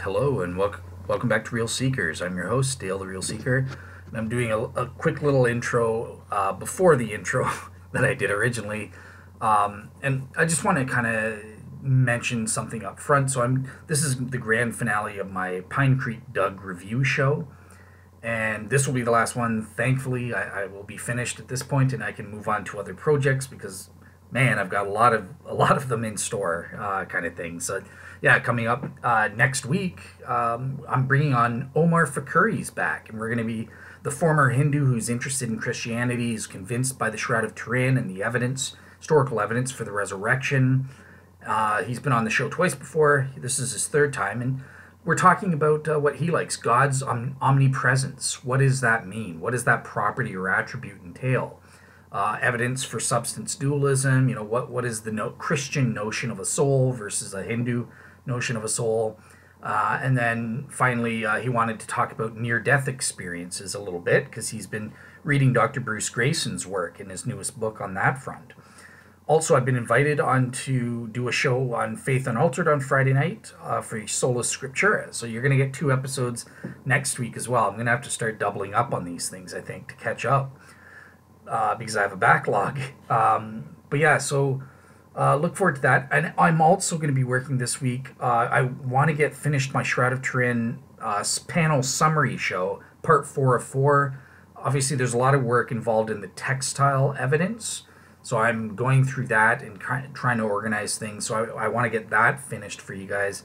Hello and welcome back to Real Seekers. I'm your host, Dale the Real Seeker, and I'm doing a quick little intro before the intro that I did originally. And I just want to kind of mention something up front. This is the grand finale of my Pinecreek Doug review show, and this will be the last one. Thankfully, I will be finished at this point, and I can move on to other projects because, man, I've got a lot of them in store, kind of thing. So, yeah, coming up next week, I'm bringing on Omar Fakuri's back, and we're going to be the former Hindu who's interested in Christianity, is convinced by the Shroud of Turin and the historical evidence for the resurrection. He's been on the show twice before. This is his third time, and we're talking about what he likes, God's omnipresence. What does that mean? What does that property or attribute entail? Evidence for substance dualism. What is the Christian notion of a soul versus a Hindu notion of a soul? And then finally, he wanted to talk about near-death experiences a little bit because he's been reading Dr. Bruce Greyson's work in his newest book on that front. Also, I've been invited on to do a show on Faith Unaltered on Friday night for Sola Scriptura. So you're going to get 2 episodes next week as well. I'm going to have to start doubling up on these things, I think, to catch up because I have a backlog. But yeah, so look forward to that. And I'm also going to be working this week. I want to get finished my Shroud of Turin panel summary show, part 4 of 4. Obviously, there's a lot of work involved in the textile evidence. So I'm going through that and trying to organize things. So I want to get that finished for you guys.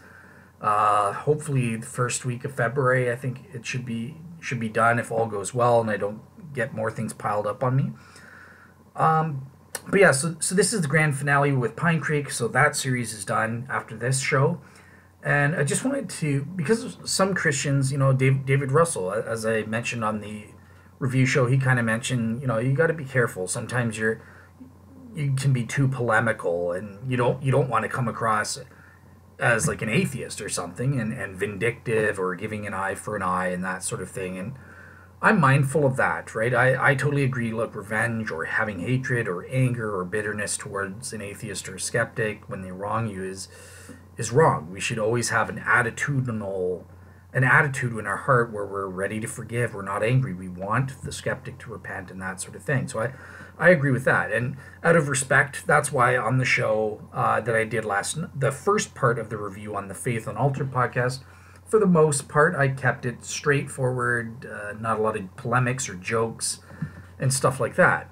Hopefully the first week of February. I think it should be done if all goes well and I don't get more things piled up on me. But yeah, so this is the grand finale with Pinecreek. So that series is done after this show. And I just wanted to, because some Christians, David Russell, as I mentioned on the review show, he kind of mentioned, you got to be careful. Sometimes you can be too polemical, and you don't want to come across as like an atheist or something, and vindictive or giving an eye for an eye and that sort of thing. And I'm mindful of that, right? I totally agree. Look, revenge or having hatred or anger or bitterness towards an atheist or a skeptic when they wrong you is wrong. We should always have an attitude in our heart where we're ready to forgive. We're not angry. We want the skeptic to repent and that sort of thing. So I agree with that. And out of respect, that's why on the show that I did the first part of the review on the Faith Unaltered podcast, for the most part, I kept it straightforward, not a lot of polemics or jokes and stuff like that.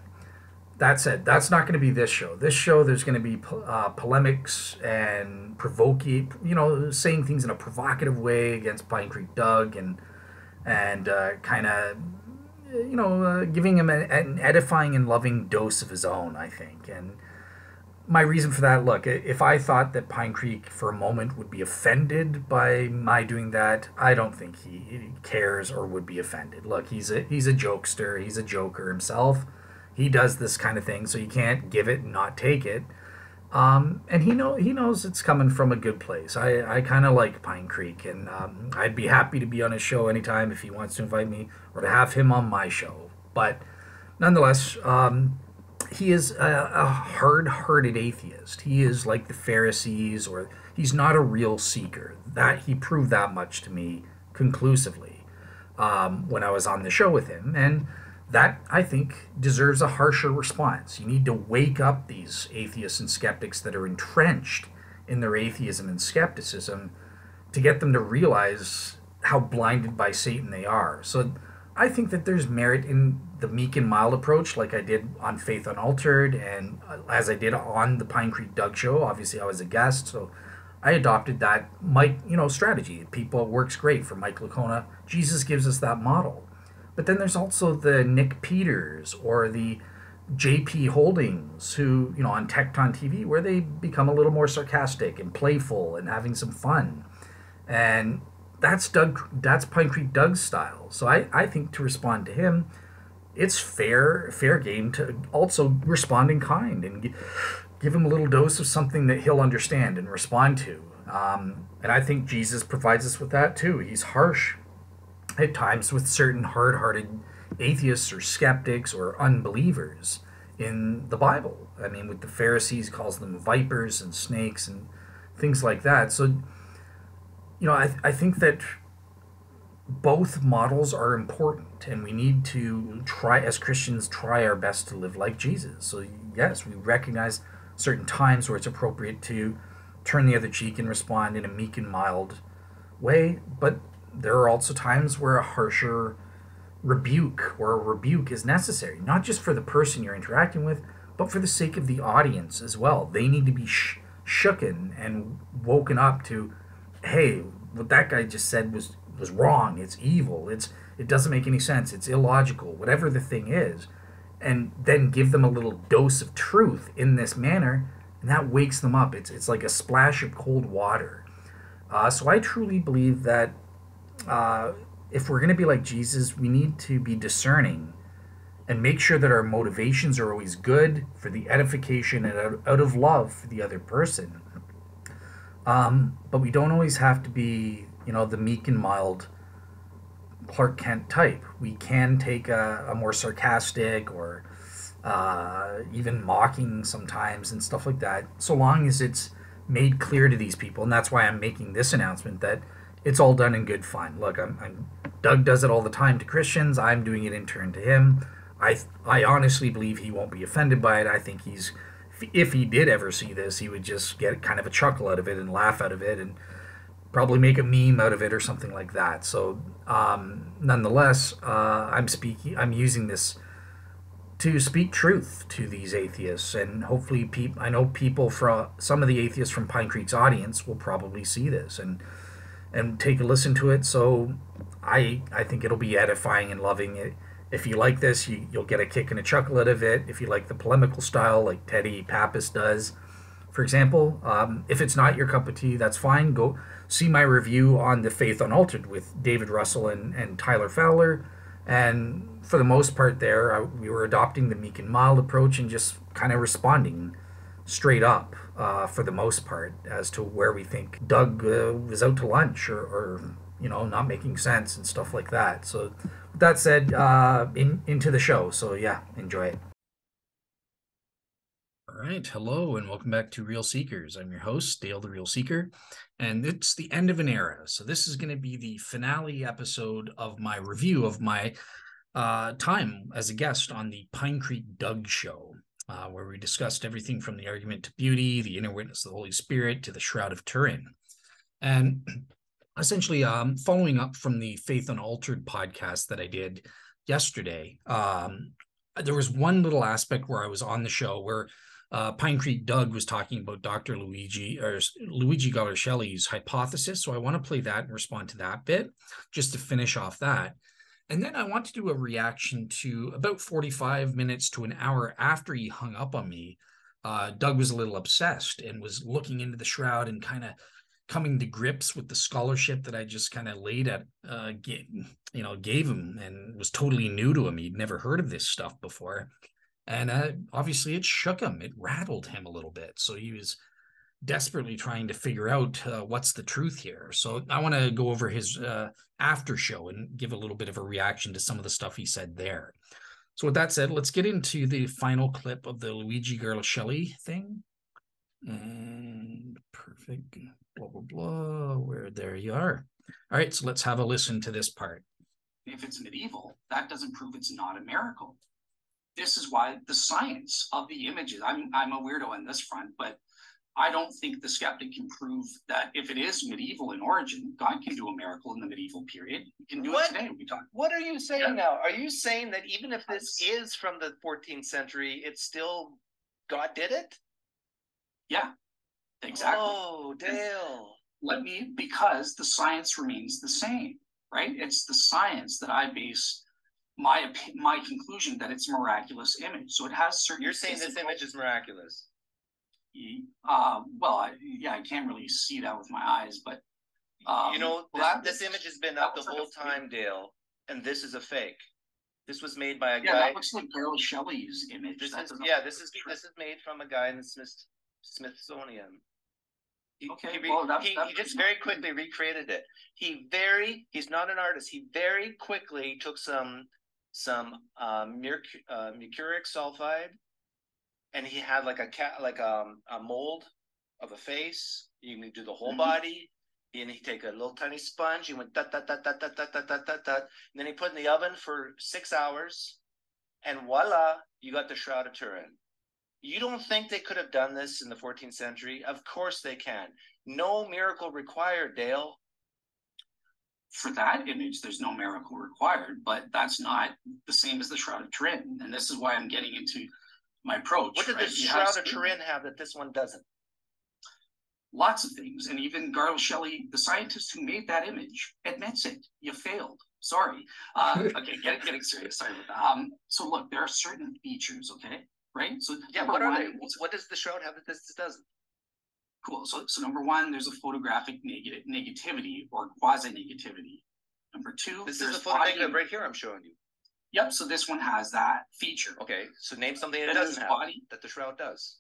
That said, that's not going to be this show. This show, there's going to be polemics and provoking, saying things in a provocative way against Pinecreek Doug and kind of, giving him an edifying and loving dose of his own, I think. And my reason for that, look, if I thought that Pinecreek for a moment would be offended by my doing that, I don't think he cares or would be offended. Look, he's a jokester. He's a joker himself. He does this kind of thing, so you can't give it and not take it. And he knows it's coming from a good place. I kind of like Pinecreek, and I'd be happy to be on his show anytime if he wants to invite me or to have him on my show. But nonetheless, he is a hard-hearted atheist. He is like the Pharisees, or he's not a real seeker. That he proved that much to me conclusively when I was on the show with him, and that, I think, deserves a harsher response. You need to wake up these atheists and skeptics that are entrenched in their atheism and skepticism to get them to realize how blinded by Satan they are. So I think that there's merit in the meek and mild approach, like I did on Faith Unaltered, and as I did on the Pinecreek Doug show. Obviously, I was a guest, so I adopted that strategy. It works great for Mike Lacona. Jesus gives us that model. But then there's also the Nick Peters or the JP Holdings who, on Tecton TV, where they become a little more sarcastic and playful and having some fun. And that's Pinecreek Doug's style. So I think to respond to him, it's fair game to also respond in kind and give him a little dose of something that he'll understand and respond to. And I think Jesus provides us with that too. He's harsh at times with certain hard-hearted atheists or skeptics or unbelievers in the Bible. I mean, with the Pharisees, he calls them vipers and snakes and things like that. So I think that both models are important, and we need to try, as Christians, try our best to live like Jesus. So yes, we recognize certain times where it's appropriate to turn the other cheek and respond in a meek and mild way, but there are also times where a harsher rebuke or a rebuke is necessary, not just for the person you're interacting with, but for the sake of the audience as well. They need to be shooken and woken up to, hey, what that guy just said was wrong. It's evil. It doesn't make any sense. It's illogical. Whatever the thing is, and then give them a little dose of truth in this manner, and that wakes them up. It's like a splash of cold water. So I truly believe that uh, if we're going to be like Jesus, we need to be discerning and make sure that our motivations are always good for the edification and out of love for the other person. But we don't always have to be, the meek and mild Clark Kent type. We can take a more sarcastic or even mocking sometimes and stuff like that, so long as it's made clear to these people. And that's why I'm making this announcement that it's all done in good fun. Look, Doug does it all the time to Christians. I'm doing it in turn to him. I honestly believe he won't be offended by it. I think if he did ever see this, he would just get kind of a chuckle out of it and laugh out of it and probably make a meme out of it or something like that. So, nonetheless, I'm using this to speak truth to these atheists, and hopefully, I know people from some of the atheists from Pine Creek's audience will probably see this and take a listen to it. So, I think it'll be edifying and loving it. If you like this, you'll get a kick and a chuckle out of it. If you like the polemical style, like Teddi Pappas does, for example, if it's not your cup of tea, that's fine. Go see my review on The Faith Unaltered with David Russell and Tyler Fowler. And for the most part, we were adopting the meek and mild approach and just kind of responding straight up for the most part as to where we think Doug was out to lunch or not making sense and stuff like that. So, with that said, into the show. So, yeah, enjoy it. All right, hello, and welcome back to Real Seekers. I'm your host, Dale the Real Seeker, and it's the end of an era. So this is going to be the finale episode of my review of my time as a guest on the Pinecreek Doug show, where we discussed everything from the argument to beauty, the inner witness of the Holy Spirit, to the Shroud of Turin. And essentially, following up from the Faith Unaltered podcast that I did yesterday, there was one little aspect where I was on the show where Pinecreek Doug was talking about Dr. Luigi Gallercelli's hypothesis. So I want to play that and respond to that bit just to finish off that. And then I want to do a reaction to about 45 minutes to an hour after he hung up on me. Doug was a little obsessed and was looking into the shroud and kind of coming to grips with the scholarship that I just kind of gave him, and was totally new to him. He'd never heard of this stuff before. And obviously it shook him. It rattled him a little bit. So he was desperately trying to figure out what's the truth here. So I want to go over his after show and give a little bit of a reaction to some of the stuff he said there. So with that said, let's get into the final clip of the Luigi Gallercelli thing. And perfect, blah, blah, blah, where there you are. All right, so let's have a listen to this part. If it's medieval, that doesn't prove it's not a miracle. This is why the science of the images, I'm a weirdo on this front, but I don't think the skeptic can prove that if it is medieval in origin, God can do a miracle in the medieval period. He can do it today. What are you saying now? Are you saying that even if this is from the 14th century, it's still God did it? Yeah, exactly. Oh, Dale. Because the science remains the same, right? It's the science that I base my conclusion that it's a miraculous image. So it has certain. You're saying this image is miraculous. I can't really see that with my eyes, but this image has been up the whole time, Dale, and this is a fake. This was made by a guy. That looks like Gallercelli's image. This is made from a guy in the Smithsonian. He just very quickly recreated it. He's not an artist. He very quickly took some mercuric sulfide, and he had like a mold of a face. You can do the whole body, And he take a little tiny sponge, he went dot, dot, dot, dot, dot, dot, dot, dot, dot, dot, and then he put in the oven for 6 hours, and voila, you got the Shroud of Turin. You don't think they could have done this in the 14th century? Of course they can. No miracle required, Dale. For that image, there's no miracle required, but that's not the same as the Shroud of Turin. And this is why I'm getting into my approach. What did the Shroud of Turin have that this one doesn't? Lots of things. And even Garland Shelley, the scientist who made that image, admits it. You failed. Sorry. Okay, getting serious. Sorry about that. So look, there are certain features, okay? Right? So yeah, what are they? What does the Shroud have that this doesn't? Cool. So number one, there's a photographic negativity or quasi-negativity. Number two, this is a photo negative right here I'm showing you. Yep. So this one has that feature. Okay. So name something that doesn't have that the Shroud does.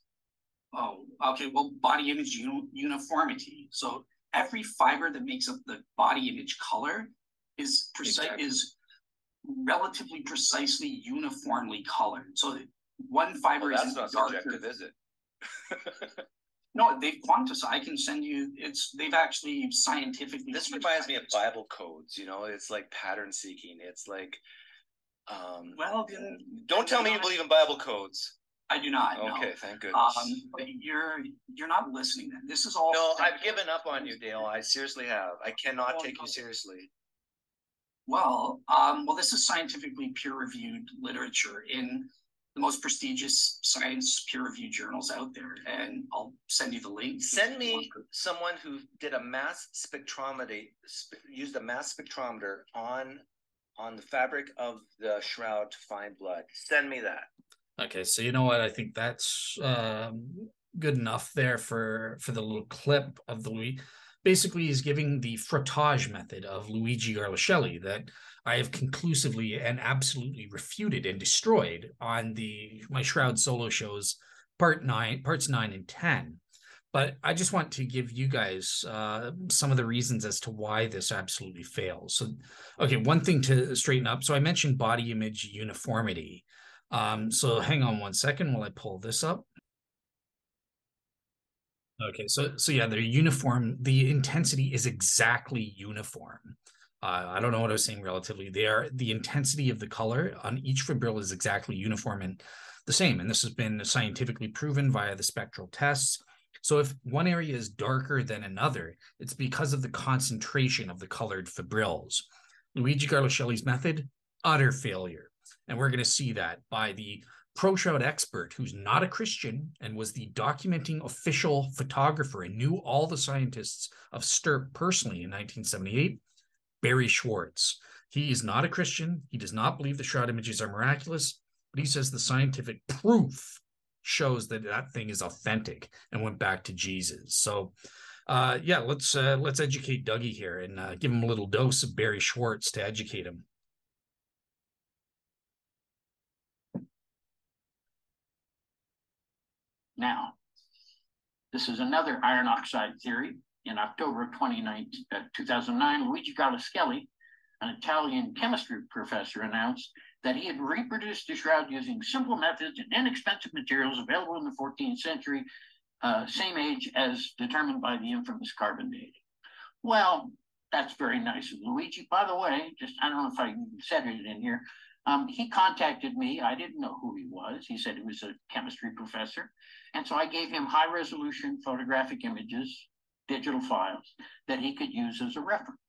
Oh, okay. Well, body image uniformity. So every fiber that makes up the body image color is relatively precisely uniformly colored. So one fiber is not subjective, is it? No, they've quantified. I can send you. They've actually scientifically. This reminds me of Bible codes. You know, it's like pattern seeking. It's like, well, don't tell me you believe in Bible codes. I do not. Okay, no. Thank goodness. But you're not listening. Then this is all. No, I've given up on you, Dale. I seriously have. I cannot take you seriously. Well, this is scientifically peer-reviewed literature in the most prestigious science peer-reviewed journals out there, and I'll send you the link. Send me someone who did a mass spectrometry, used a mass spectrometer on the fabric of the shroud to find blood. Send me that. Okay, so you know what? I think that's good enough there for the little clip of the Luigi. Basically, he's giving the frottage method of Luigi Garlashelli that I have conclusively and absolutely refuted and destroyed on my Shroud solo shows, parts 9 and 10. But I just want to give you guys some of the reasons as to why this absolutely fails. So, okay, one thing to straighten up. So I mentioned body image uniformity. So hang on one second while I pull this up. Okay, so yeah, they're uniform. The intensity is exactly uniform. I don't know what I was saying relatively. The intensity of the color on each fibril is exactly uniform and the same. And this has been scientifically proven via the spectral tests. So if one area is darker than another, it's because of the concentration of the colored fibrils. Luigi Garlashelli's method, utter failure. And we're going to see that by the pro-shroud expert who's not a Christian and was the documenting official photographer and knew all the scientists of STIRP personally in 1978, Barry Schwartz. He is not a Christian. He does not believe the shroud images are miraculous, but he says the scientific proof shows that thing is authentic and went back to Jesus. So yeah, let's educate Dougie here and give him a little dose of Barry Schwartz to educate him. Now, this is another iron oxide theory. In October of 2009, Luigi Garlashelli, an Italian chemistry professor, announced that he had reproduced the shroud using simple methods and inexpensive materials available in the 14th century, same age as determined by the infamous carbon dating. Well, that's very nice of Luigi. By the way, I don't know if I said it in here, he contacted me. I didn't know who he was. He said he was a chemistry professor. And so I gave him high-resolution photographic images, digital files, that he could use as a reference.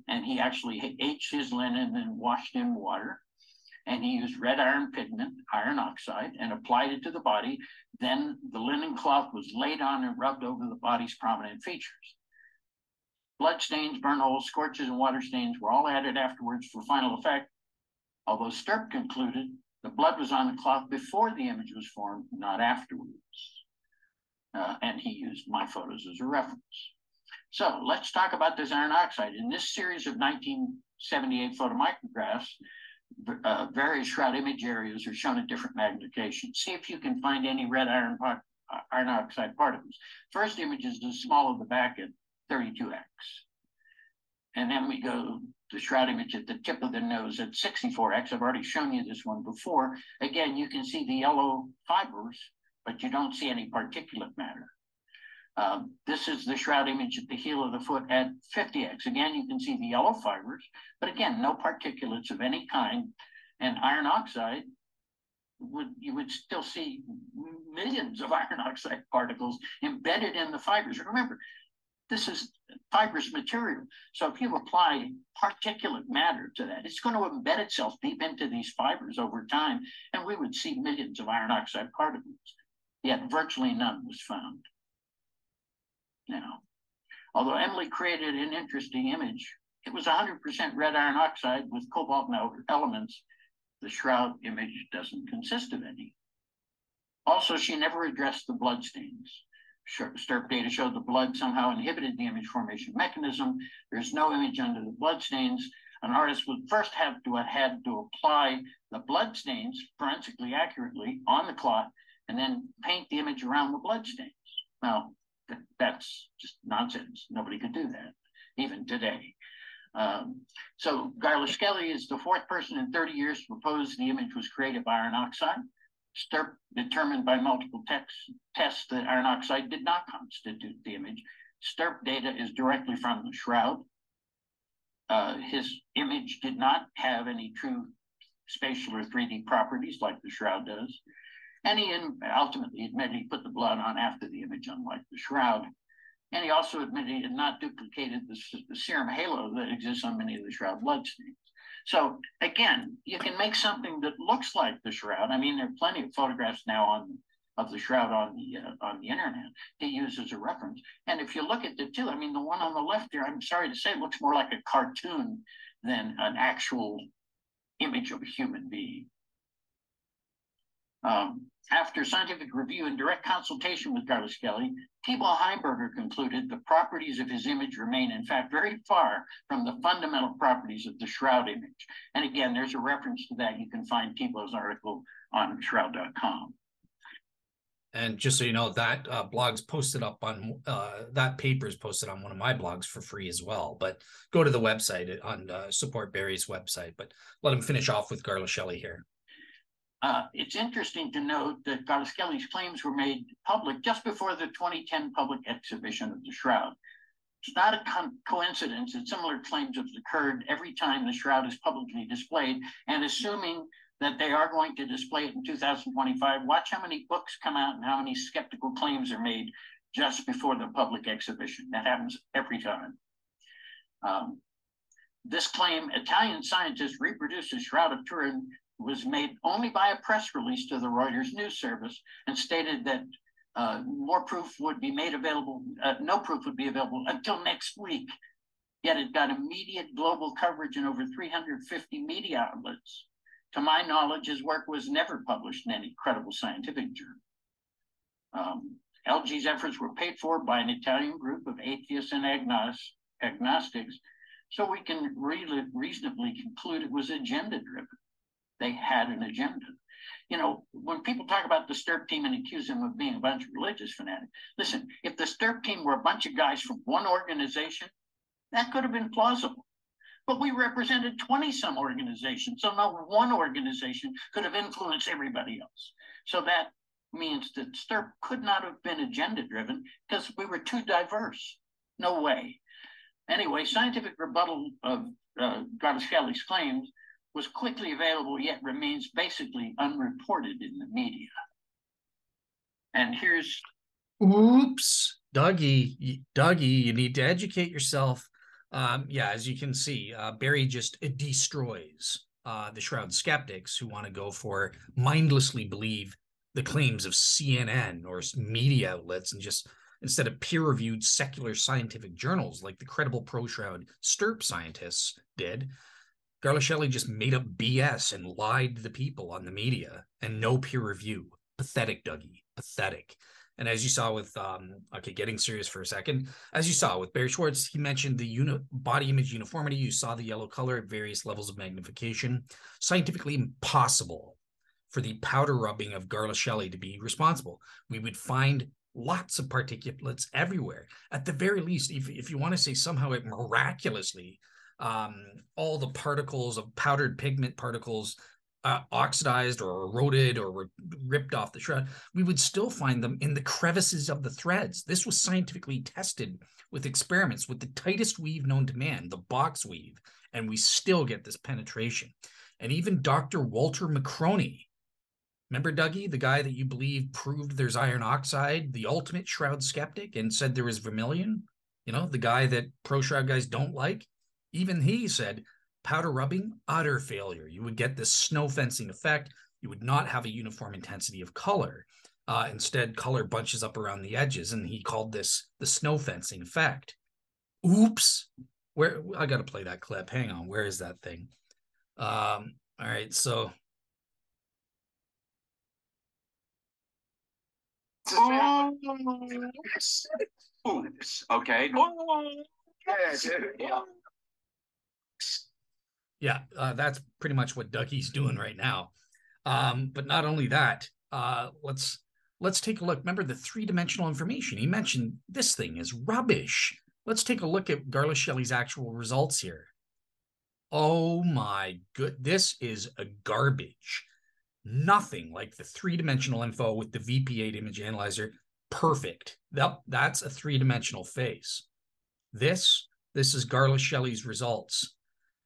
And he actually aged his linen and washed in water. And he used red iron pigment, iron oxide, and applied it to the body. Then the linen cloth was laid on and rubbed over the body's prominent features. Blood stains, burn holes, scorches, and water stains were all added afterwards for final effect. Although STIRP concluded the blood was on the cloth before the image was formed, not afterwards. And he used my photos as a reference. So let's talk about this iron oxide. In this series of 1978 photomicrographs, various shroud image areas are shown at different magnifications. See if you can find any red iron oxide particles. First image is the small of the back at 32x. And then we go the shroud image at the tip of the nose at 64x. I've already shown you this one before. Again, you can see the yellow fibers, but you don't see any particulate matter. This is the shroud image at the heel of the foot at 50x. Again, you can see the yellow fibers, but again, no particulates of any kind. And iron oxide, you would still see millions of iron oxide particles embedded in the fibers. Remember, this is fibrous material. So if you apply particulate matter to that, it's going to embed itself deep into these fibers over time, and we would see millions of iron oxide particles. Yet virtually none was found. Now, although Emily created an interesting image, it was 100% red iron oxide with cobalt and other elements. The shroud image doesn't consist of any. Also, she never addressed the blood stains. STIRP data showed the blood somehow inhibited the image formation mechanism. There's no image under the blood stains. An artist would first have to apply the blood stains forensically accurately on the clot and then paint the image around the blood stains. Now, that's just nonsense. Nobody could do that, even today. So Garlish-Skelly is the fourth person in 30 years to propose the image was created by iron oxide. STIRP determined by multiple tests that iron oxide did not constitute the image. STIRP data is directly from the shroud. His image did not have any true spatial or 3D properties like the shroud does. And he ultimately admitted he put the blood on after the image, unlike the shroud. And he also admitted he had not duplicated the serum halo that exists on many of the shroud bloodstains. So again, you can make something that looks like the shroud. I mean, there are plenty of photographs now of the shroud on the internet to use as a reference. And if you look at the two, I mean, the one on the left there, I'm sorry to say, looks more like a cartoon than an actual image of a human being. After scientific review and direct consultation with Garlish-Skelly, Thibaut Heimberger concluded the properties of his image remain, in fact, very far from the fundamental properties of the shroud image. And again, there's a reference to that. You can find Thibaut's article on shroud.com. And just so you know, that blog's posted up on, that paper's posted on one of my blogs for free as well. But go to the website on Support Barry's website. But let him finish off with Garlish-Skelly here. It's interesting to note that Garlish-Skelly's claims were made public just before the 2010 public exhibition of the shroud. It's not a coincidence that similar claims have occurred every time the shroud is publicly displayed, and assuming that they are going to display it in 2025, watch how many books come out and how many skeptical claims are made just before the public exhibition. That happens every time. This claim, Italian scientists reproduced the Shroud of Turin, was made only by a press release to the Reuters news service and stated that more proof would be made available, no proof would be available until next week. Yet it got immediate global coverage in over 350 media outlets. To my knowledge, his work was never published in any credible scientific journal. LG's efforts were paid for by an Italian group of atheists and agnostics, so we can really reasonably conclude it was agenda-driven. They had an agenda. You know, when people talk about the STIRP team and accuse them of being a bunch of religious fanatics, listen, if the STIRP team were a bunch of guys from one organization, that could have been plausible. But we represented 20-some organizations, so no one organization could have influenced everybody else. So that means that STIRP could not have been agenda-driven because we were too diverse. No way. Anyway, scientific rebuttal of Garlish-Skelly's claims was quickly available, yet remains basically unreported in the media. And here's... Oops, Dougy, you need to educate yourself. Yeah, as you can see, Barry just destroys the Shroud skeptics who want to go for mindlessly believe the claims of CNN or media outlets and just instead of peer-reviewed secular scientific journals like the credible pro-Shroud STIRP scientists did. Garlish-Skelly just made up BS and lied to the people on the media and no peer review. Pathetic, Dougy, pathetic. And as you saw with, okay, getting serious for a second, as you saw with Barry Schwartz, he mentioned the body image uniformity. You saw the yellow color at various levels of magnification. Scientifically impossible for the powder rubbing of Garlish-Skelly to be responsible. We would find lots of particulates everywhere. At the very least, if you want to say somehow it miraculously, all the particles of powdered pigment particles oxidized or eroded or ripped off the shroud, we would still find them in the crevices of the threads. This was scientifically tested with experiments with the tightest weave known to man, the box weave, and we still get this penetration. And even Dr. Walter McCroney, remember Dougy, the guy that you believe proved there's iron oxide, the ultimate shroud skeptic, and said there was vermilion, you know, the guy that pro-shroud guys don't like? Even he said, powder rubbing, utter failure. You would get this snow fencing effect. You would not have a uniform intensity of color. Instead, color bunches up around the edges, and he called this the snow fencing effect. Oops. Where I got to play that clip. Hang on. Where is that thing? All right. So. Oops. Okay. Yeah, that's pretty much what Dougy's doing right now. But not only that, let's take a look. Remember the three-dimensional information. He mentioned this thing is rubbish. Let's take a look at Garliss Shelley's actual results here. Oh my good, this is a garbage. Nothing like the three-dimensional info with the VP8 image analyzer. Perfect. That's a three-dimensional face. This is Garliss Shelley's results.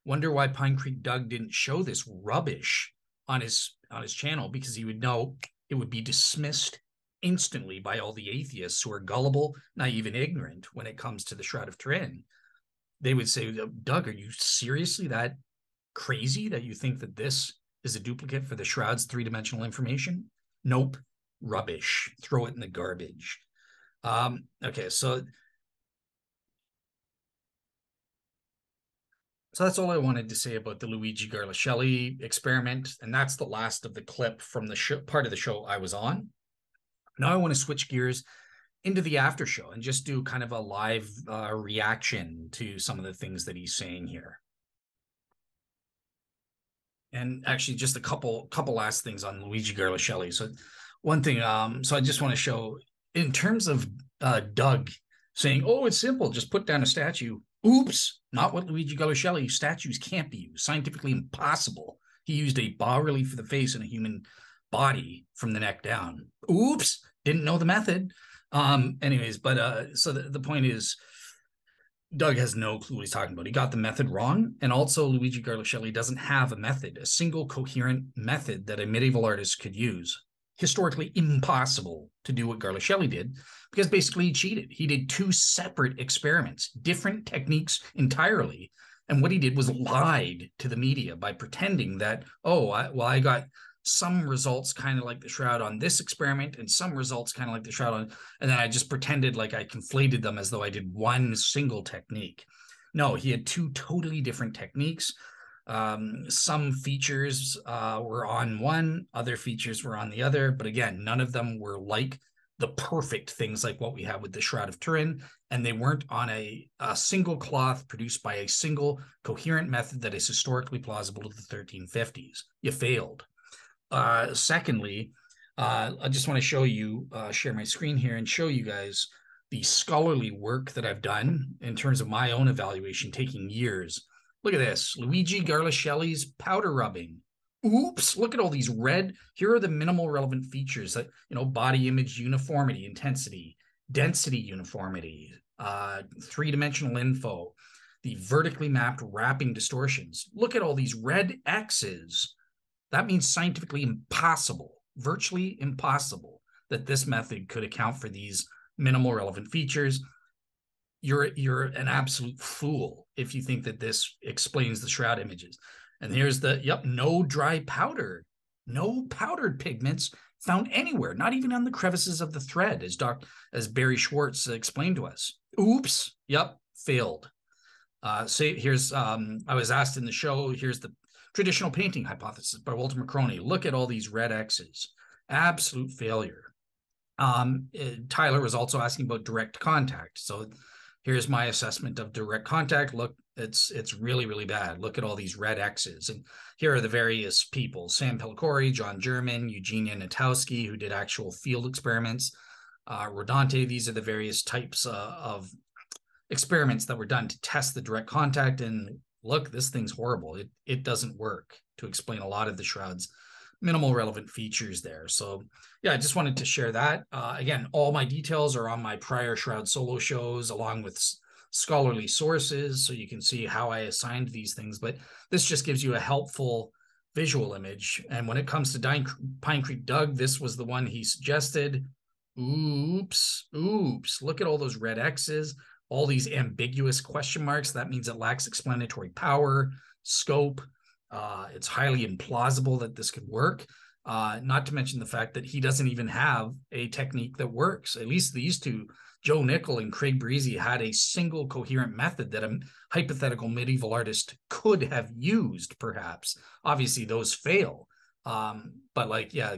Wonder why Pinecreek Doug didn't show this rubbish on his channel, because he would know it would be dismissed instantly by all the atheists who are gullible, naive, and ignorant when it comes to the Shroud of Turin. They would say, Doug, are you seriously that crazy that you think that this is a duplicate for the Shroud's three-dimensional information? Nope. Rubbish. Throw it in the garbage. Okay, so that's all I wanted to say about the Luigi Garliss Shelley experiment, and that's the last of the clip from the part of the show I was on. Now I want to switch gears into the after show and just do kind of a live reaction to some of the things that he's saying here. And actually, just a couple last things on Luigi Garliss Shelley. So one thing, so I just want to show, in terms of Doug saying, oh, it's simple, just put down a statue. Oops, not what Luigi Garliss Shelley. Statues can't be used. Scientifically impossible. He used a bas relief of the face in a human body from the neck down. Oops, didn't know the method. Anyways, but so the point is, Doug has no clue what he's talking about. He got the method wrong. And also, Luigi Garliss Shelley doesn't have a method, a single coherent method that a medieval artist could use. Historically impossible to do what Garliss Shelley did, because basically he cheated. He did two separate experiments, different techniques entirely. And what he did was lied to the media by pretending that, oh, I got some results kind of like the Shroud on this experiment and some results kind of like the Shroud on, and then I just pretended like I conflated them as though I did one single technique. No, he had two totally different techniques. Some features were on one, other features were on the other, but again, none of them were like the perfect things like what we have with the Shroud of Turin, and they weren't on a single cloth produced by a single coherent method that is historically plausible to the 1350s. You failed. Secondly, I just want to show you, share my screen here and show you guys the scholarly work that I've done in terms of my own evaluation, taking years. Look at this, Luigi Garliss Shelley's powder rubbing. Oops, look at all these red. Here are the minimal relevant features that, body image uniformity, intensity, density uniformity, three-dimensional info, the vertically mapped wrapping distortions. Look at all these red X's. That means scientifically impossible, virtually impossible, that this method could account for these minimal relevant features. You're an absolute fool if you think that this explains the Shroud images. And here's no dry powder, no powdered pigments found anywhere, not even on the crevices of the thread, as Barry Schwartz explained to us. Oops, failed. Here's, I was asked in the show, here's the traditional painting hypothesis by Walter McCroney. Look at all these red X's. Absolute failure. Tyler was also asking about direct contact. So here's my assessment of direct contact. Look, it's really, really bad. Look at all these red X's. And here are the various people: Sam Pellicore, John German, Eugenia Natowski, who did actual field experiments. Rodante, these are the various types of experiments that were done to test the direct contact. And look, this thing's horrible. It doesn't work, to explain a lot of the Shroud's minimal relevant features there. So yeah, I just wanted to share that. Again, all my details are on my prior Shroud solo shows, along with scholarly sources, so you can see how I assigned these things. But this just gives you a helpful visual image. And when it comes to Pinecreek Doug, this was the one he suggested. Oops, look at all those red X's, all these ambiguous question marks. That means it lacks explanatory power, scope. It's highly implausible that this could work. Not to mention the fact that he doesn't even have a technique that works. At least these two, Joe Nickel and Craig Breezy, had a single coherent method that a hypothetical medieval artist could have used, perhaps. Obviously, those fail. But like, yeah,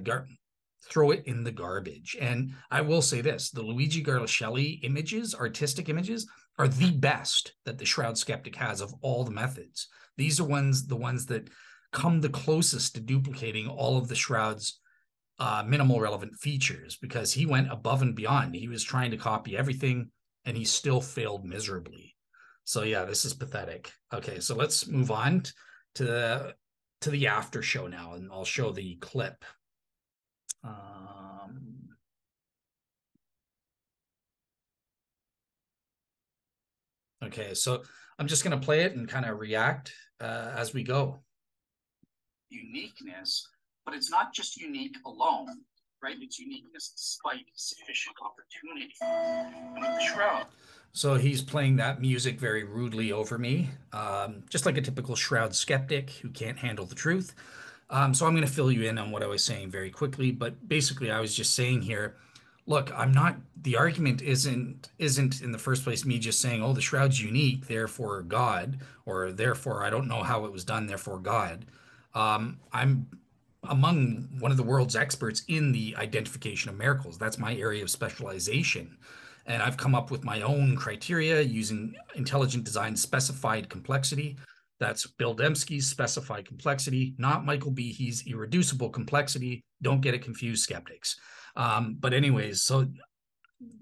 throw it in the garbage. And I will say this, the Luigi Garlashelli images, artistic images, are the best that the Shroud skeptic has of all the methods. These are the ones that come the closest to duplicating all of the Shroud's minimal relevant features, because he went above and beyond. He was trying to copy everything, and he still failed miserably. So yeah, this is pathetic. Okay, so let's move on to the after show now, and I'll show the clip. Okay, so I'm just going to play it and kind of react as we go. Uniqueness, but it's not just unique alone, right? It's uniqueness despite sufficient opportunity. And with the Shroud. So he's playing that music very rudely over me, just like a typical Shroud skeptic who can't handle the truth. So I'm going to fill you in on what I was saying very quickly, but basically I was just saying here, look, the argument isn't in the first place me just saying, oh, the Shroud's unique, therefore God, or therefore I don't know how it was done, therefore God. I'm among one of the world's experts in the identification of miracles. That's my area of specialization. And I've come up with my own criteria using intelligent design specified complexity. That's Bill Dembski's specified complexity, not Michael Behe's irreducible complexity. Don't get it confused, skeptics. But anyways, so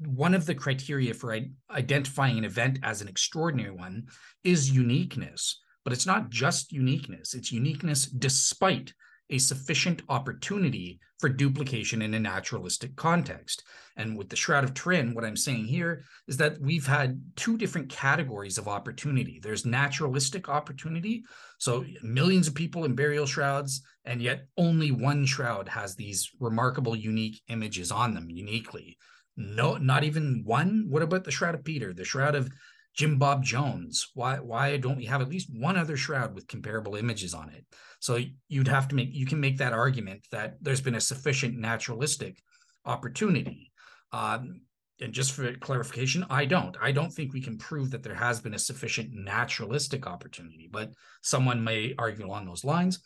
one of the criteria for identifying an event as an extraordinary one is uniqueness. But it's not just uniqueness, it's uniqueness despite a sufficient opportunity for duplication in a naturalistic context. And with the Shroud of Turin, what I'm saying here is that we've had two different categories of opportunity. There's naturalistic opportunity, so millions of people in burial shrouds, and yet only one shroud has these remarkable, unique images on them uniquely. No, not even one. What about the Shroud of Peter, the Shroud of Jim Bob Jones? Why don't we have at least one other shroud with comparable images on it? So you can make that argument that there's been a sufficient naturalistic opportunity. And just for clarification, I don't think we can prove that there has been a sufficient naturalistic opportunity, but someone may argue along those lines.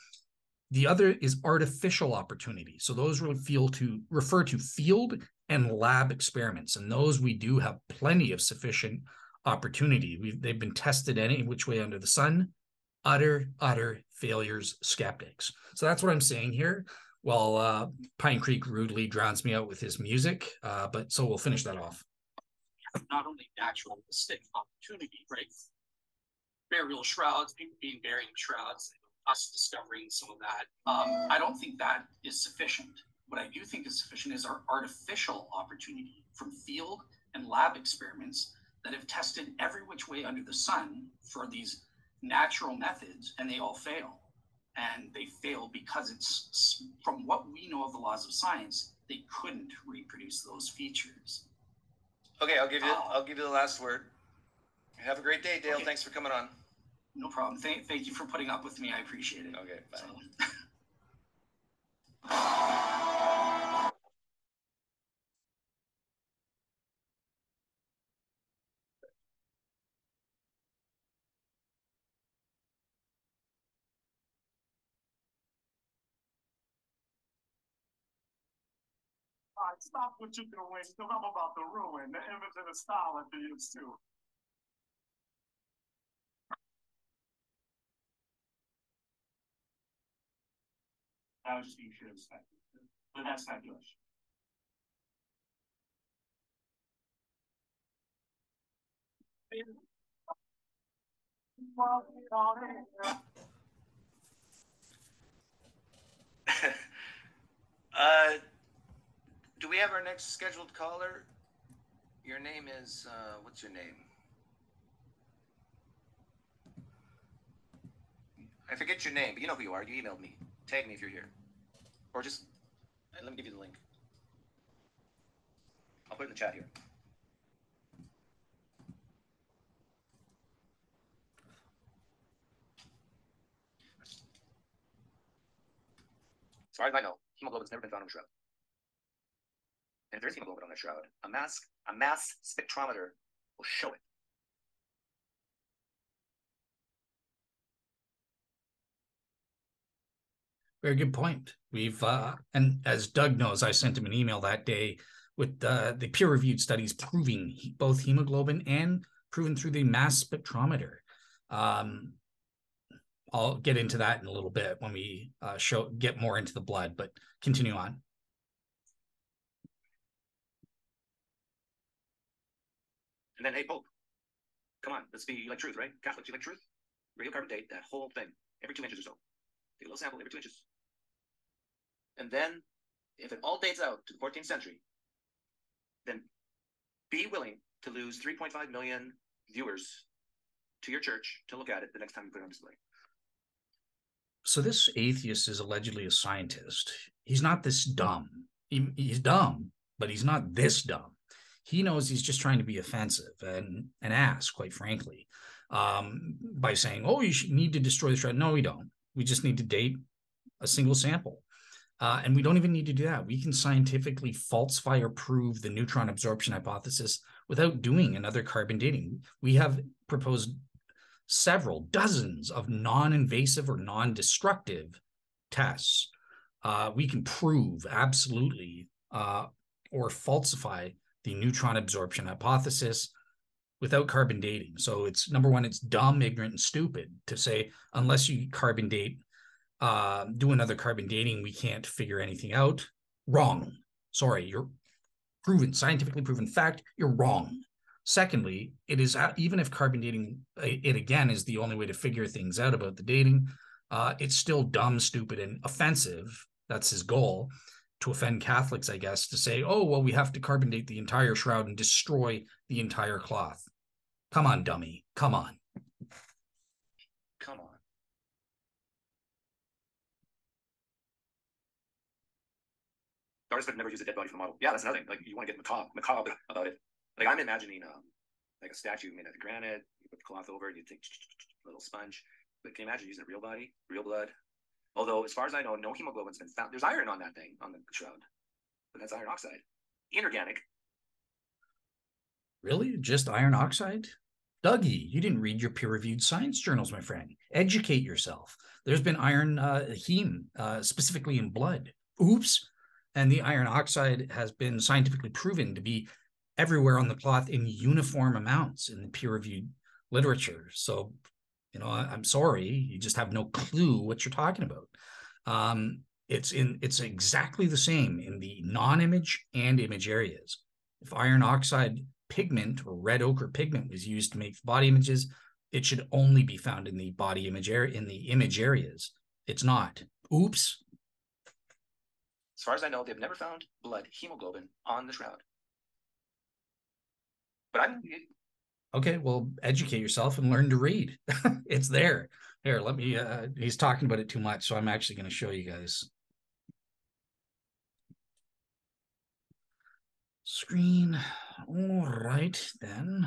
The other is artificial opportunity. So those refer to field and lab experiments, and those we do have plenty of sufficient opportunity. They've been tested any which way under the sun. Utter failures, skeptics. So that's what I'm saying here. Well, Pinecreek rudely drowns me out with his music, but so we'll finish that off. Not only naturalistic opportunity, right? Burial shrouds, people being buried in shrouds, us discovering some of that. I don't think that is sufficient. What I do think is sufficient is our artificial opportunity from field and lab experiments that have tested every which way under the sun for these natural methods, and they all fail. And they fail because it's, from what we know of the laws of science, they couldn't reproduce those features. Okay, I'll give you the last word. Have a great day, Dale. Okay. Thanks for coming on. No problem. Thank you for putting up with me. I appreciate it. Okay, bye. Stop what you're doing, because I'm about to ruin the image and the style that you used to. That was just being sure but that's fabulous. Do we have our next scheduled caller? Your name is, what's your name? I forget your name, but you know who you are. You emailed me. Tag me if you're here. Or just, let me give you the link. I'll put it in the chat here. As far as I know, hemoglobin's never been found on a shroud. And if there is hemoglobin on that shroud, a mass spectrometer will show it. Very good point. We've and as Doug knows, I sent him an email that day with the peer-reviewed studies proving both hemoglobin and proven through the mass spectrometer. I'll get into that in a little bit when we get more into the blood, but continue on. And then, hey, Pope, come on, let's be, you like truth, right? Catholics, you like truth? Radiocarbon date that whole thing every 2 inches or so. Take a little sample every 2 inches. And then, if it all dates out to the 14th century, then be willing to lose 3.5 million viewers to your church to look at it the next time you put it on display. So this atheist is allegedly a scientist. He's not this dumb. He's dumb, but he's not this dumb. He knows he's just trying to be offensive and an ass, quite frankly, by saying, oh, you need to destroy the shroud. No, we don't. We just need to date a single sample. And we don't even need to do that. We can scientifically falsify or prove the neutron absorption hypothesis without doing another carbon dating. We have proposed several dozens of non-invasive or non-destructive tests. We can prove absolutely or falsify the neutron absorption hypothesis without carbon dating. So it's number one, it's dumb, ignorant, and stupid to say, unless you carbon date, do another carbon dating, we can't figure anything out. Wrong. Sorry, you're proven, scientifically proven fact, you're wrong. Secondly, it is, even if carbon dating, it again is the only way to figure things out about the dating, it's still dumb, stupid, and offensive. That's his goal, to offend Catholics, I guess, to say, oh, well, we have to carbon date the entire shroud and destroy the entire cloth. Come on, dummy. Come on. Come on. Artists would never use a dead body for the model. Yeah, that's another thing. Like, you want to get macabre about it. Like, I'm imagining like a statue made out of granite. You put the cloth over it, you take a little sponge. But can you imagine using a real body, real blood? Although, as far as I know, no hemoglobin's been found. There's iron on that thing, on the shroud. But that's iron oxide. Inorganic. Really? Just iron oxide? Dougy, you didn't read your peer-reviewed science journals, my friend. Educate yourself. There's been iron heme, specifically in blood. Oops. And the iron oxide has been scientifically proven to be everywhere on the cloth in uniform amounts in the peer-reviewed literature. So, you know, I'm sorry, you just have no clue what you're talking about. It's exactly the same in the non-image and image areas. If iron oxide pigment or red ochre pigment was used to make body images, it should only be found in the body image area, in the image areas. It's not. Oops. As far as I know, they've never found blood hemoglobin on the shroud. But okay, well, educate yourself and learn to read. It's there. Here, let me, he's talking about it too much, so I'm actually going to show you guys. Screen. All right, then.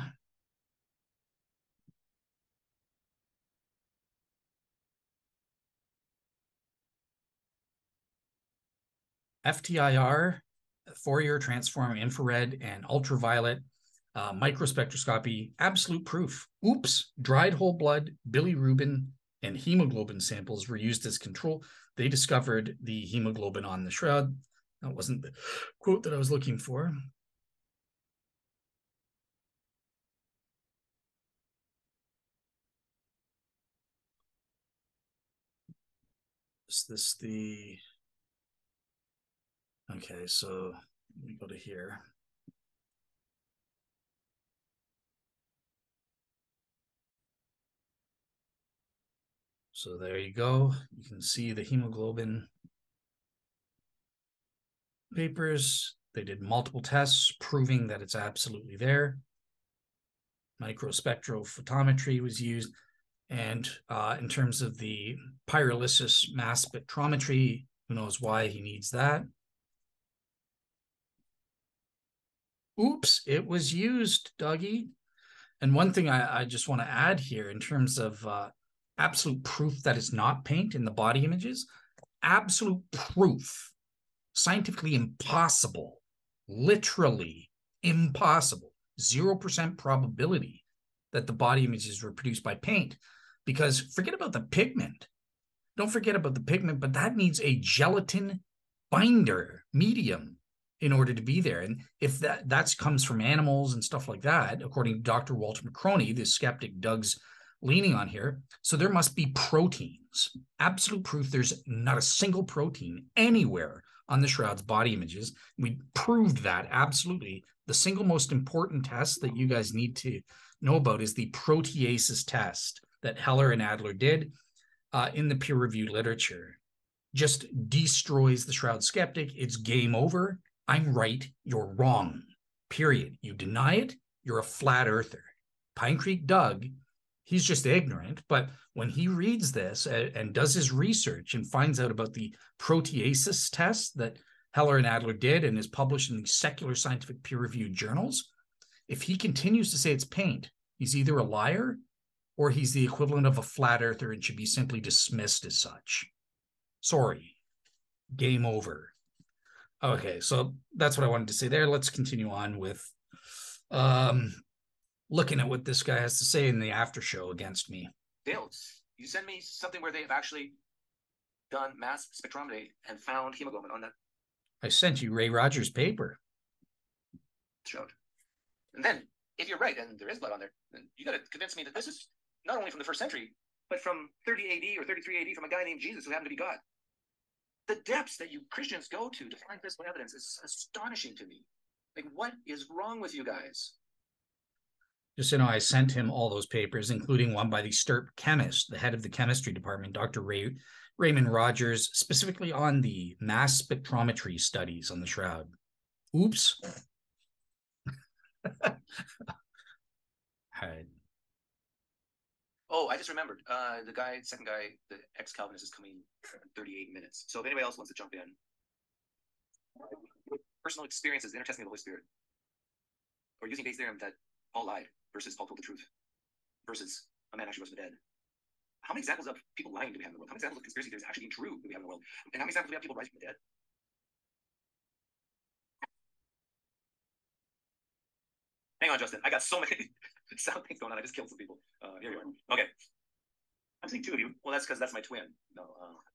FTIR, Fourier transform infrared and ultraviolet microspectroscopy, absolute proof. Oops, dried whole blood, bilirubin, and hemoglobin samples were used as control. They discovered the hemoglobin on the shroud. That wasn't the quote that I was looking for. Is this the... Okay, so let me go to here. So there you go. You can see the hemoglobin papers. They did multiple tests proving that it's absolutely there. Microspectrophotometry was used. And in terms of the pyrolysis mass spectrometry, who knows why he needs that? Oops, it was used, Dougie. And one thing I just want to add here in terms of absolute proof that it's not paint in the body images, absolute proof, scientifically impossible, literally impossible, 0% probability that the body images were produced by paint. Because forget about the pigment. Don't forget about the pigment, but that needs a gelatin binder medium in order to be there. And if that comes from animals and stuff like that, according to Dr. Walter McCroney, the skeptic Doug's leaning on here, so there must be proteins. Absolute proof there's not a single protein anywhere on the Shroud's body images. We proved that absolutely. The single most important test that you guys need to know about is the proteases test that Heller and Adler did in the peer-reviewed literature. Just destroys the Shroud skeptic. It's game over. I'm right, you're wrong, period. You deny it, you're a flat earther. Pinecreek Doug, he's just ignorant, but when he reads this and does his research and finds out about the proteases test that Heller and Adler did and is published in the secular scientific peer-reviewed journals, if he continues to say it's paint, he's either a liar or he's the equivalent of a flat earther and should be simply dismissed as such. Sorry, game over. Okay, so that's what I wanted to say there. Let's continue on with looking at what this guy has to say in the after show against me. Dale, you send me something where they've actually done mass spectrometry and found hemoglobin on that. I sent you Ray Rogers' paper. Showed. And then, if you're right and there is blood on there, then you got to convince me that this is not only from the first century, but from 30 AD or 33 AD from a guy named Jesus who happened to be God. The depths that you Christians go to find physical evidence is astonishing to me. Like, what is wrong with you guys? Just so you know, I sent him all those papers, including one by the STERP chemist, the head of the chemistry department, Dr. Raymond Rogers, specifically on the mass spectrometry studies on the Shroud. Oops. Right. Oh, I just remembered. The second guy, the ex-Calvinist, is coming in 38 minutes. So if anybody else wants to jump in. Personal experiences, the intertesting of the Holy Spirit. Or using Bayes' theorem that Paul lied versus Paul told the truth versus a man actually rose from the dead. How many examples of people lying do we have in the world? How many examples of conspiracy theories actually being true do we have in the world? And how many examples do we have of people rising from the dead? Hang on, Justin. I got so many sound things going on. I just killed some people. Here you are. Okay. I'm seeing two of you. Well, that's because that's my twin. No.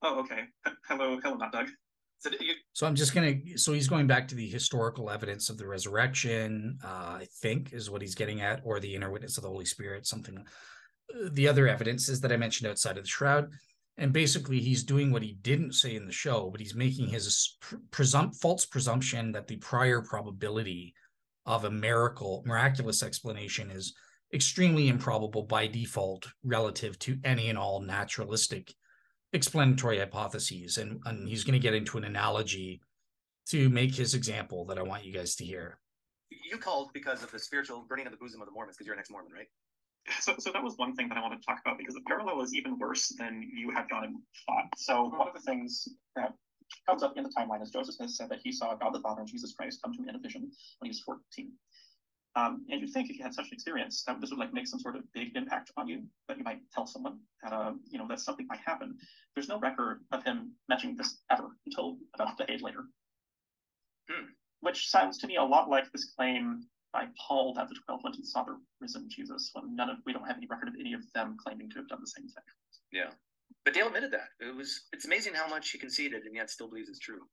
Oh, okay. Hello, not Doug. So I'm just going to, so he's going back to the historical evidence of the resurrection, I think is what he's getting at, or the inner witness of the Holy Spirit, something. The other evidence is that I mentioned outside of the Shroud. And basically he's doing what he didn't say in the show, but he's making his false presumption that the prior probability of a miraculous explanation is extremely improbable by default relative to any and all naturalistic explanatory hypotheses. And he's going to get into an analogy to make his example that I want you guys to hear. You called because of the spiritual burning of the bosom of the Mormons because you're an ex-Mormon, right? So that was one thing that I wanted to talk about because the parallel is even worse than you had gone and thought. So one of the things that comes up in the timeline is Joseph Smith said that he saw God the Father and Jesus Christ come to him in a vision when he was 14. And you'd think if you had such an experience that this would like make some sort of big impact on you, that you might tell someone that that something might happen. There's no record of him mentioning this ever until about a decade later. Which sounds to me a lot like this claim by Paul that the 12 went and saw the risen Jesus, when we don't have any record of any of them claiming to have done the same thing. Yeah. But Dale admitted that. It's amazing how much he conceded and yet still believes it's true.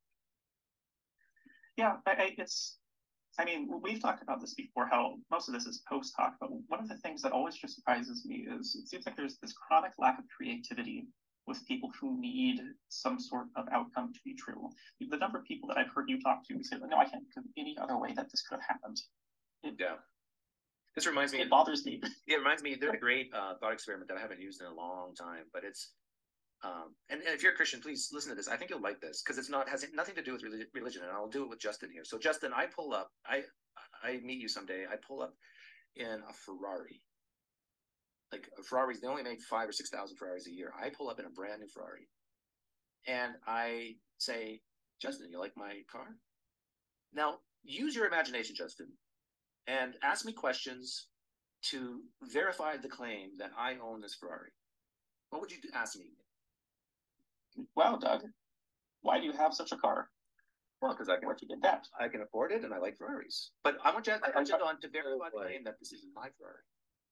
Yeah, we've talked about this before, how most of this is post-hoc, but one of the things that always just surprises me is it seems like there's this chronic lack of creativity with people who need some sort of outcome to be true. The number of people that I've heard you talk to say, no, I can't think of any other way that this could have happened. This reminds me. It bothers me. It reminds me. There's a great thought experiment that I haven't used in a long time, but it's And if you're a Christian, please listen to this. I think you'll like this because has nothing to do with religion, and I'll do it with Justin here. So Justin, I meet you someday. I pull up in a Ferrari. Like Ferraris, they only make 5,000 or 6,000 Ferraris a year. I pull up in a brand new Ferrari, and I say, Justin, you like my car? Now use your imagination, Justin, and ask me questions to verify the claim that I own this Ferrari. What would you ask me? Wow, Doug, why do you have such a car? Well, because I can afford it, and I like Ferraris. But I want you to verify the claim that this is my Ferrari.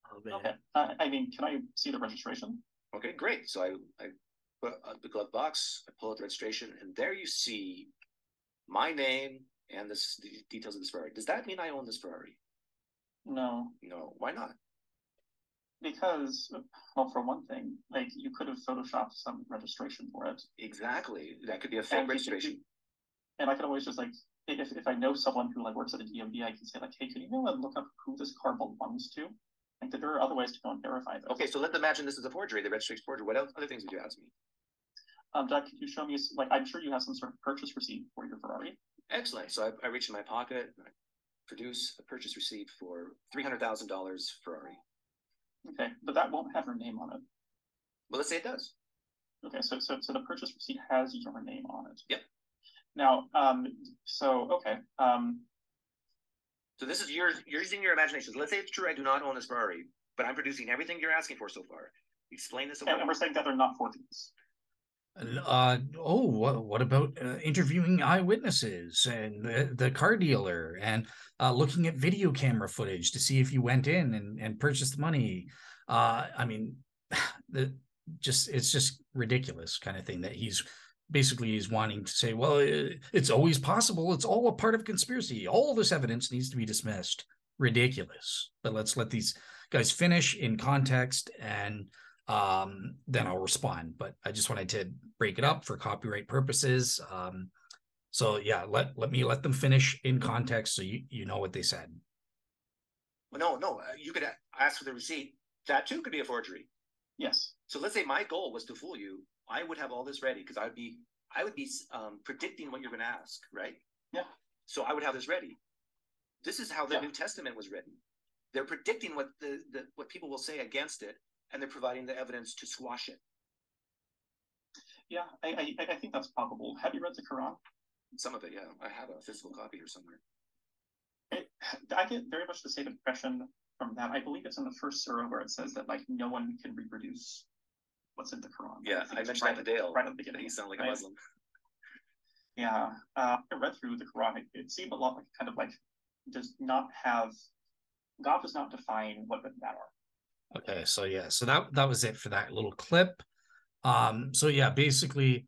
Oh, okay. I mean, can I see the registration? Okay, great. So I put the glove box, I pull out the registration, and there you see my name and the details of this Ferrari. Does that mean I own this Ferrari? No. No. Why not? Because, well, for one thing, like you could have photoshopped some registration for it. Exactly. That could be a fake registration. And I could always just like, if I know someone who like works at a DMV, I can say like, hey, can you go and look up who this car belongs to? Like there are other ways to go and verify this. Okay, so let's imagine this is a forgery, the registration forgery. What other things would you ask me? Doug, could you show me, like, I'm sure you have some sort of purchase receipt for your Ferrari. Excellent. So I reach in my pocket and I produce a purchase receipt for $300,000 Ferrari. Okay, but that won't have your name on it. Well, let's say it does. Okay, so the purchase receipt has your name on it. Yep. Now, so this is you're using your imagination. So let's say it's true. I do not own this Ferrari, but I'm producing everything you're asking for so far. Explain this. And we're saying that they're not forgeries. What about interviewing eyewitnesses and the car dealer and looking at video camera footage to see if you went in and purchased the money? I mean, it's just ridiculous kind of thing that he's wanting to say, well, it's always possible. It's all a part of conspiracy. All this evidence needs to be dismissed. Ridiculous. But let's let these guys finish in context and then I'll respond. But I just wanted to break it up for copyright purposes. So yeah, let them finish in context so you know what they said. Well, no, you could ask for the receipt. That too could be a forgery. Yes. So let's say my goal was to fool you. I would have all this ready because I would be predicting what you're going to ask, right? Yeah. So I would have this ready. This is how the New Testament was written. They're predicting what what people will say against it, and they're providing the evidence to squash it. Yeah, I think that's probable. Have you read the Quran? Some of it, yeah. I have a physical copy here somewhere. I get very much the same impression from that. I believe it's in the first surah where it says that like no one can reproduce what's in the Quran. Yeah, I mentioned that to Dale. Right at the beginning. You sound like a Muslim. Yeah, I read through the Quran. It seemed a lot like kind of like does not have, God does not define what the that are. Okay, so yeah, so that was it for that little clip. So yeah, basically,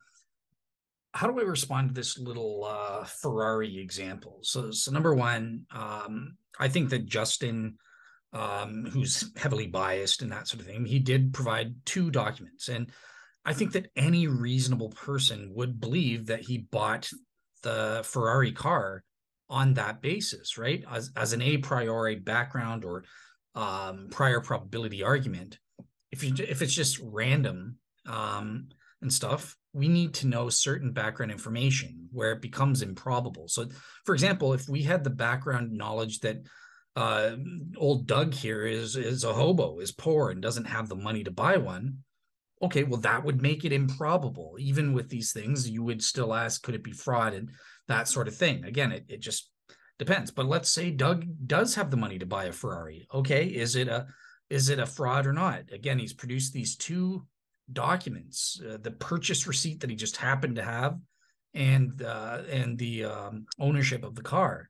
how do I respond to this little Ferrari example? So number one, I think that Justin, who's heavily biased and that sort of thing, he did provide 2 documents, and I think that any reasonable person would believe that he bought the Ferrari car on that basis, right? As an a priori background or prior probability argument. If it's just random and stuff, we need to know certain background information where it becomes improbable. So, for example, if we had the background knowledge that old Doug here is a hobo, is poor, and doesn't have the money to buy one, okay, well, that would make it improbable. Even with these things, you would still ask, could it be fraud and that sort of thing? Again, it just depends. But let's say Doug does have the money to buy a Ferrari. Okay, is it a fraud or not? Again, he's produced these 2 documents, the purchase receipt that he just happened to have, and the ownership of the car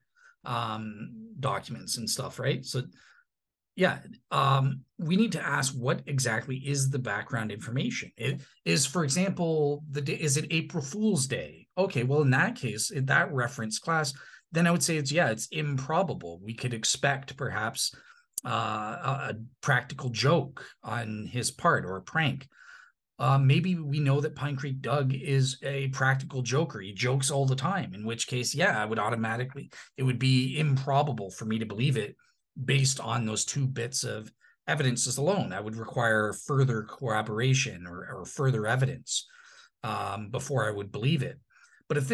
documents and stuff, right? So yeah, we need to ask what exactly is the background information. It is, for example, is it April Fool's Day? Okay, well, in that case, in that reference class, then I would say it's improbable. We could expect perhaps a practical joke on his part or a prank. Maybe we know that Pinecreek Doug is a practical joker. He jokes all the time, in which case, yeah, it would be improbable for me to believe it based on those 2 bits of evidences alone. That would require further corroboration or further evidence before I would believe it. But if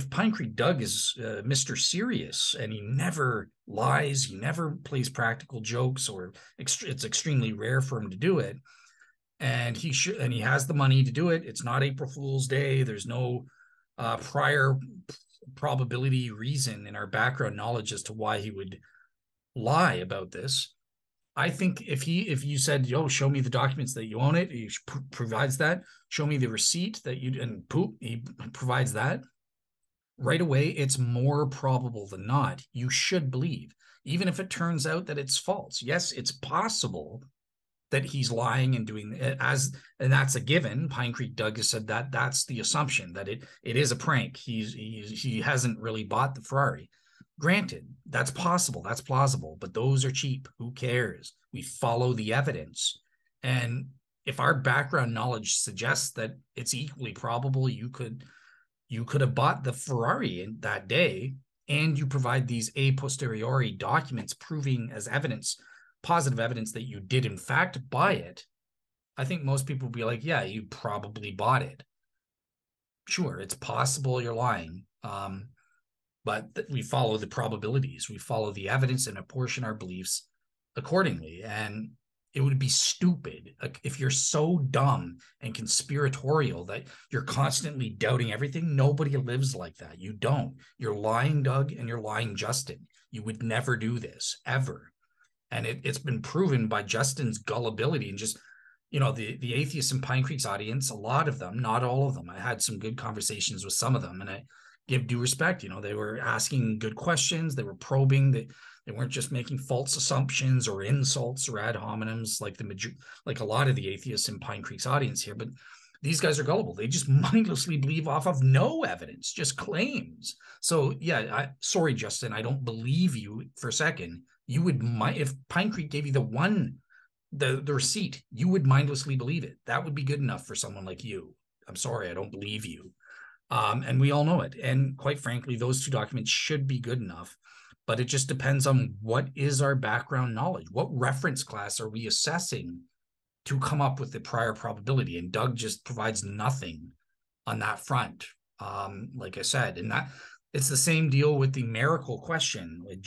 Pinecreek Doug is Mr. Serious and he never lies, he never plays practical jokes, or it's extremely rare for him to do it, and he has the money to do it. It's not April Fool's Day. There's no prior probability reason in our background knowledge as to why he would lie about this. I think if you said, yo, show me the documents that you own it, he provides that. Show me the receipt that he provides that. Right away, it's more probable than not. You should believe, even if it turns out that it's false. Yes, it's possible that he's lying and doing it and that's a given. Pinecreek Doug has said that that's the assumption, that it is a prank. He hasn't really bought the Ferrari. Granted, that's possible, that's plausible, but those are cheap. Who cares? We follow the evidence. And if our background knowledge suggests that it's equally probable you could have bought the Ferrari in that day, and you provide these a posteriori documents proving as evidence, positive evidence that you did in fact buy it, I think most people will be like, yeah, you probably bought it. Sure, it's possible you're lying. But we follow the probabilities, we follow the evidence, and apportion our beliefs accordingly. And it would be stupid if you're so dumb and conspiratorial that you're constantly doubting everything. Nobody lives like that. You don't. You're lying, Doug, and you're lying, Justin. You would never do this, ever. And it's been proven by Justin's gullibility and just, the atheists in Pinecreek's audience, a lot of them, not all of them. I had some good conversations with some of them, and I give due respect. They were asking good questions. They were probing. They weren't just making false assumptions or insults or ad hominems like a lot of the atheists in Pinecreek's audience here. But these guys are gullible. They just mindlessly believe off of no evidence, just claims. So yeah, sorry, Justin, I don't believe you for a second. You would, if Pinecreek gave you the receipt, you would mindlessly believe it. That would be good enough for someone like you. I'm sorry, I don't believe you. And we all know it. And quite frankly, those two documents should be good enough. But it just depends on what is our background knowledge. What reference class are we assessing to come up with the prior probability? And Doug just provides nothing on that front. Like I said, and that it's the same deal with the miracle question, like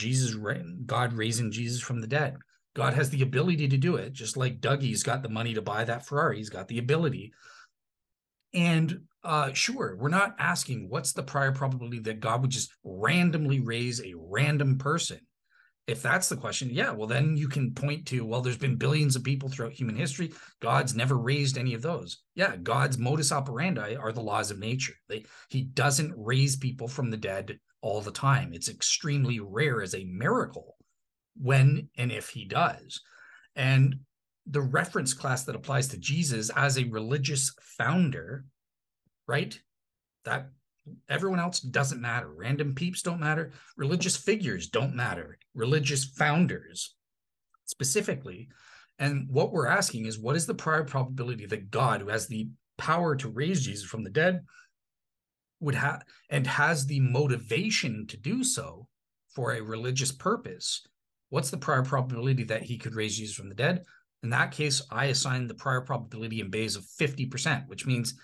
God raising Jesus from the dead. God has the ability to do it, just like Dougie's got the money to buy that Ferrari. He's got the ability. And sure, we're not asking what's the prior probability that God would just randomly raise a random person. If that's the question, yeah, well, then you can point to, well, there's been billions of people throughout human history. God's never raised any of those. Yeah, God's modus operandi are the laws of nature. He doesn't raise people from the dead all the time. It's extremely rare as a miracle when and if he does. And the reference class that applies to Jesus as a religious founder, right? That everyone else doesn't matter. Random peeps don't matter. Religious figures don't matter. Religious founders specifically. And what we're asking is, what is the prior probability that God, who has the power to raise Jesus from the dead, would have and has the motivation to do so for a religious purpose? What's the prior probability that he could raise Jesus from the dead? In that case, I assign the prior probability in Bayes of 50%, which means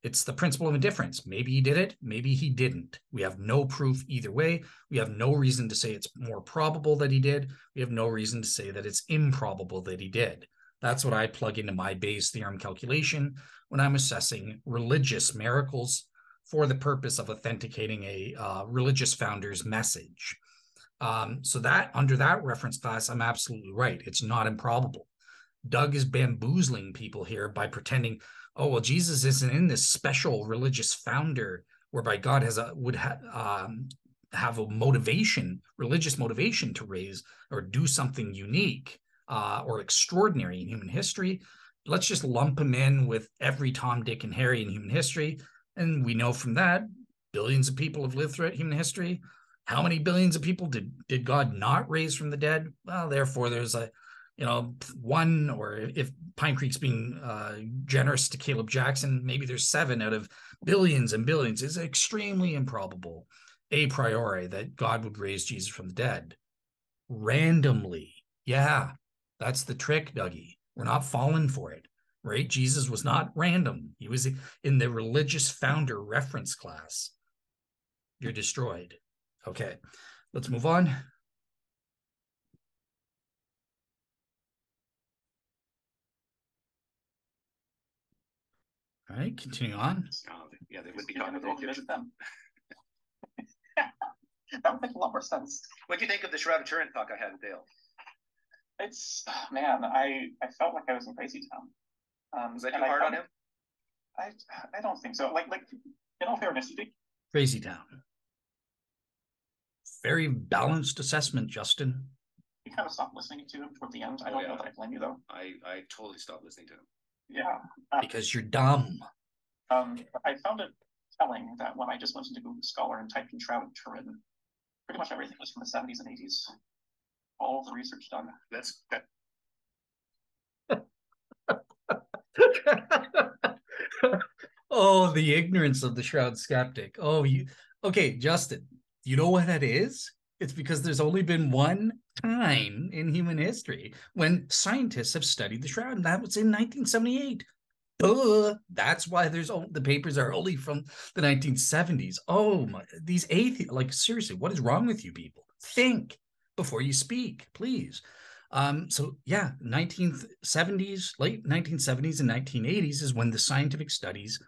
it's the principle of indifference. Maybe he did it, maybe he didn't. We have no proof either way. We have no reason to say it's more probable that he did. We have no reason to say that it's improbable that he did. That's what I plug into my Bayes theorem calculation when I'm assessing religious miracles for the purpose of authenticating a religious founder's message. So that under that reference class, I'm absolutely right. It's not improbable. Doug is bamboozling people here by pretending, oh, well, Jesus isn't in this special religious founder whereby God would have a motivation, religious motivation to raise or do something unique or extraordinary in human history. Let's just lump him in with every Tom, Dick, and Harry in human history. And we know from that, billions of people have lived throughout human history. How many billions of people did God not raise from the dead? Well, therefore, there's one, or if Pinecreek's being generous to Caleb Jackson, maybe there's 7 out of billions and billions. It's extremely improbable a priori that God would raise Jesus from the dead randomly. Yeah, That's the trick, Dougie. We're not falling for it, right? Jesus was not random. He was in the religious founder reference class. You're destroyed. Okay, let's move on. All right, continuing on. Yeah, they would be talking about them. That would make a lot more sense. What do you think of the Shroud of Turin talk I had with Dale? It's, man, I felt like I was in Crazy Town. Was that too hard on him? I don't think so. Like in all fairness, Crazy Town. Very balanced assessment, Justin. You kind of stopped listening to him toward the end. I don't know that I blame you though. I totally stopped listening to him. Yeah. Because you're dumb. I found it telling that when I just went into Google Scholar and typed in Shroud of Turin, pretty much everything was from the 70s and 80s. All of the research done. That's Oh, the ignorance of the Shroud skeptic. Oh, okay, Justin, you know what that is? It's because there's only been one time in human history when scientists have studied the Shroud, and that was in 1978. Duh. That's why the papers are only from the 1970s. Oh my, these atheists, like seriously, what is wrong with you people? Think before you speak, please. So yeah, 1970s, late 1970s and 1980s is when the scientific studies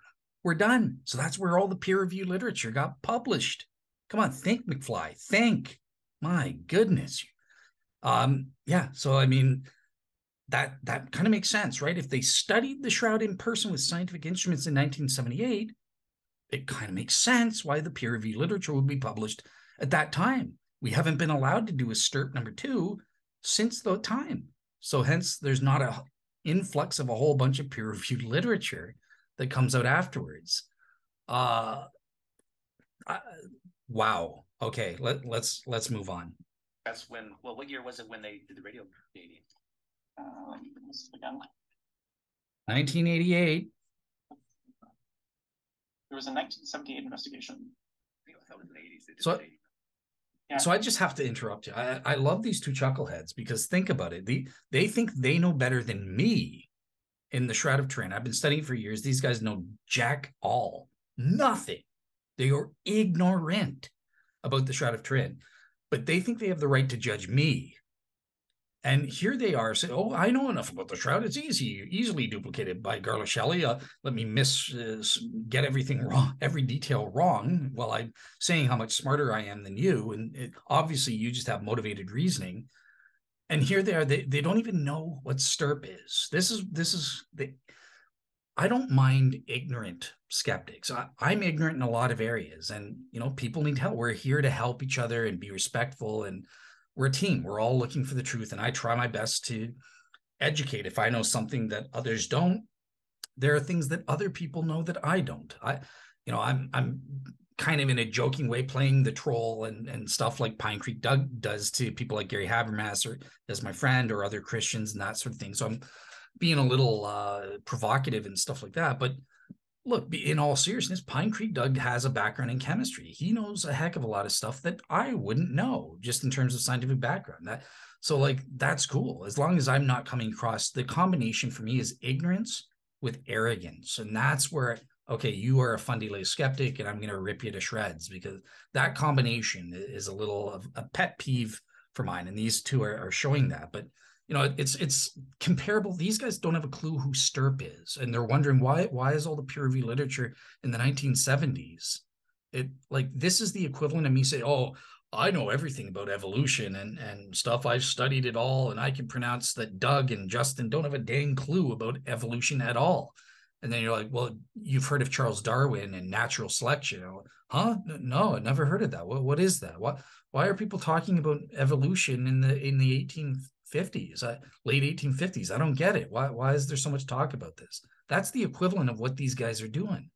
were done. So that's where all the peer-reviewed literature got published. Come on, think, McFly, think. My goodness. Yeah, so I mean, that kind of makes sense, right? If they studied the Shroud in person with scientific instruments in 1978, it kind of makes sense why the peer-reviewed literature would be published at that time. We haven't been allowed to do a STIRP number 2 since the time. So hence, there's not an influx of a whole bunch of peer-reviewed literature that comes out afterwards. Wow. Okay, let's move on. That's when. Well, what year was it when they did the radio dating? Let me bring this again. 1988. There was a 1978 investigation. I thought it was the 80s. So I just have to interrupt you. I love these two chuckleheads because think about it. They think they know better than me in the Shroud of Turin. I've been studying for years. These guys know jack all, nothing. They are ignorant about the Shroud of Turin, but they think they have the right to judge me. And here they are saying, oh, I know enough about the Shroud. It's easily duplicated by godless Shelley. Let me get everything wrong, every detail wrong, while I'm saying how much smarter I am than you. And obviously, you just have motivated reasoning. And here they are. They don't even know what STIRP is. I don't mind ignorant skeptics. I'm ignorant in a lot of areas. And, people need help. We're here to help each other and be respectful. And we're a team. We're all looking for the truth. And I try my best to educate. If I know something that others don't, there are things that other people know that I don't. I'm kind of in a joking way playing the troll and stuff like Pinecreek Doug does to people like Gary Habermas or as my friend or other Christians and that sort of thing. So I'm being a little provocative and stuff like that. But look, in all seriousness, Pinecreek Doug has a background in chemistry. He knows a heck of a lot of stuff that I wouldn't know just in terms of scientific background. That's cool. As long as I'm not coming across, the combination for me is ignorance with arrogance. And that's where, okay, you are a fundy skeptic and I'm going to rip you to shreds, because that combination is a little of a pet peeve for mine. And these two are showing that. But it's comparable. These guys don't have a clue who STIRP is, and they're wondering why is all the peer-reviewed literature in the 1970s? This is the equivalent of me saying, oh, I know everything about evolution and stuff. I've studied it all, and I can pronounce that Doug and Justin don't have a dang clue about evolution at all. And then you're like, well, you've heard of Charles Darwin and natural selection. Huh? No, I never heard of that. What is that? Why are people talking about evolution in the 1850s, late 1850s? I don't get it. Why is there so much talk about this? That's the equivalent of what these guys are doing.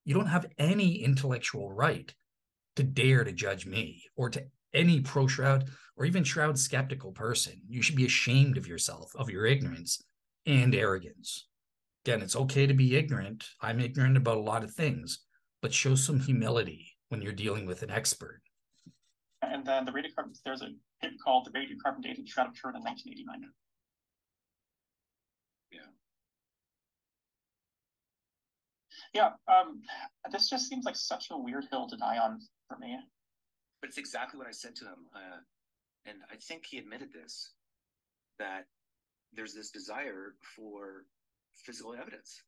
You don't have any intellectual right to dare to judge me or to any pro-Shroud or even Shroud skeptical person. You should be ashamed of yourself, of your ignorance and arrogance. Again, it's okay to be ignorant. I'm ignorant about a lot of things, but show some humility when you're dealing with an expert. And then there's a paper called The Radiocarbon Dating Shroud of Turin in 1989. Yeah, this just seems like such a weird hill to die on for me. But it's exactly what I said to him. And I think he admitted this, that there's this desire for physical evidence,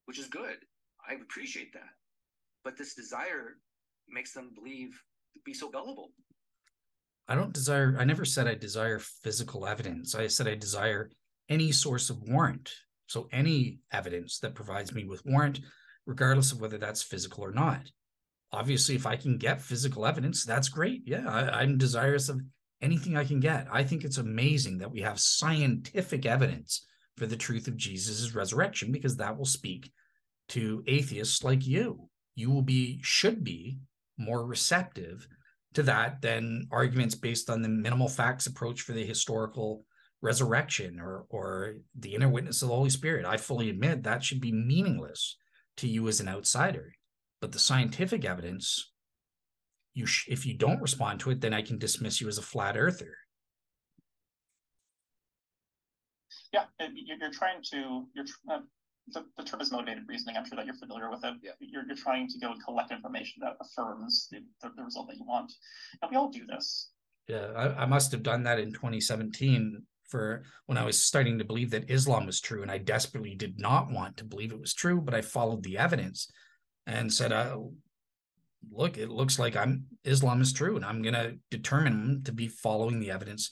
which is good. I appreciate that. But this desire makes them be so gullible. I never said I desire physical evidence. I said I desire any source of warrant. So any evidence that provides me with warrant, regardless of whether that's physical or not. Obviously, if I can get physical evidence, that's great. Yeah, I'm desirous of anything I can get. I think it's amazing that we have scientific evidence for the truth of Jesus' resurrection, because that will speak to atheists like you. You should be more receptive to that than arguments based on the minimal facts approach for the historical resurrection or the inner witness of the Holy Spirit. I fully admit that should be meaningless to you as an outsider. But the scientific evidence, if you don't respond to it, then I can dismiss you as a flat earther. Yeah, you're trying to, the term is motivated reasoning. I'm sure that you're familiar with it. Yeah. You're trying to go and collect information that affirms the result that you want. And we all do this. Yeah, I must have done that in 2017 for when I was starting to believe that Islam was true, and I desperately did not want to believe it was true, but I followed the evidence and said, look, it looks like Islam is true, and I'm going to determine to be following the evidence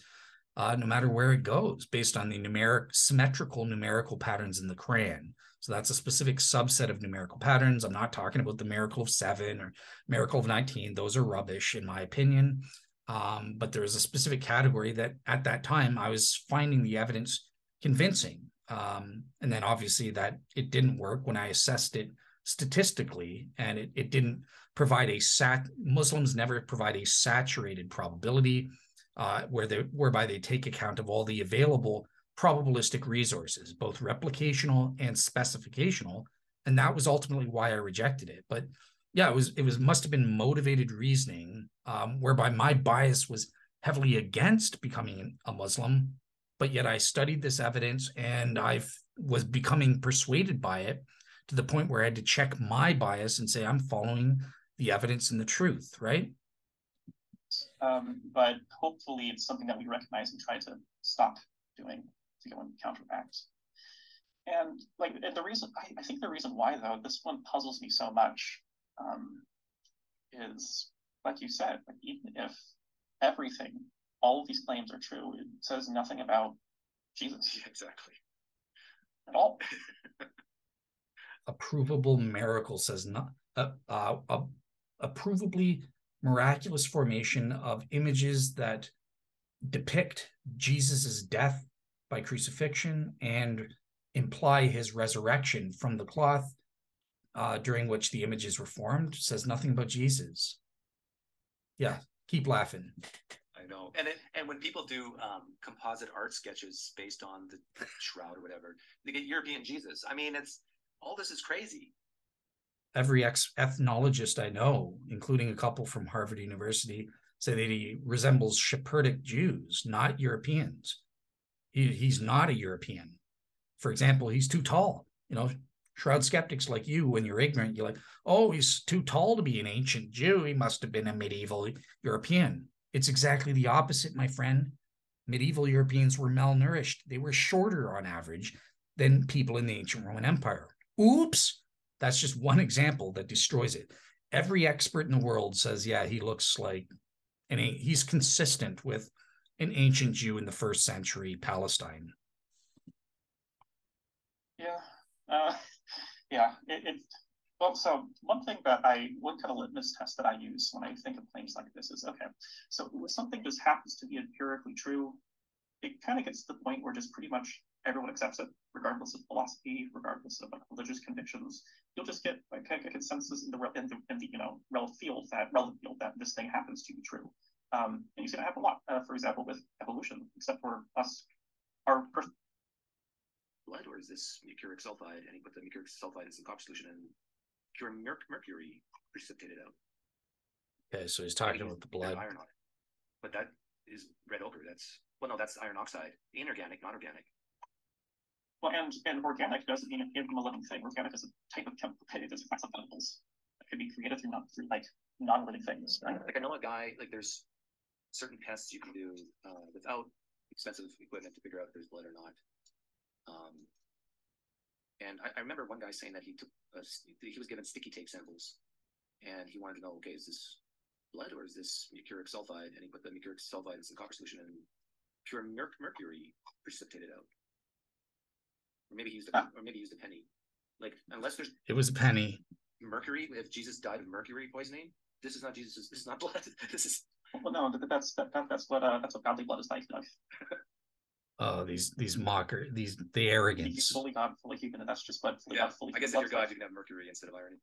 no matter where it goes, based on the symmetrical numerical patterns in the Quran. So that's a specific subset of numerical patterns. I'm not talking about the miracle of 7 or miracle of 19. Those are rubbish, in my opinion. But there is a specific category that at that time I was finding the evidence convincing. And then obviously that it didn't work when I assessed it statistically, and it didn't provide Muslims never provide a saturated probability whereby they take account of all the available probabilistic resources, both replicational and specificational. And that was ultimately why I rejected it. But yeah, it must have been motivated reasoning, whereby my bias was heavily against becoming a Muslim, but yet I studied this evidence and I was becoming persuaded by it to the point where I had to check my bias and say, I'm following the evidence and the truth, right? But hopefully it's something that we recognize and try to stop doing to go and counteract. And the reason, I think the reason why, though, this one puzzles me so much is, like you said, even if all of these claims are true, it says nothing about Jesus. Yeah, exactly. At all. A provable miracle says not. A provably miraculous formation of images that depict Jesus's death by crucifixion and imply his resurrection from the cloth during which the images were formed says nothing about Jesus. Yeah, keep laughing. I know. And when people do composite art sketches based on the shroud or whatever, they get European Jesus. I mean, all this is crazy. Every ethnologist I know, including a couple from Harvard University, say that he resembles Sephardic Jews, not Europeans. He's not a European. For example, he's too tall. Shroud skeptics like you, when you're ignorant, you're like, oh, he's too tall to be an ancient Jew. He must have been a medieval European. It's exactly the opposite, my friend. Medieval Europeans were malnourished. They were shorter on average than people in the ancient Roman Empire. Oops. That's just one example that destroys it. Every expert in the world says, yeah, he looks like he's consistent with an ancient Jew in the 1st century Palestine. Yeah. Well, so one kind of litmus test that I use when I think of claims like this is, okay, so when something just happens to be empirically true, it kind of gets to the point where just pretty much everyone accepts it, regardless of philosophy, regardless of religious convictions. You'll just get a consensus in the relative field that this thing happens to be true. And you see that happen a lot, for example, with evolution, except for us, blood, or is this mercuric sulfide? And he put the mercuric sulfide in some copper solution and pure mercury precipitated out. Okay, so he's talking about the blood. Iron on it. But that is red ochre. That's iron oxide. Inorganic, not organic. Well, and organic doesn't mean it gave them a living thing. Organic is a type of chemical pig. It's chemicals that could be created through like non-living things. Right? Like I know a guy, like there's certain tests you can do without expensive equipment to figure out if there's blood or not. And I remember one guy saying that he was given sticky tape samples, and he wanted to know, okay, is this blood or is this mercuric sulfide? And he put the mercuric sulfide in some copper solution, and pure mercury precipitated out. Or maybe he used a penny. Like unless there's it was a penny. Mercury. If Jesus died of mercury poisoning, this is not Jesus. This is not blood. This is. Well, no, that's what godly blood is like. Oh, these the arrogance. He's fully God, fully human, and that's just blood. Fully yeah, God, fully I guess if you're God, you can have mercury instead of irony.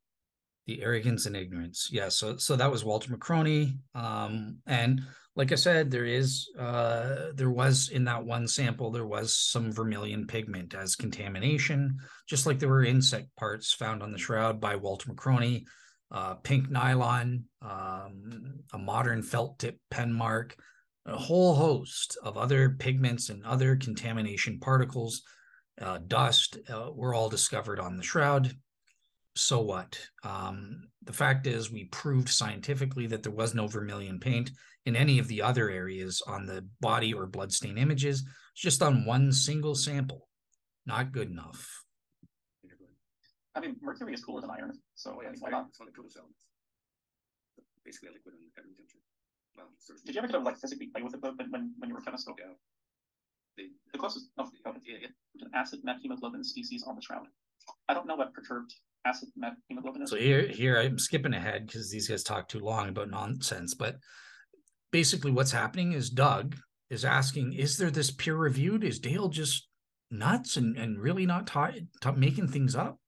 The arrogance and ignorance. Yeah, so that was Walter McCroney. And like I said, there was in that one sample, there was some vermilion pigment as contamination, just like there were insect parts found on the shroud by Walter McCroney, pink nylon, a modern felt tip pen mark, a whole host of other pigments and other contamination particles, dust, were all discovered on the shroud. So what? The fact is, we proved scientifically that there was no vermilion paint in any of the other areas on the body or bloodstain images. It's just on one single sample. Not good enough. I mean, mercury is cooler than iron, so yeah, why not? It's one of the coolest elements. Basically, a liquid at room temperature. Well, did you ever kind of like physically play with it when you were a chemist? Yeah. The closest acid methemoglobin species on the shroud. I don't know what perturbed acid methemoglobin is. So here I'm skipping ahead because these guys talk too long about nonsense. But basically, what's happening is Doug is asking, "Is there this peer reviewed? Is Dale just nuts and really not making things up?"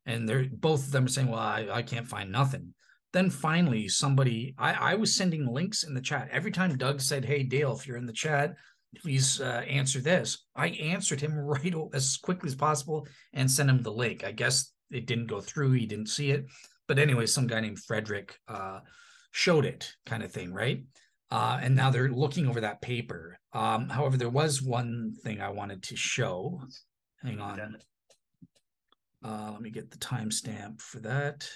And they're both of them are saying, "Well, I can't find nothing." Then finally, somebody I was sending links in the chat every time Doug said, "Hey Dale, if you're in the chat, please answer this." I answered him right as quickly as possible and sent him the link. I guess it didn't go through. He didn't see it. But anyway, some guy named Frederick showed it, kind of thing, right? And now they're looking over that paper. However, there was one thing I wanted to show. Hang on. Let me get the timestamp for that.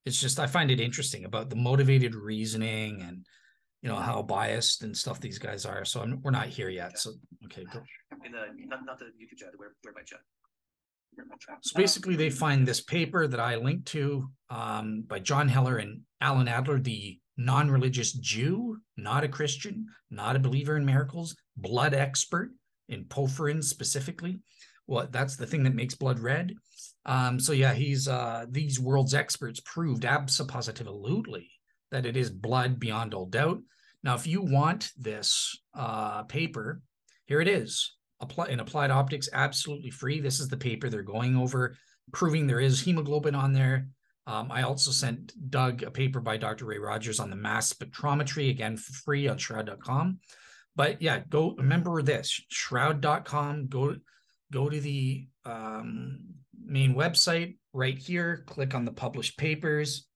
It's just, I find it interesting about the motivated reasoning and how biased and stuff these guys are. So we're not here yet. So okay, go. In the not the YouTube chat, where by chat. So basically, they find this paper that I linked to by John Heller and Alan Adler, the non-religious Jew, not a Christian, not a believer in miracles, blood expert in porphyrin specifically. Well, that's the thing that makes blood red. So yeah, he's these world's experts proved absolutely that it is blood beyond all doubt. Now, if you want this paper, here it is. In Applied Optics, absolutely free. This is the paper they're going over, proving there is hemoglobin on there. I also sent Doug a paper by Dr. Ray Rogers on the mass spectrometry, again, for free on shroud.com. But yeah, go remember this, shroud.com, go to the main website right here, click on the published papers,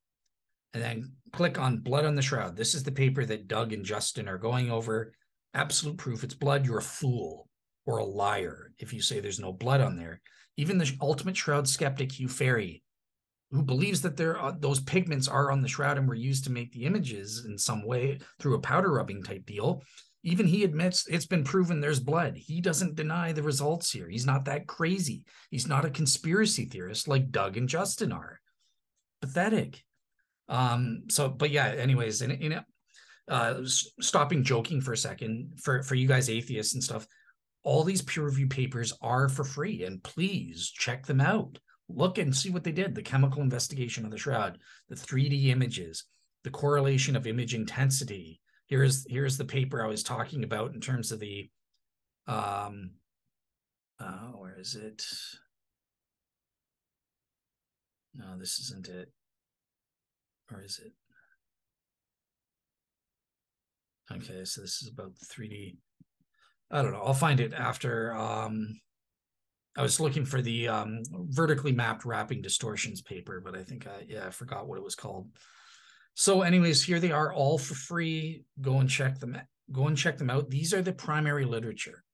and then click on blood on the shroud. This is the paper that Doug and Justin are going over. Absolute proof it's blood. You're a fool or a liar if you say there's no blood on there. Even the ultimate shroud skeptic, Hugh Ferry, who believes that those pigments are on the shroud and were used to make the images in some way through a powder rubbing type deal, even he admits it's been proven there's blood. He doesn't deny the results here. He's not that crazy. He's not a conspiracy theorist like Doug and Justin are. Pathetic. But yeah, anyways, stopping joking for a second, for you guys atheists and stuff, all these peer review papers are for free, and please check them out. Look and see what they did. The chemical investigation of the shroud, the 3D images, the correlation of image intensity. Here's the paper I was talking about in terms of the, where is it? No, this isn't it. Or is it? Okay, so this is about the 3D. I don't know. I'll find it after. I was looking for the vertically mapped wrapping distortions paper, but I think I forgot what it was called. So anyways, here they are all for free. Go and check them out. These are the primary literature.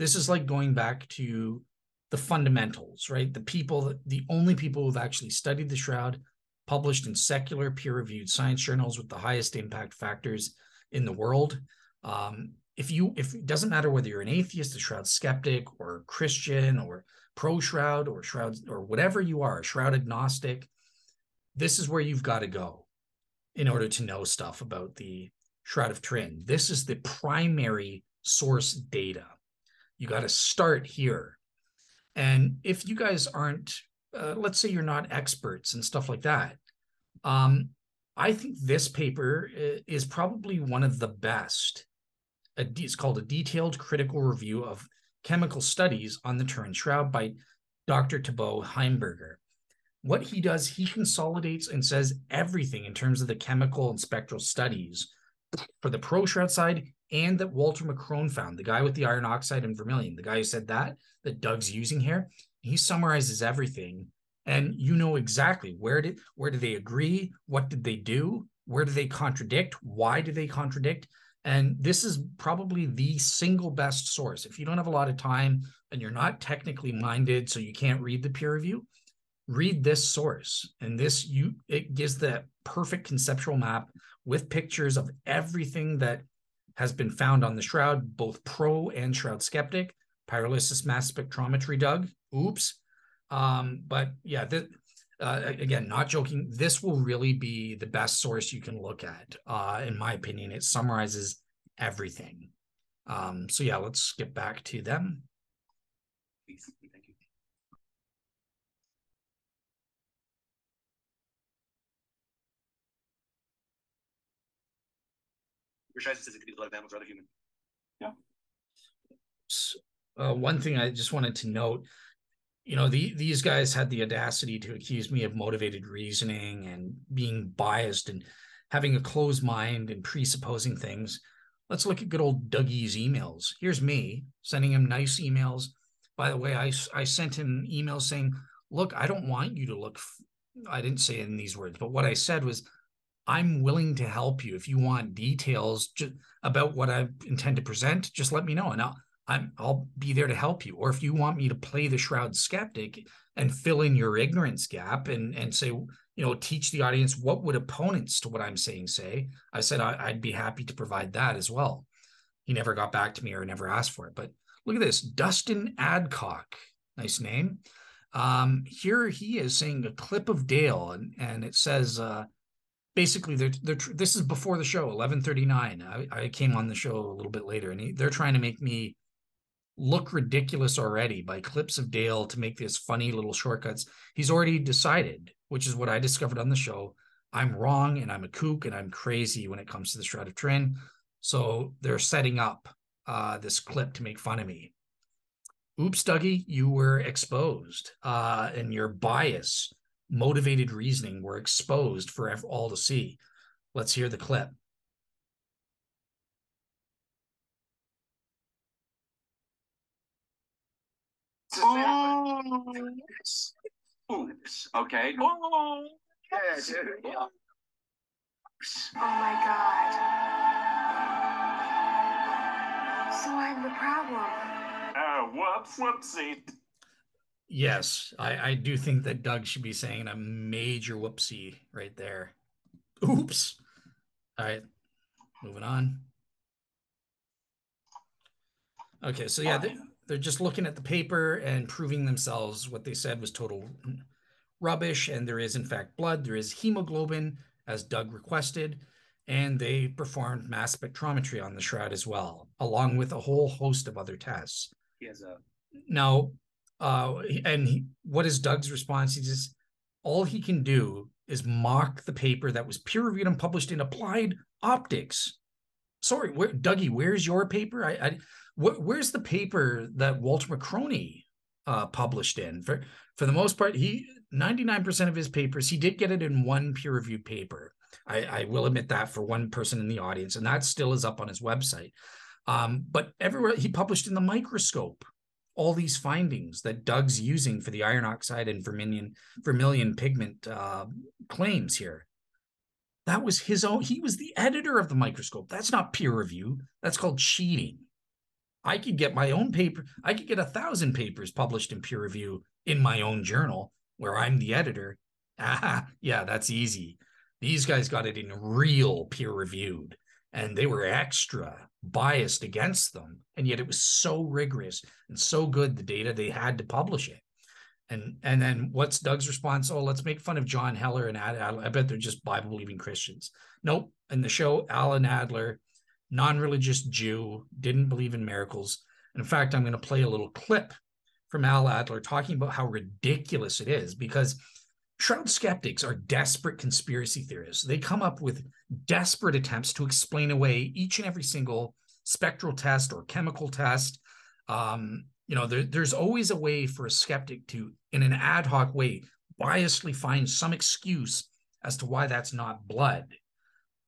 This is like going back to the fundamentals, right? The only people who've actually studied the Shroud, published in secular peer-reviewed science journals with the highest impact factors in the world. If it doesn't matter whether you're an atheist, a Shroud skeptic, or Christian, or pro-Shroud, or Shroud, or whatever you are, a Shroud agnostic, this is where you've got to go in order to know stuff about the Shroud of Turin. This is the primary source data. You got to start here. And if you guys aren't, let's say you're not experts and stuff like that, I think this paper is probably one of the best. It's called A Detailed Critical Review of Chemical Studies on the Turin Shroud by Dr. Thibaut Heimberger. What he does, he consolidates and says everything in terms of the chemical and spectral studies for the pro-Shroud side, and that Walter McCrone found, the guy with the iron oxide and vermilion, the guy who said that Doug's using here. He summarizes everything, and you know exactly where did they agree, what did they do, where do they contradict, why do they contradict. And this is probably the single best source. If you don't have a lot of time and you're not technically minded, so you can't read the peer review, read this source. And it gives the perfect conceptual map with pictures of everything that has been found on the Shroud, both pro and Shroud skeptic. Pyrolysis mass spectrometry, Doug. Oops. But yeah, again, not joking. This will really be the best source you can look at. In my opinion, it summarizes everything. So yeah, let's skip back to them. Please. Thank you. Rashid says it could be blood of animals or other human. Yeah. One thing I just wanted to note, these guys had the audacity to accuse me of motivated reasoning and being biased and having a closed mind and presupposing things. Let's look at good old Dougy's emails. Here's me sending him nice emails. By the way, I sent him emails saying, look, I don't want you to look, I didn't say it in these words, but what I said was, I'm willing to help you. If you want details about what I intend to present, just let me know, and I'll be there to help you. Or if you want me to play the Shroud skeptic and fill in your ignorance gap and say, teach the audience what would opponents to what I'm saying say, I said I'd be happy to provide that as well. He never got back to me or never asked for it. But look at this, Dustin Adcock, nice name. Here he is saying a clip of Dale, and it says, basically, this is before the show, 11:39. I came on the show a little bit later, and they're trying to make me look ridiculous already by clips of Dale to make these funny little shortcuts. He's already decided, which is what I discovered on the show, I'm wrong and I'm a kook and I'm crazy when it comes to the Shroud of Turin. So they're setting up this clip to make fun of me. Oops, Dougy, you were exposed, and your bias, motivated reasoning were exposed for all to see. Let's hear the clip. Oops. Okay. Oh, yeah, dude. Yeah. Oh my God. So I'm the problem. Oh, whoopsie. Yes, I do think that Doug should be saying a major whoopsie right there. Oops. All right, moving on. Okay, so yeah, they're just looking at the paper and proving themselves what they said was total rubbish, and there is in fact blood, there is hemoglobin as Doug requested, and they performed mass spectrometry on the Shroud as well, along with a whole host of other tests. Now, what is Doug's response? He says all he can do is mock the paper that was peer-reviewed and published in Applied Optics. Sorry, Dougy, where's your paper? Where's the paper that Walter McCrone published in? For the most part, 99% of his papers, he did get it in one peer-reviewed paper. I will admit that for one person in the audience, and that still is up on his website. But everywhere he published in the microscope, all these findings that Doug's using for the iron oxide and vermilion pigment claims here. That was his own. He was the editor of the microscope. That's not peer review. That's called cheating. I could get my own paper. I could get 1,000 papers published in peer review in my own journal where I'm the editor. Ah, yeah, that's easy. These guys got it in real peer reviewed, and they were extra biased against them. And yet it was so rigorous and so good, the data, they had to publish it. And then what's Doug's response? Oh, let's make fun of John Heller and Adler. I bet they're just Bible believing Christians. Nope. In the show, Alan Adler, non-religious Jew, didn't believe in miracles. And in fact, I'm going to play a little clip from Al Adler talking about how ridiculous it is, because Shroud skeptics are desperate conspiracy theorists. They come up with desperate attempts to explain away each and every single spectral test or chemical test. There's always a way for a skeptic to, in an ad hoc way, biasly find some excuse as to why that's not blood.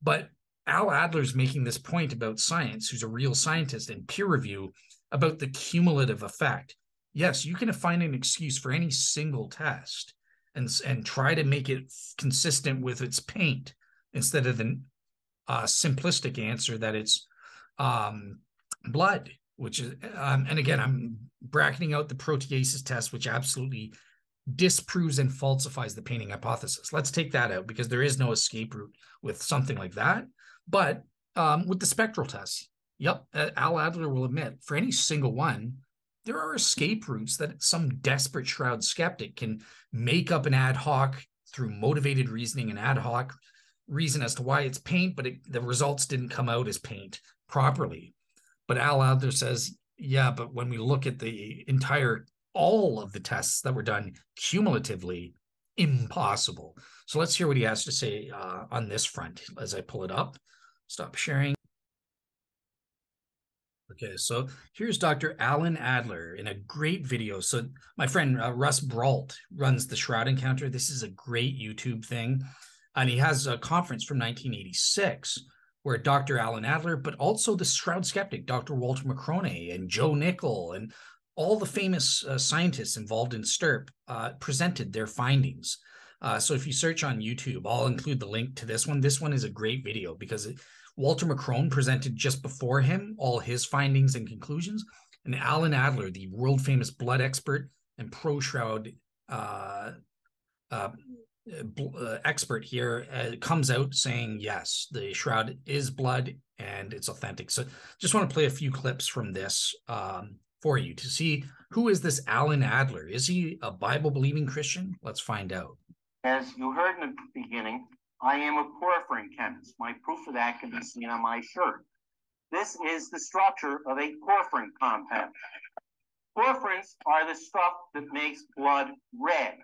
But Al Adler's making this point about science, who's a real scientist, and peer review about the cumulative effect. Yes, you can find an excuse for any single test and try to make it consistent with its paint instead of the simplistic answer that it's blood, which is, and again, I'm bracketing out the proteases test, which absolutely disproves and falsifies the painting hypothesis. Let's take that out because there is no escape route with something like that. But with the spectral tests, yep, Al Adler will admit for any single one, there are escape routes that some desperate Shroud skeptic can make up an ad hoc through motivated reasoning, an ad hoc reason as to why it's paint, but the results didn't come out as paint properly. But Al Adler says, yeah, but when we look at the all of the tests that were done cumulatively, impossible. So let's hear what he has to say on this front as I pull it up. Stop sharing. Okay, so here's Dr. Alan Adler in a great video. So my friend Russ Brault runs the Shroud Encounter. This is a great YouTube thing. And he has a conference from 1986 where Dr. Alan Adler, but also the Shroud skeptic, Dr. Walter Macrone and Joe Nickel, and all the famous scientists involved in STIRP presented their findings. So if you search on YouTube, I'll include the link to this one. This one is a great video because Walter Macrone presented just before him all his findings and conclusions. And Alan Adler, the world famous blood expert and pro-Shroud expert here, comes out saying, yes, the Shroud is blood and it's authentic. So just want to play a few clips from this for you to see who is this Alan Adler. Is he a Bible-believing Christian? Let's find out. As you heard in the beginning, I am a porphyrin chemist. My proof of that can be seen on my shirt. This is the structure of a porphyrin compound. Porphyrins are the stuff that makes blood red.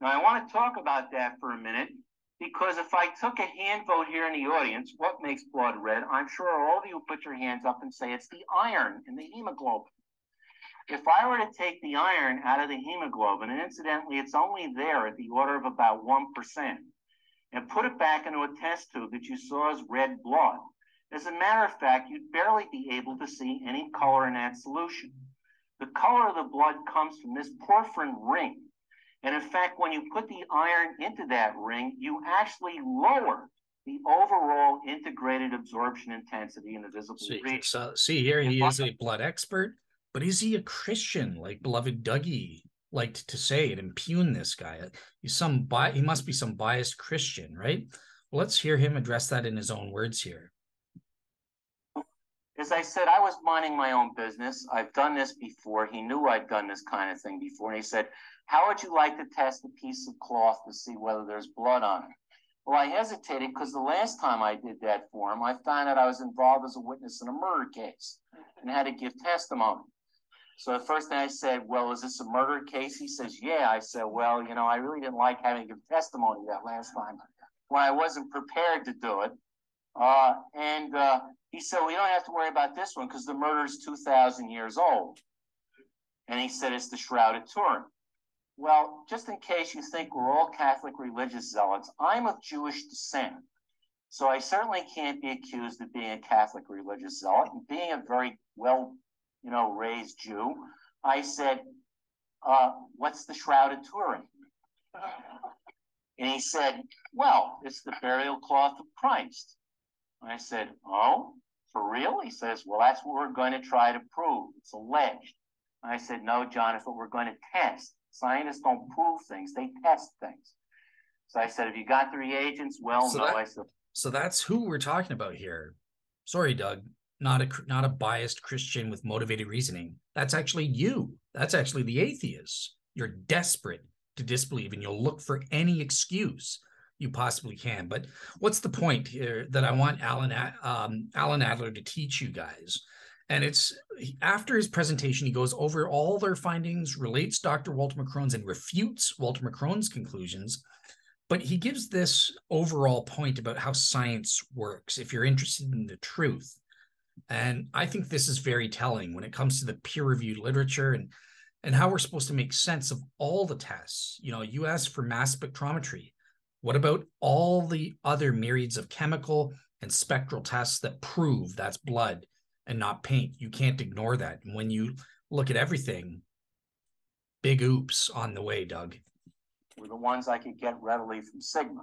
Now, I want to talk about that for a minute, because if I took a hand vote here in the audience, what makes blood red? I'm sure all of you put your hands up and say it's the iron in the hemoglobin. If I were to take the iron out of the hemoglobin, and incidentally, it's only there at the order of about 1%, and put it back into a test tube that you saw as red blood, as a matter of fact, you'd barely be able to see any color in that solution. The color of the blood comes from this porphyrin ring. And in fact, when you put the iron into that ring, you actually lower the overall integrated absorption intensity in the visible region. So see here, he is a blood expert. But is he a Christian, like beloved Dougy liked to say and impugn this guy? He must be some biased Christian, right? Well, let's hear him address that in his own words here. As I said, I was minding my own business. I've done this before. He knew I'd done this kind of thing before. And he said, how would you like to test a piece of cloth to see whether there's blood on it? Well, I hesitated because the last time I did that for him, I found out I was involved as a witness in a murder case and had to give testimony. So the first thing I said, well, is this a murder case? He says, yeah. I said, well, I really didn't like having to give testimony that last time when I wasn't prepared to do it. He said, well, you don't have to worry about this one because the murder is 2,000 years old. And he said, it's the Shroud of Turin. Well, just in case you think we're all Catholic religious zealots, I'm of Jewish descent. So I certainly can't be accused of being a Catholic religious zealot. And being a very raised Jew, I said, what's the Shroud of Turin? And he said, well, it's the burial cloth of Christ. I said, oh, for real? He says, well, that's what we're going to try to prove. It's alleged. I said, no, John, it's what we're going to test. Scientists don't prove things, they test things. So I said, have you got the reagents? Well, no. I said, so that's who we're talking about here. Sorry, Doug, not a biased Christian with motivated reasoning. That's actually you. That's actually the atheists. You're desperate to disbelieve, and you'll look for any excuse you possibly can. But what's the point here that I want Alan Adler to teach you guys? And it's after his presentation, he goes over all their findings, relates Dr. Walter McCrone's and refutes Walter McCrone's conclusions. But he gives this overall point about how science works, if you're interested in the truth. And I think this is very telling when it comes to the peer-reviewed literature and how we're supposed to make sense of all the tests. You know, you asked for mass spectrometry. What about all the other myriads of chemical and spectral tests that prove that's blood and not paint? You can't ignore that. And when you look at everything, big oops on the way, Doug. Were the ones I could get readily from Sigma.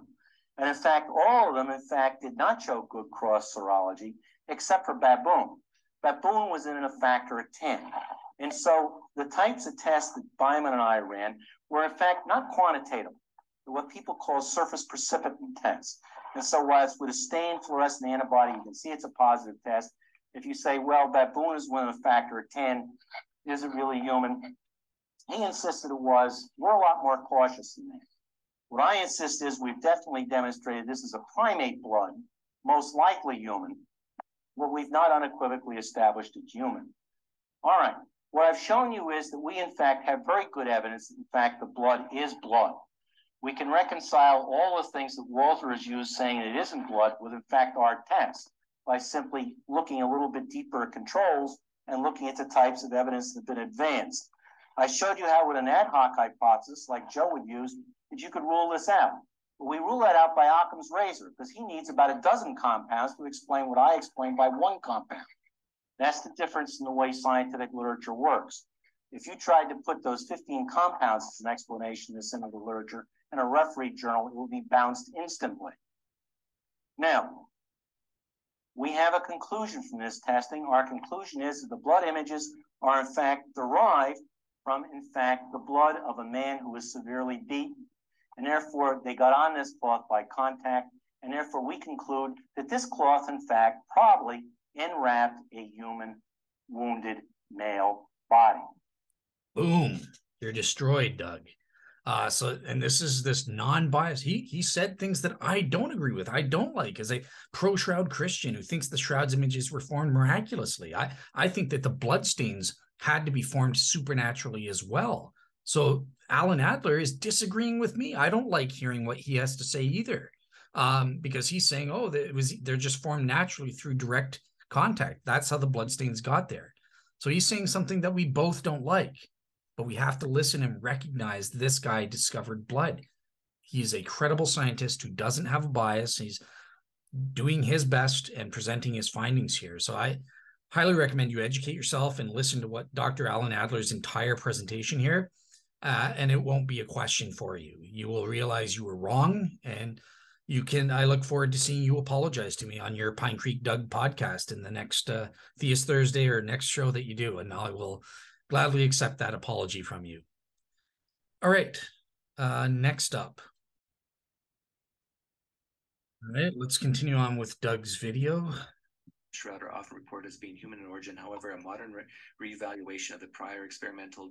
And in fact, all of them, in fact, did not show good cross serology, except for baboon. Baboon was in a factor of 10. And so the types of tests that Byman and I ran were, in fact, not quantitative. They're what people call surface precipitant tests. And so while it's with a stained fluorescent antibody, you can see it's a positive test. If you say, well, baboon is within a factor of 10, is it really human? He insisted it was. We're a lot more cautious than that. What I insist is we've definitely demonstrated this is a primate blood, most likely human. What we've not unequivocally established it's human. All right. What I've shown you is that we, in fact, have very good evidence that, in fact, the blood is blood. We can reconcile all the things that Walter has used saying it isn't blood with, in fact, our tests by simply looking a little bit deeper at controls and looking at the types of evidence that have been advanced. I showed you how with an ad hoc hypothesis, like Joe would use, that you could rule this out. But we rule that out by Occam's razor, because he needs about a dozen compounds to explain what I explained by one compound. That's the difference in the way scientific literature works. If you tried to put those 15 compounds as an explanation in the similar literature in a referee journal, it would be bounced instantly. Now, we have a conclusion from this testing. Our conclusion is that the blood images are in fact derived from, in fact, the blood of a man who was severely beaten. And therefore, they got on this cloth by contact, and therefore we conclude that this cloth, in fact, probably enwrapped a human wounded male body. Boom. You're destroyed, Doug. And this is this non-bias. He said things that I don't agree with. I don't like as a pro-shroud Christian who thinks the shroud's images were formed miraculously. I think that the bloodstains had to be formed supernaturally as well. So Alan Adler is disagreeing with me. I don't like hearing what he has to say either, because he's saying, oh, they're just formed naturally through direct contact. That's how the bloodstains got there. So he's saying something that we both don't like, but we have to listen and recognize this guy discovered blood. He is a credible scientist who doesn't have a bias. He's doing his best and presenting his findings here. So I highly recommend you educate yourself and listen to what Dr. Alan Adler's entire presentation here, and it won't be a question for you. You will realize you were wrong, and I look forward to seeing you apologize to me on your Pinecreek Doug podcast in the next Theist Thursday or next show that you do, and I will gladly accept that apology from you. All right, next up. All right, let's continue on with Doug's video. Shroud are often reported as being human in origin. However, a modern reevaluation of the prior experimental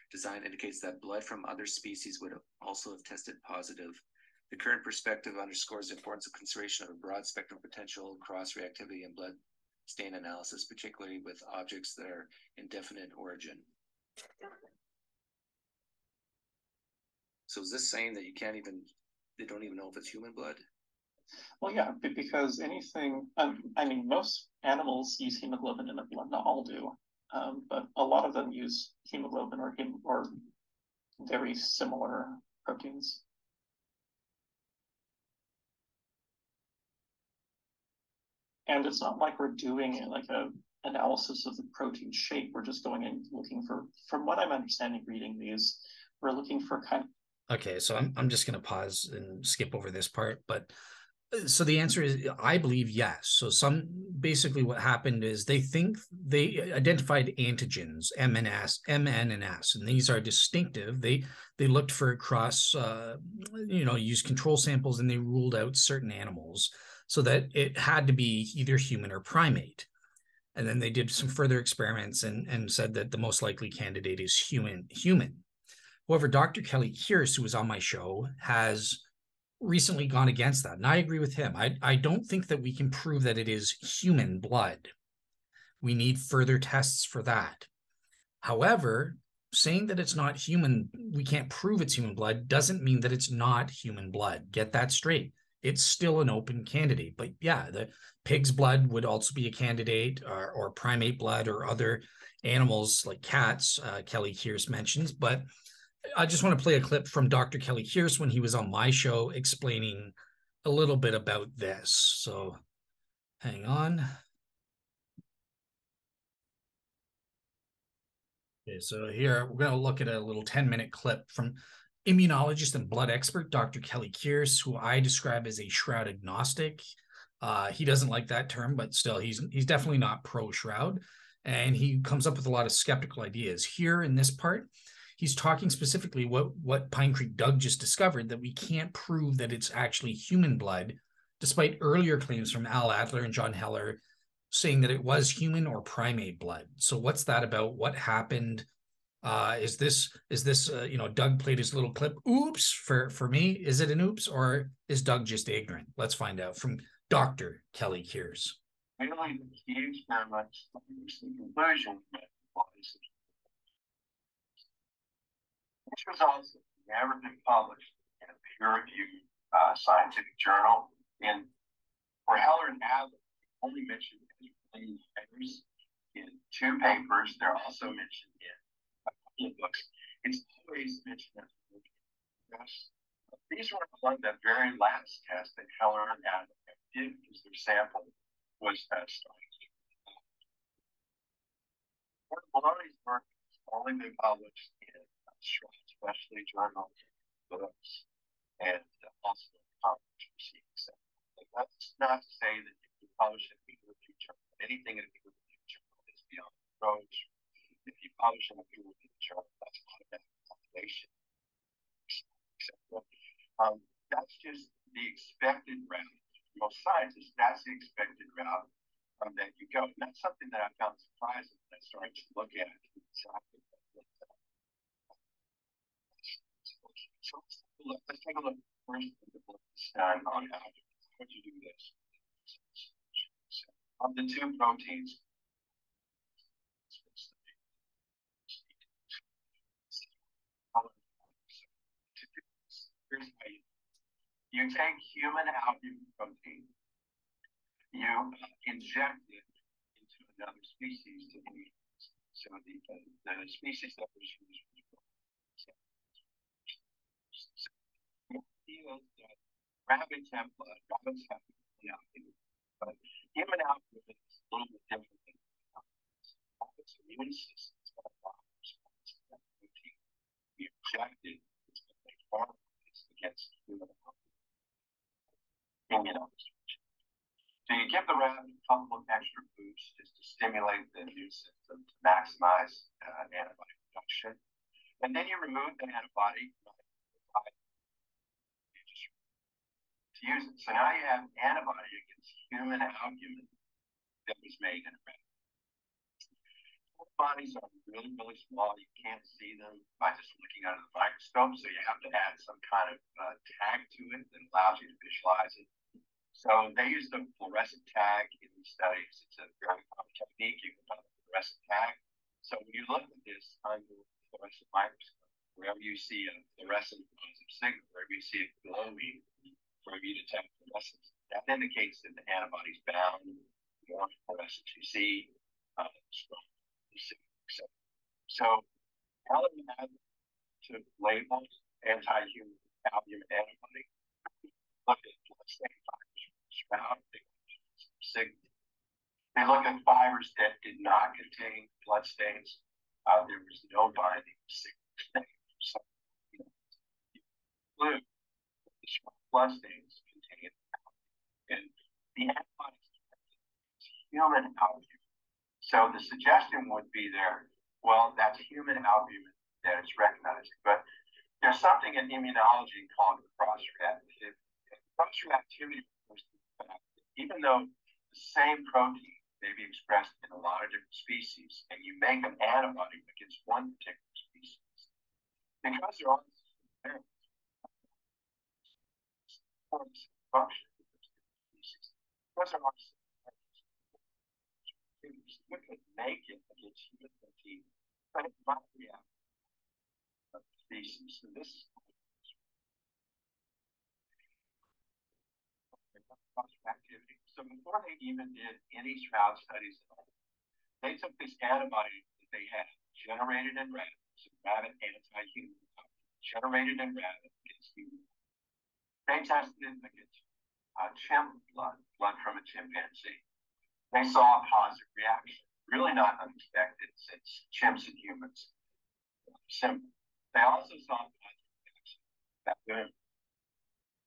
design indicates that blood from other species would also have tested positive. The current perspective underscores the importance of consideration of a broad spectrum of potential cross-reactivity in blood stain analysis, particularly with objects that are indefinite origin. So is this saying that they don't even know if it's human blood? Well, yeah, because anything, I mean, most animals use hemoglobin in their blood, not all do, but a lot of them use hemoglobin or very similar proteins. And it's not like we're doing like a analysis of the protein shape. We're just going and looking for, from what I'm understanding reading these, we're looking for kind of. Okay, so I'm just going to pause and skip over this part, but So the answer is, I believe, yes. So basically what happened is they think they identified antigens, M and S, M, N, and S, and these are distinctive. They looked for across, used control samples, and they ruled out certain animals so that it had to be either human or primate. And then they did some further experiments and said that the most likely candidate is human. However, Dr. Kelly Kearse, who was on my show, has recently gone against that. And I agree with him. I don't think that we can prove that it is human blood. We need further tests for that. However, saying that it's not human, we can't prove it's human blood, doesn't mean that it's not human blood. Get that straight. It's still an open candidate. But yeah, the pig's blood would also be a candidate, or primate blood, or other animals like cats, Kelly Kearse mentions. But I just want to play a clip from Dr. Kelly Kearse when he was on my show explaining a little bit about this. So hang on. Okay, so here we're going to look at a little 10-minute clip from immunologist and blood expert Dr. Kelly Kearse, who I describe as a shroud agnostic. He doesn't like that term, but still, he's definitely not pro-shroud. And he comes up with a lot of skeptical ideas. Here in this part, he's talking specifically what Pinecreek Doug just discovered, that we can't prove that it's actually human blood, despite earlier claims from Al Adler and John Heller saying that it was human or primate blood. So what's that about? What happened? Is this Doug played his little clip? Oops, for me, is it an oops, or is Doug just ignorant? Let's find out from Dr. Kelly Kearse. Really, the key experiments, the conclusion was these results have never been published in a peer-reviewed scientific journal. And for Heller and Adler, only mentioned in papers, in 2 papers. They're also mentioned in a couple of books. It's always mentioned as a yes. These were among the very last tests that Heller and Adler did, because their sample was tested. Maloney's work has only been published in Shroud Specialty Journal books, and also conference proceedings. That's not to say that if you publish in a peer-reviewed journal, anything in a peer-reviewed journal is beyond reproach. If you publish in a peer-reviewed journal, that's automatic validation, etc. That's just the expected route. For most scientists, that's the expected route that you go. And that's something that I found surprising when I started to look at exactly what so let's take a look first at the book done on how would you do this. Of the 2 proteins, you take human albumin protein, you inject it into another species to eat. So the species that was used that rabbits have blood, rabbits have albumin, but human albumin is a little bit different than rabbits' immune systems that are response to that protein. You inject it, it's going to make antibodies against human albumin. So you give the rabbit a couple of extra boosts just to stimulate the immune system to maximize antibody production. And then you remove the antibody to use it. So now you have antibody against human albumin that was made in a rabbit. Antibodies are really, really small. You can't see them by just looking under the microscope. So you have to add some kind of tag to it that allows you to visualize it. So they use the fluorescent tag in these studies. It's a very common technique. You can find a fluorescent tag. So when you look at this under the fluorescent microscope, wherever you see a fluorescent positive signal, wherever you see it glowing, wherever you detect fluorescence, that indicates that the antibody's bound. The more fluorescence you see, stronger the signal. So Heller and Adler to label anti-human albumin antibody. Look at blood-stained fibers from the shroud. They look at fibers that did not contain blood stains. There was no binding signal. So, blue, the blood stains contain the antibodies human albumin. So the suggestion would be there, well, that's human albumin that it's recognizing. But there's something in immunology called cross-reactivity. Cross-reactivity refers to the fact that even though the same protein may be expressed in a lot of different species, and you make an antibody against one particular species, because they're all there, function of those species, because they're all you could make it against human protein, but it might react to species. So this is activity. So before they even did any Shroud studies at all, they took this antibody that they had generated in rabbits, rabbit anti-human, generated in rabbit against human. They tested it against chimp blood from a chimpanzee. They saw a positive reaction, really not unexpected since chimps and humans are similar. They also saw a positive reaction that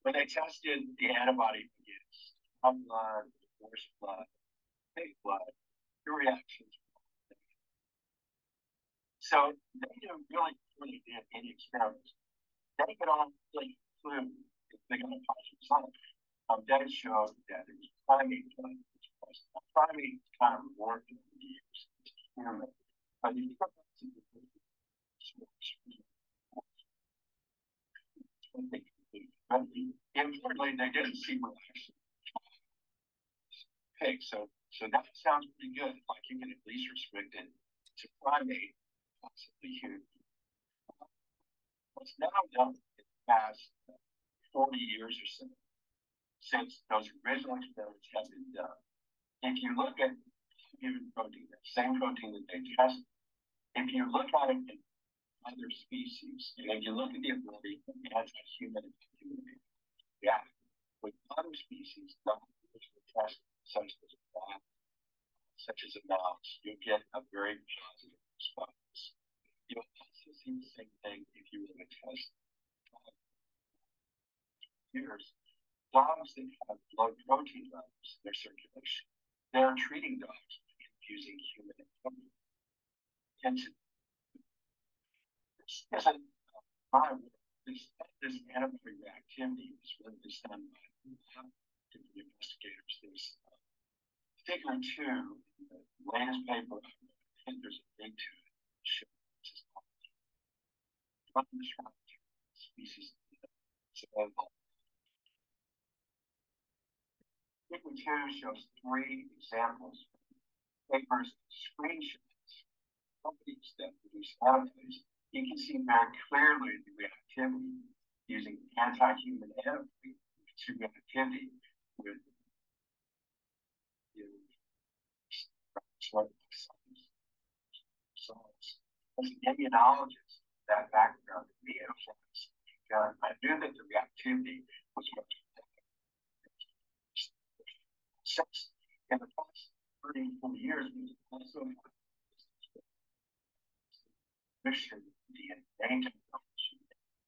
when they tested the antibody against cow blood, horse blood, pig blood, the reactions were all negative. So they didn't really did any experiments. They could only conclude if they got a positive result. Data showed that it was primate blood. Primate kind of worked over the years. But if you go back to the importantly, they didn't see relaxation. Okay, so that sounds pretty good. Like you can at least restrict it to primate, possibly human. What's now done in the past 40 years or so, since those original experiments have been done, if you look at human protein, that same protein that they tested, if you look at it in other species, and if you look at the ability of anti-human and human react with other species, not tested, such as a mouse, you get a very positive response. You'll also see the same thing if you were to test dogs that have low protein levels in their circulation. They're treating dogs using human protein. And this antibody reactivity was really done by the investigators. There's figure 2 in the latest paper. I think there's a link to it. Species available. Figure 2 shows 3 examples, papers, screenshots, companies that produce antibodies. You can see very clearly the reactivity using anti-human antibody to reactivity with as an immunologist, that background in me, I knew that the reactivity was much better. Since in the past 30, 40 years, we also mission DNA technology,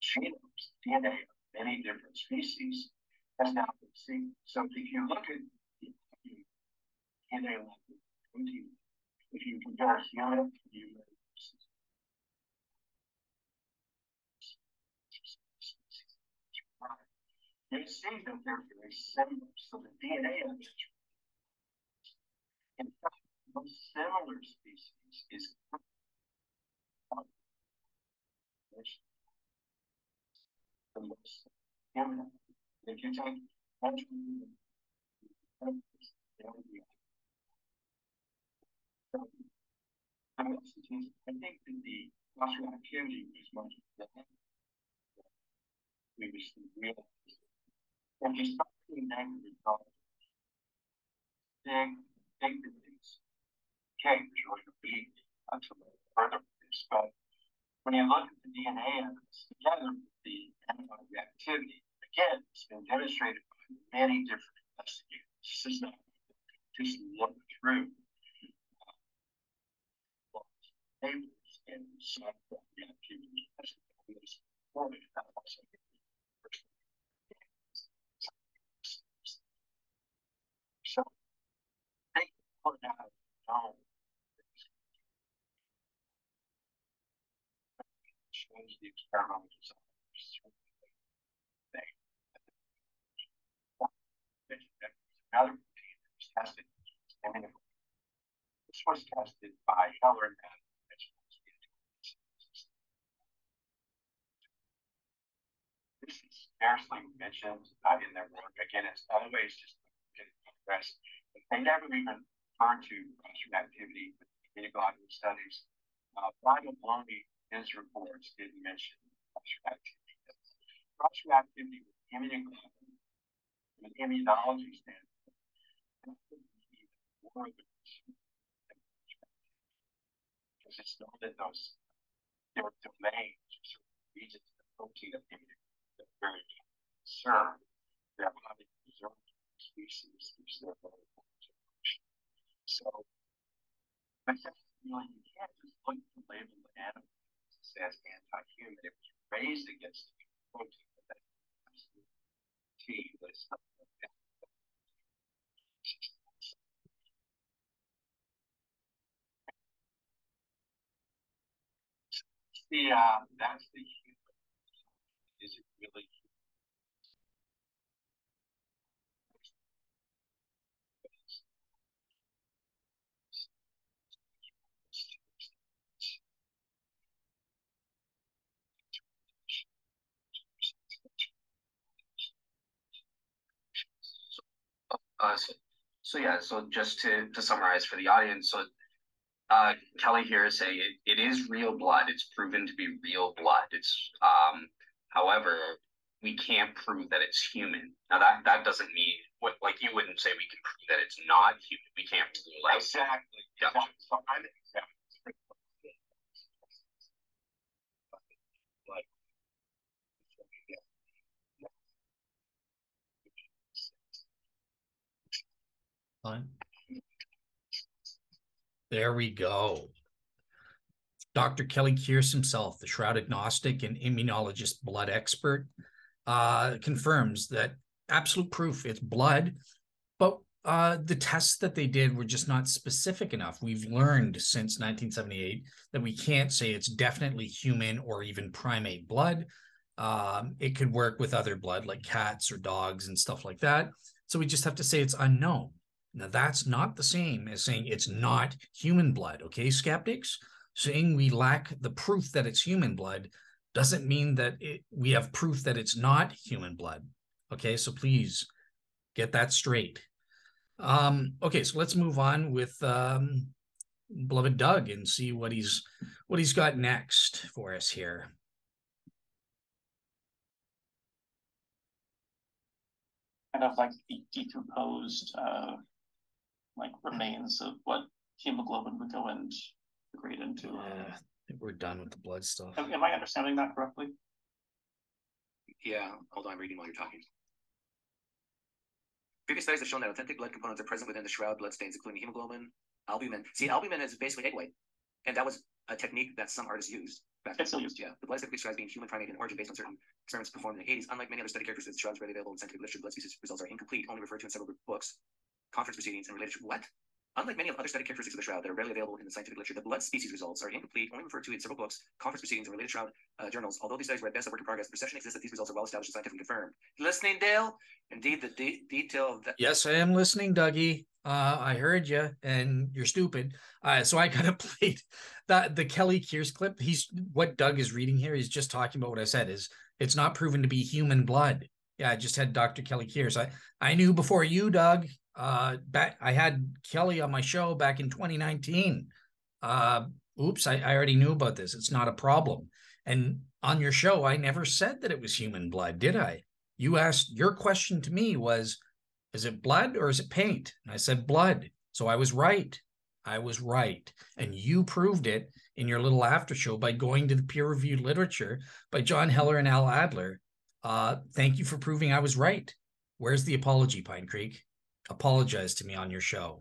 genomes, DNA of many different species has now been seen. So if you look at the DNA level protein, if you compare human to human, you see that they're very similar. So the DNA of in fact, the most similar species is the most human. If you take I think that the cross-reactivity is much better than previously realized. And you start seeing negative results, big things change or be until further this. But when you look at the DNA evidence together with the antibody reactivity, again, it's been demonstrated by many different investigators. This is not just look through papers and software reactivity as always reported. change the experimental design. Another protein that was tested. This was tested by Heller and this is scarcely mentioned in their work. Again, it's always just progress. They never even referred to cross-reactivity with immunoglobulin studies. Brian Maloney, his reports didn't mention cross-reactivity. Cross-reactivity with immunoglobulin, from an immunology standpoint, that would be more of a concern because it's known that those different domains or certain regions of the protein of immunity that are very concerned. They're having preserved species which they're very important to function. So, but really, you can't just look at the label of the animal that says anti-human. It was raised against the protein, but that's absolute T, but it's not. That's the human. Is it really human? So yeah, so just to summarize for the audience, so Kelly here is saying it is real blood. It's proven to be real blood. It's however, we can't prove that it's human. Now that doesn't mean like you wouldn't say we can prove that it's not human. We can't rule out. Exactly. Yeah. So I'm exactly. Fine. There we go. Dr. Kelly Kearse himself, the Shroud agnostic and immunologist blood expert, confirms that absolute proof it's blood, but the tests that they did were just not specific enough. We've learned since 1978 that we can't say it's definitely human or even primate blood. It could work with other blood like cats or dogs and stuff like that. So we just have to say it's unknown. Now, that's not the same as saying it's not human blood, okay, skeptics? Saying we lack the proof that it's human blood doesn't mean that we have proof that it's not human blood, okay? So please get that straight. Okay, so let's move on with beloved Doug and see what he's got next for us here. Kind of like the decomposed like remains of what hemoglobin would go and degrade into. I think we're done with the blood stuff. Am I understanding that correctly? Yeah, hold on, I'm reading while you're talking. Previous studies have shown that authentic blood components are present within the shroud blood stains, including hemoglobin, albumin. See, albumin is basically egg white, and that was a technique that some artists used. It's still used, yeah. The blood is typically described as being human primate in origin based on certain experiments performed in the 80s. Unlike many other study characteristics, the shrouds readily available in scientific literature, blood species results are incomplete, only referred to in several books, conference proceedings, and related to what? Unlike many other study characteristics of the shroud that are readily available in the scientific literature, the blood species results are incomplete, only referred to in several books, conference proceedings, and related shroud journals. Although these studies were at best a work in progress, the perception exists that these results are well established and scientifically confirmed. Listening, Dale? Indeed, the detail of that. Yes, I am listening, Dougie. I heard you, and you're stupid. So I kind of played the Kelly Kearse clip. What Doug is reading here. He's just talking about what I said. Is it's not proven to be human blood. Yeah, I just had Dr. Kelly Kearse. I knew before you, Doug. I had Kelly on my show back in 2019. Oops, I already knew about this. It's not a problem. And on your show, I never said that it was human blood, did I? You asked, your question to me was, is it blood or is it paint? And I said blood. So I was right. I was right. And you proved it in your little after show by going to the peer-reviewed literature by John Heller and Al Adler. Thank you for proving I was right. Where's the apology, Pinecreek? Apologize to me on your show.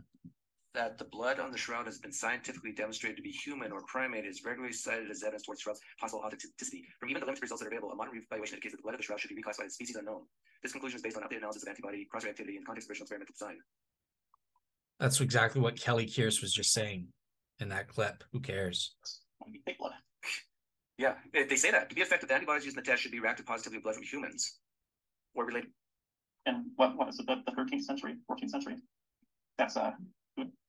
That the blood on the shroud has been scientifically demonstrated to be human or primate is regularly cited as evidence towards shroud's possible authenticity. From even the limited results that are available, a modern evaluation indicates that the blood of the shroud should be reclassified as species unknown. This conclusion is based on updated analysis of antibody, cross-reactivity, and context-original experimental design. That's exactly what Kelly Kearse was just saying in that clip. Who cares? Yeah, they say that. To be effective, the antibodies used in the test should be reactive positively in blood from humans or related. And what is it, the 13th century, 14th century? That's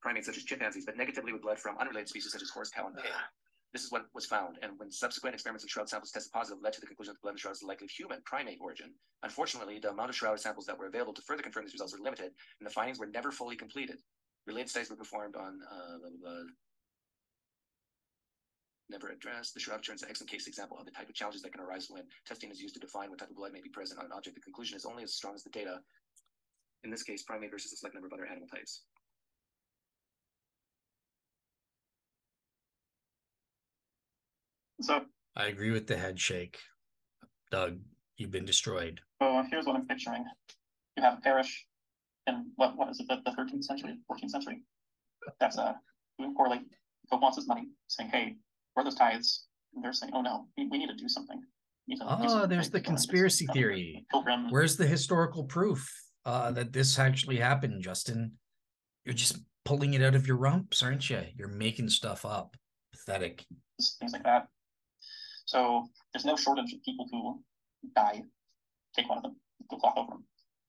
primates such as chimpanzees, but negatively with blood from unrelated species such as horse, cow, and pig. This is what was found, and when subsequent experiments of shroud samples tested positive, led to the conclusion that the blood in shroud is likely human primate origin. Unfortunately, the amount of shroud samples that were available to further confirm these results were limited, and the findings were never fully completed. Related studies were performed on never addressed. The Shroud of Turin is an excellent case example of the type of challenges that can arise when testing is used to define what type of blood may be present on an object. The conclusion is only as strong as the data. In this case, primate versus a select number of other animal types. So I agree with the head shake. Doug, you've been destroyed. So here's what I'm picturing. You have a parish in what is it, the 13th century, 14th century? That's doing poorly. Pope wants his money, saying, hey, where are those tithes? And they're saying, oh no, we need to do something. There's the conspiracy theory. Where's the historical proof that this actually happened, Justin? You're just pulling it out of your rumps, aren't you? You're making stuff up. Pathetic. Things like that. So there's no shortage of people who die, take one of them, go cloth over them,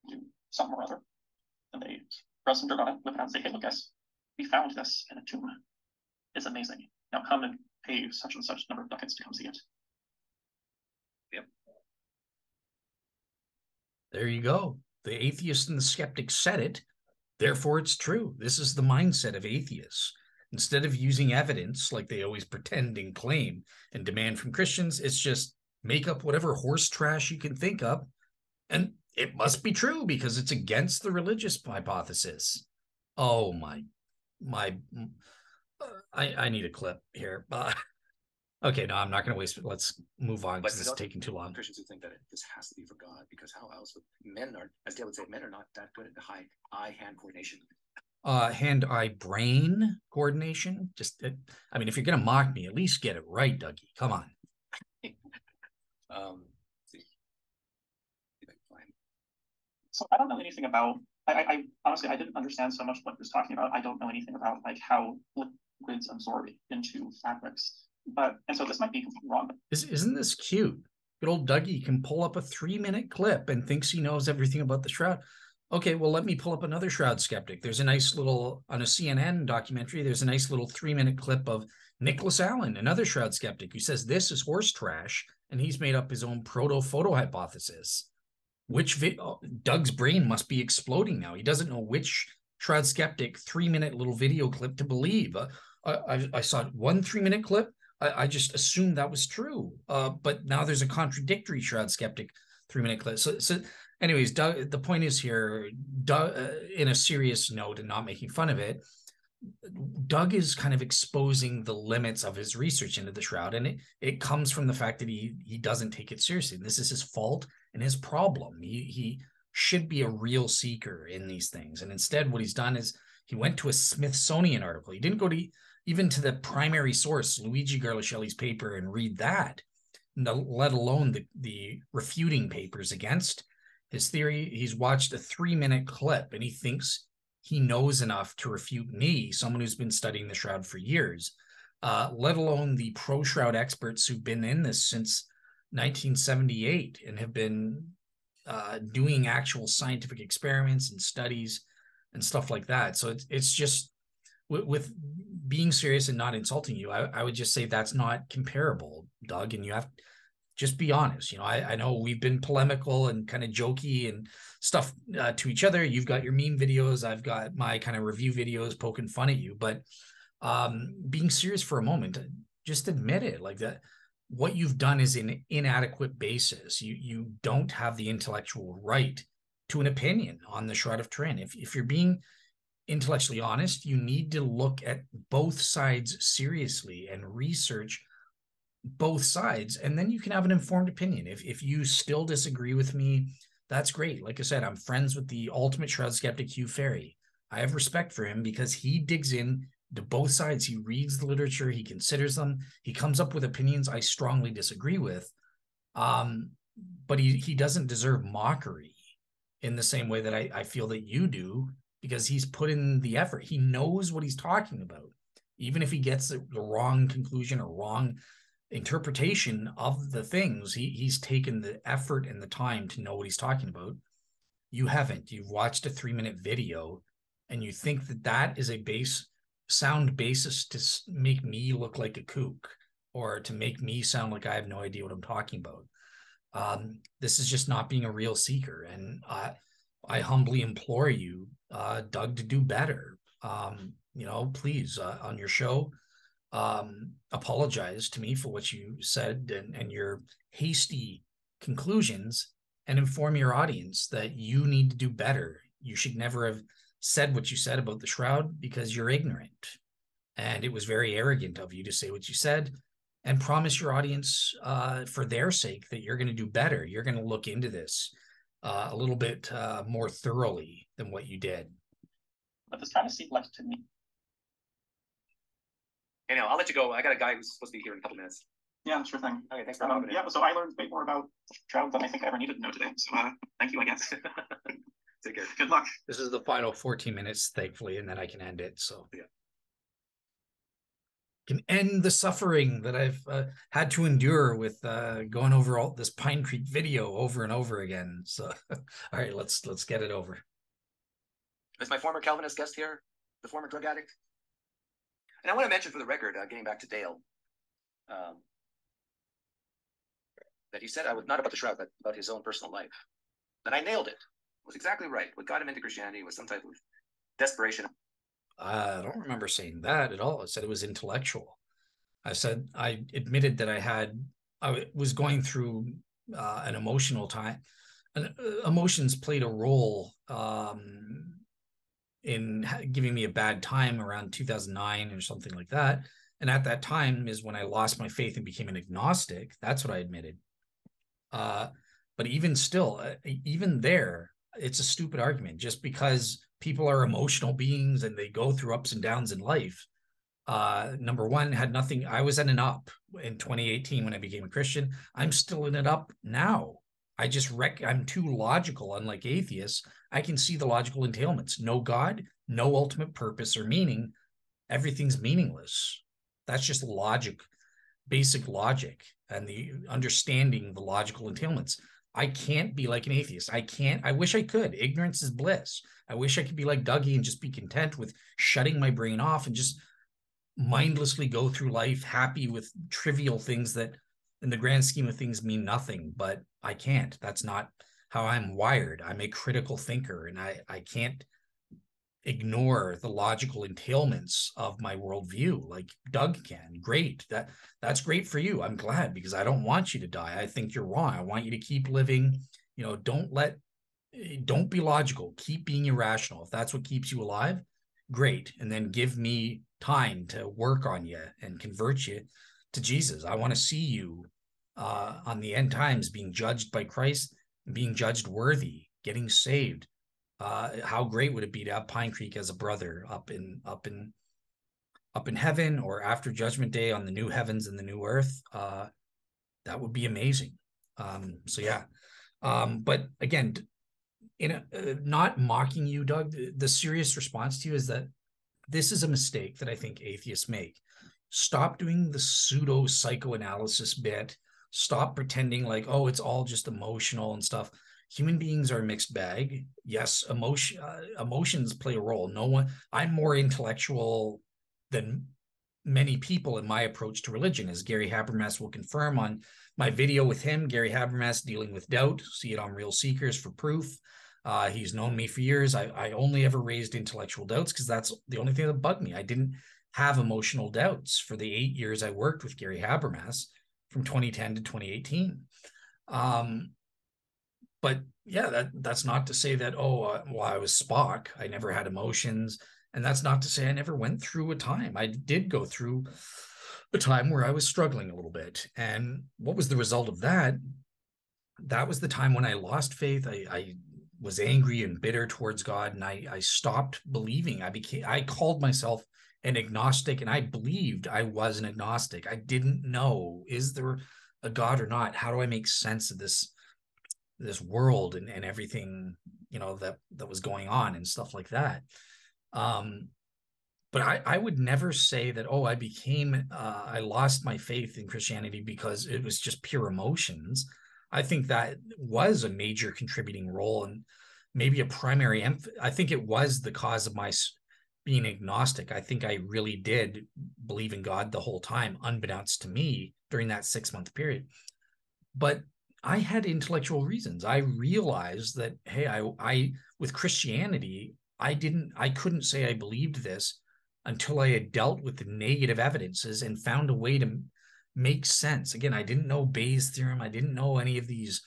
do something or other. And they rub some dirt on it, whip it out and say, hey, look, guys, we found this in a tomb. It's amazing. Now come and pay such and such number of ducats to come see it. Yep. There you go. The atheist and the skeptic said it. Therefore, it's true. This is the mindset of atheists. Instead of using evidence like they always pretend and claim and demand from Christians, it's just make up whatever horse trash you can think of. And it must be true because it's against the religious hypothesis. Oh, I need a clip here. Okay, no, I'm not going to waste it. Let's move on because this is taking too long. Christians who think that this has to be for God, because how else would men are, as Dale would say, men are not that good at the high eye-hand coordination. Hand-eye brain coordination. I mean, if you're going to mock me, at least get it right, Dougie. Come on. So I don't know anything about. I honestly I didn't understand so much what he was talking about. I don't know anything about like how liquids absorb into fabrics. And so this might be completely wrong. Isn't this cute? Good old Dougie can pull up a 3-minute clip and thinks he knows everything about the shroud. Okay, well, let me pull up another shroud skeptic. There's a nice little, on a CNN documentary, there's a nice little 3-minute clip of Nicholas Allen, another shroud skeptic, who says this is horse trash, and he's made up his own proto-photo hypothesis. Doug's brain must be exploding now. He doesn't know which shroud skeptic 3-minute little video clip to believe. I saw one 3-minute clip. I just assumed that was true. But now there's a contradictory shroud skeptic 3-minute clip. So anyways, Doug, the point is here, Doug, in a serious note and not making fun of it, Doug is kind of exposing the limits of his research into the shroud. And it comes from the fact that he doesn't take it seriously. And this is his fault and his problem. He should be a real seeker in these things. And instead, what he's done is he went to a Smithsonian article. He didn't go to even to the primary source, Luigi Garlashelli's paper, and read that, let alone the refuting papers against his theory. He's watched a 3-minute clip and he thinks he knows enough to refute me, someone who's been studying the shroud for years, let alone the pro-shroud experts who've been in this since 1978 and have been doing actual scientific experiments and studies and stuff like that. So it's just, with being serious and not insulting you, I would just say that's not comparable, Doug, and you have to just be honest. I know we've been polemical and kind of jokey and stuff to each other. You've got your meme videos. I've got my kind of review videos poking fun at you, but being serious for a moment, just admit it. Like that, what you've done is an inadequate basis. You don't have the intellectual right to an opinion on the Shroud of Turin. If you're being intellectually honest, you need to look at both sides seriously and research both sides, and then you can have an informed opinion. If you still disagree with me, that's great. Like I said, I'm friends with the ultimate shroud skeptic, Hugh Ferry. I have respect for him because he digs in to both sides. He reads the literature, he considers them, he comes up with opinions I strongly disagree with, but he doesn't deserve mockery in the same way that I feel that you do. because he's put in the effort. He knows what he's talking about. Even if he gets the wrong conclusion or wrong interpretation of the things, he's taken the effort and the time to know what he's talking about. You haven't. You've watched a 3-minute video and you think that that is a sound basis to make me look like a kook or to make me sound like I have no idea what I'm talking about. This is just not being a real seeker. And I humbly implore you, Doug, to do better. Please, on your show, apologize to me for what you said and your hasty conclusions, and inform your audience that you need to do better. You should never have said what you said about the Shroud because you're ignorant. And it was very arrogant of you to say what you said and promise your audience, for their sake, that you're going to do better. You're going to look into this a little bit more thoroughly than what you did. But this kind of seat left to me. Anyhow, I'll let you go. I got a guy who's supposed to be here in a couple minutes. Yeah, sure thing. Okay, thanks for having me. Yeah, so I learned way more about Shroud than I think I ever needed to know today. So thank you, I guess. Take care. Good luck. This is the final 14 minutes, thankfully, and then I can end it. So yeah, can end the suffering that I've had to endure with going over all this Pinecreek video over and over again. So, all right, let's get it over. Is my former Calvinist guest here, the former drug addict? And I want to mention for the record, getting back to Dale, that he said I was not about the Shroud, but about his own personal life. And I nailed it. It was exactly right. What got him into Christianity was some type of desperation. I don't remember saying that at all. I said it was intellectual. I admitted that I was going through an emotional time. And emotions played a role in giving me a bad time around 2009 or something like that. And at that time is when I lost my faith and became an agnostic. That's what I admitted. But even still, even there, it's a stupid argument. Just because people are emotional beings and they go through ups and downs in life, number one, had nothing. I was in an up in 2018 when I became a Christian. I'm still in an up now. I'm too logical, unlike atheists. I can see the logical entailments. No God, no ultimate purpose or meaning. Everything's meaningless. That's just logic, basic logic, and the understanding the logical entailments. I can't be like an atheist. I wish I could. Ignorance is bliss. I wish I could be like Dougy and just be content with shutting my brain off and just mindlessly go through life happy with trivial things that in the grand scheme of things mean nothing, but I can't. That's not how I'm wired. I'm a critical thinker, and I can't ignore the logical entailments of my worldview like Doug can. Great. That's great for you. I'm glad, because I don't want you to die. I think you're wrong. I want you to keep living. Don't be logical. Keep being irrational. If that's what keeps you alive, great. And then give me time to work on you and convert you to Jesus. I want to see you on the end times being judged by Christ and being judged worthy, getting saved. How great would it be to have Pinecreek as a brother up in heaven, or after Judgment Day on the new heavens and the new earth? That would be amazing. But again, not mocking you, Doug, the serious response to you is that this is a mistake that I think atheists make. Stop doing the pseudo psychoanalysis bit. Stop pretending like, oh, it's all just emotional and stuff. Human beings are a mixed bag. Yes, emotions play a role. I'm more intellectual than many people in my approach to religion, as Gary Habermas will confirm on my video with him. Gary Habermas, Dealing with Doubt. See it on Real Seekers for proof. He's known me for years. I only ever raised intellectual doubts because that's the only thing that bugged me. I didn't have emotional doubts for the 8 years I worked with Gary Habermas from 2010 to 2018. But yeah, that's not to say that, I was Spock. I never had emotions. And that's not to say I never went through a time. I did go through a time where I was struggling a little bit. And what was the result of that? That was the time when I lost faith. I was angry and bitter towards God, and I stopped believing. I called myself an agnostic, and I believed I was an agnostic. I didn't know, is there a God or not? How do I make sense of this this world and everything, that was going on and stuff like that. But I would never say that, oh, I lost my faith in Christianity because it was just pure emotions. I think that was a major contributing role, and maybe a primary I think it was the cause of my being agnostic. I think I really did believe in God the whole time, unbeknownst to me during that 6-month period. But I had intellectual reasons. I realized that, hey, I with Christianity, I couldn't say I believed this until I had dealt with the negative evidences and found a way to make sense. Again, I didn't know Bayes' theorem. I didn't know any of these.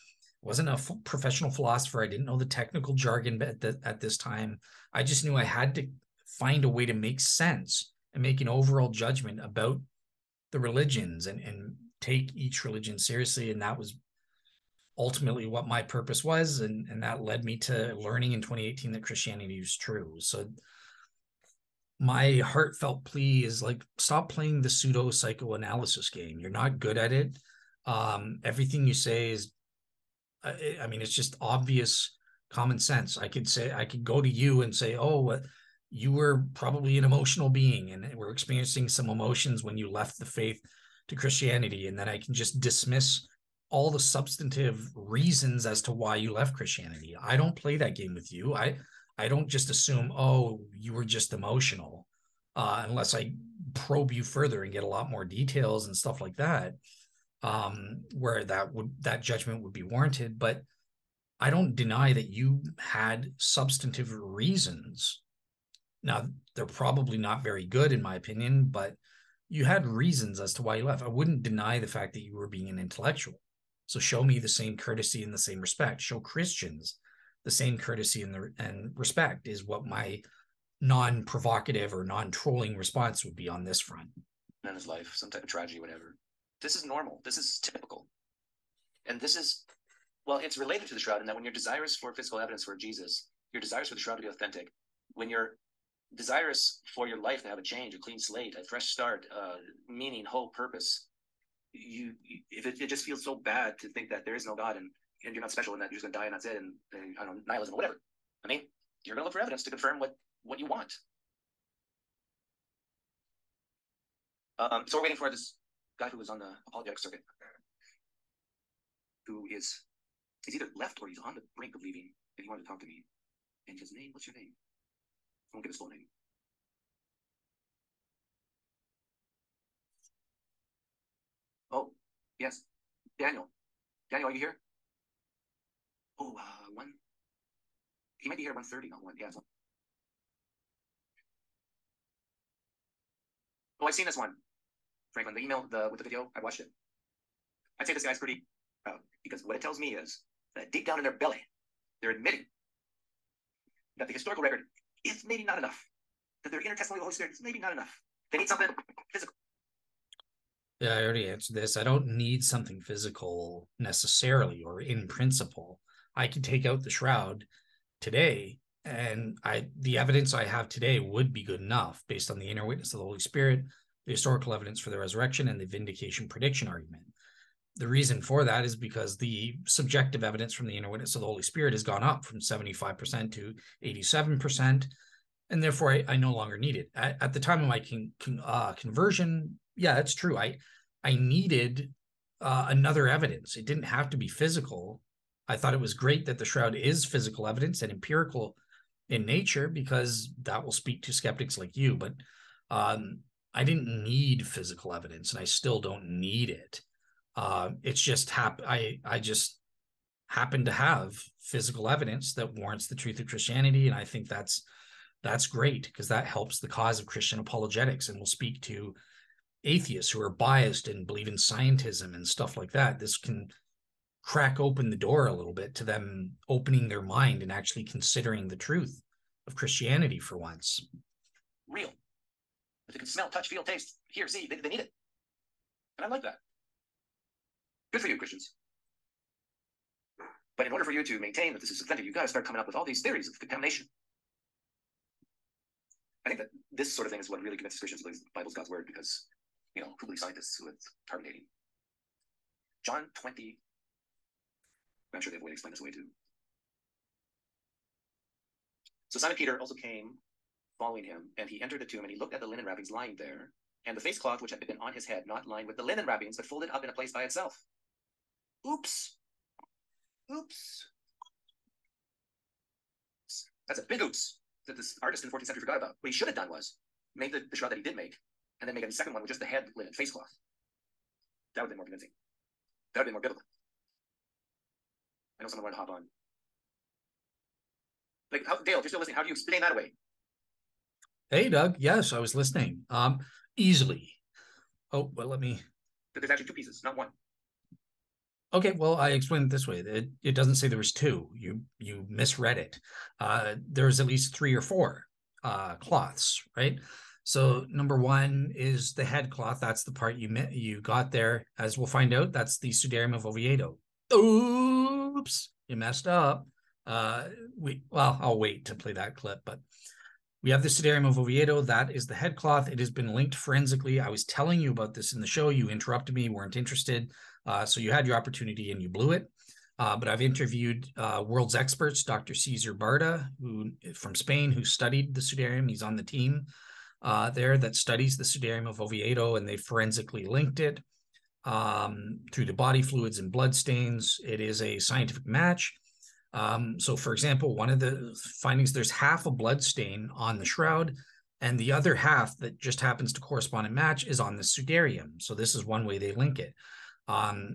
I wasn't a professional philosopher. I didn't know the technical jargon at this time. I just knew I had to find a way to make sense and make an overall judgment about the religions and take each religion seriously. And that was ultimately what my purpose was. And that led me to learning in 2018 that Christianity was true. So my heartfelt plea is, like, stop playing the pseudo psychoanalysis game. You're not good at it. Everything you say is, I mean, it's just obvious common sense. I could go to you and say, oh, you were probably an emotional being and we're experiencing some emotions when you left the faith to Christianity. And then I can just dismiss all the substantive reasons as to why you left Christianity. I don't play that game with you. I don't just assume, oh, you were just emotional, unless I probe you further and get a lot more details and stuff like that, where that judgment would be warranted. But I don't deny that you had substantive reasons. Now, they're probably not very good, in my opinion, but you had reasons as to why you left. I wouldn't deny the fact that you were being an intellectual. So show me the same courtesy and the same respect. Show Christians the same courtesy and respect is what my non-provocative or non-trolling response would be on this front. In his life, some type of tragedy, whatever. This is normal. This is typical. And this is, well, it's related to the shroud in that when you're desirous for physical evidence for Jesus, you're desirous for the shroud to be authentic. When you're desirous for your life to have a change, a clean slate, a fresh start, meaning, hope, purpose, if it just feels so bad to think that there is no God and you're not special and that you're just going to die and that's it, and I don't know, nihilism or whatever. I mean, you're going to look for evidence to confirm what you want. So we're waiting for this guy who was on the apologetic circuit, who he's either left or he's on the brink of leaving, and he wanted to talk to me. And his name, what's your name? I won't give his full name. Oh, yes. Daniel. Daniel, are you here? Oh, one. He might be here at 1:30, not 1. Yeah. Oh, I've seen this one. Franklin, the email with the video, I watched it. I'd say this guy's pretty proud, because what it tells me is that deep down in their belly, they're admitting that the historical record is maybe not enough, that their inner testimony of the Holy Spirit is maybe not enough. They need something physical. Yeah, I already answered this. I don't need something physical necessarily or in principle. I can take out the shroud today, and the evidence I have today would be good enough based on the inner witness of the Holy Spirit, the historical evidence for the resurrection, and the vindication prediction argument. The reason for that is because the subjective evidence from the inner witness of the Holy Spirit has gone up from 75% to 87%, and therefore I no longer need it. At the time of my conversion, yeah, that's true. I needed another evidence. It didn't have to be physical. I thought it was great that the shroud is physical evidence and empirical in nature, because that will speak to skeptics like you. But I didn't need physical evidence, and I still don't need it. It's just I just happen to have physical evidence that warrants the truth of Christianity, and I think that's great, because that helps the cause of Christian apologetics and will speak to atheists who are biased and believe in scientism and stuff like that. This can crack open the door a little bit to them opening their mind and actually considering the truth of Christianity for once. Real. If they can smell, touch, feel, taste, hear, see, they need it. And I like that. Good for you, Christians. But in order for you to maintain that this is authentic, you've got to start coming up with all these theories of contamination. I think that this sort of thing is what really convinces Christians that the Bible's God's word, because, who believes scientists with carbon dating? John 20. I'm sure they have a way to explain this away too. So Simon Peter also came following him, and he entered the tomb, and he looked at the linen wrappings lying there, and the face cloth which had been on his head, not lying with the linen wrappings, but folded up in a place by itself. Oops. Oops. That's a big oops that this artist in the 14th century forgot about. What he should have done was made the shroud that he did make, and then make a second one with just the head linen face cloth. That would have been more convincing. That would have been more biblical. I know someone wanted to hop on. Like, Dale, if you're still listening, how do you explain that away? Hey, Doug. Yes, I was listening. Easily. Oh, well, let me. But there's actually two pieces, not one. Okay, well, I explained it this way. It doesn't say there was two. You misread it. There's at least 3 or 4 cloths, right? So number 1 is the head cloth. That's the part you got there. As we'll find out, that's the Sudarium of Oviedo. Oops, you messed up. I'll wait to play that clip, but we have the Sudarium of Oviedo. That is the head cloth. It has been linked forensically. I was telling you about this in the show. You interrupted me, weren't interested. So you had your opportunity and you blew it. But I've interviewed world's experts, Dr. Cesar Barda, who from Spain, who studied the Sudarium. He's on the team there that studies the Sudarium of Oviedo, and they forensically linked it through the body fluids and blood stains. It is a scientific match. So, for example, one of the findings, there's half a blood stain on the shroud, and the other half that just happens to correspond and match is on the Sudarium. So this is one way they link it.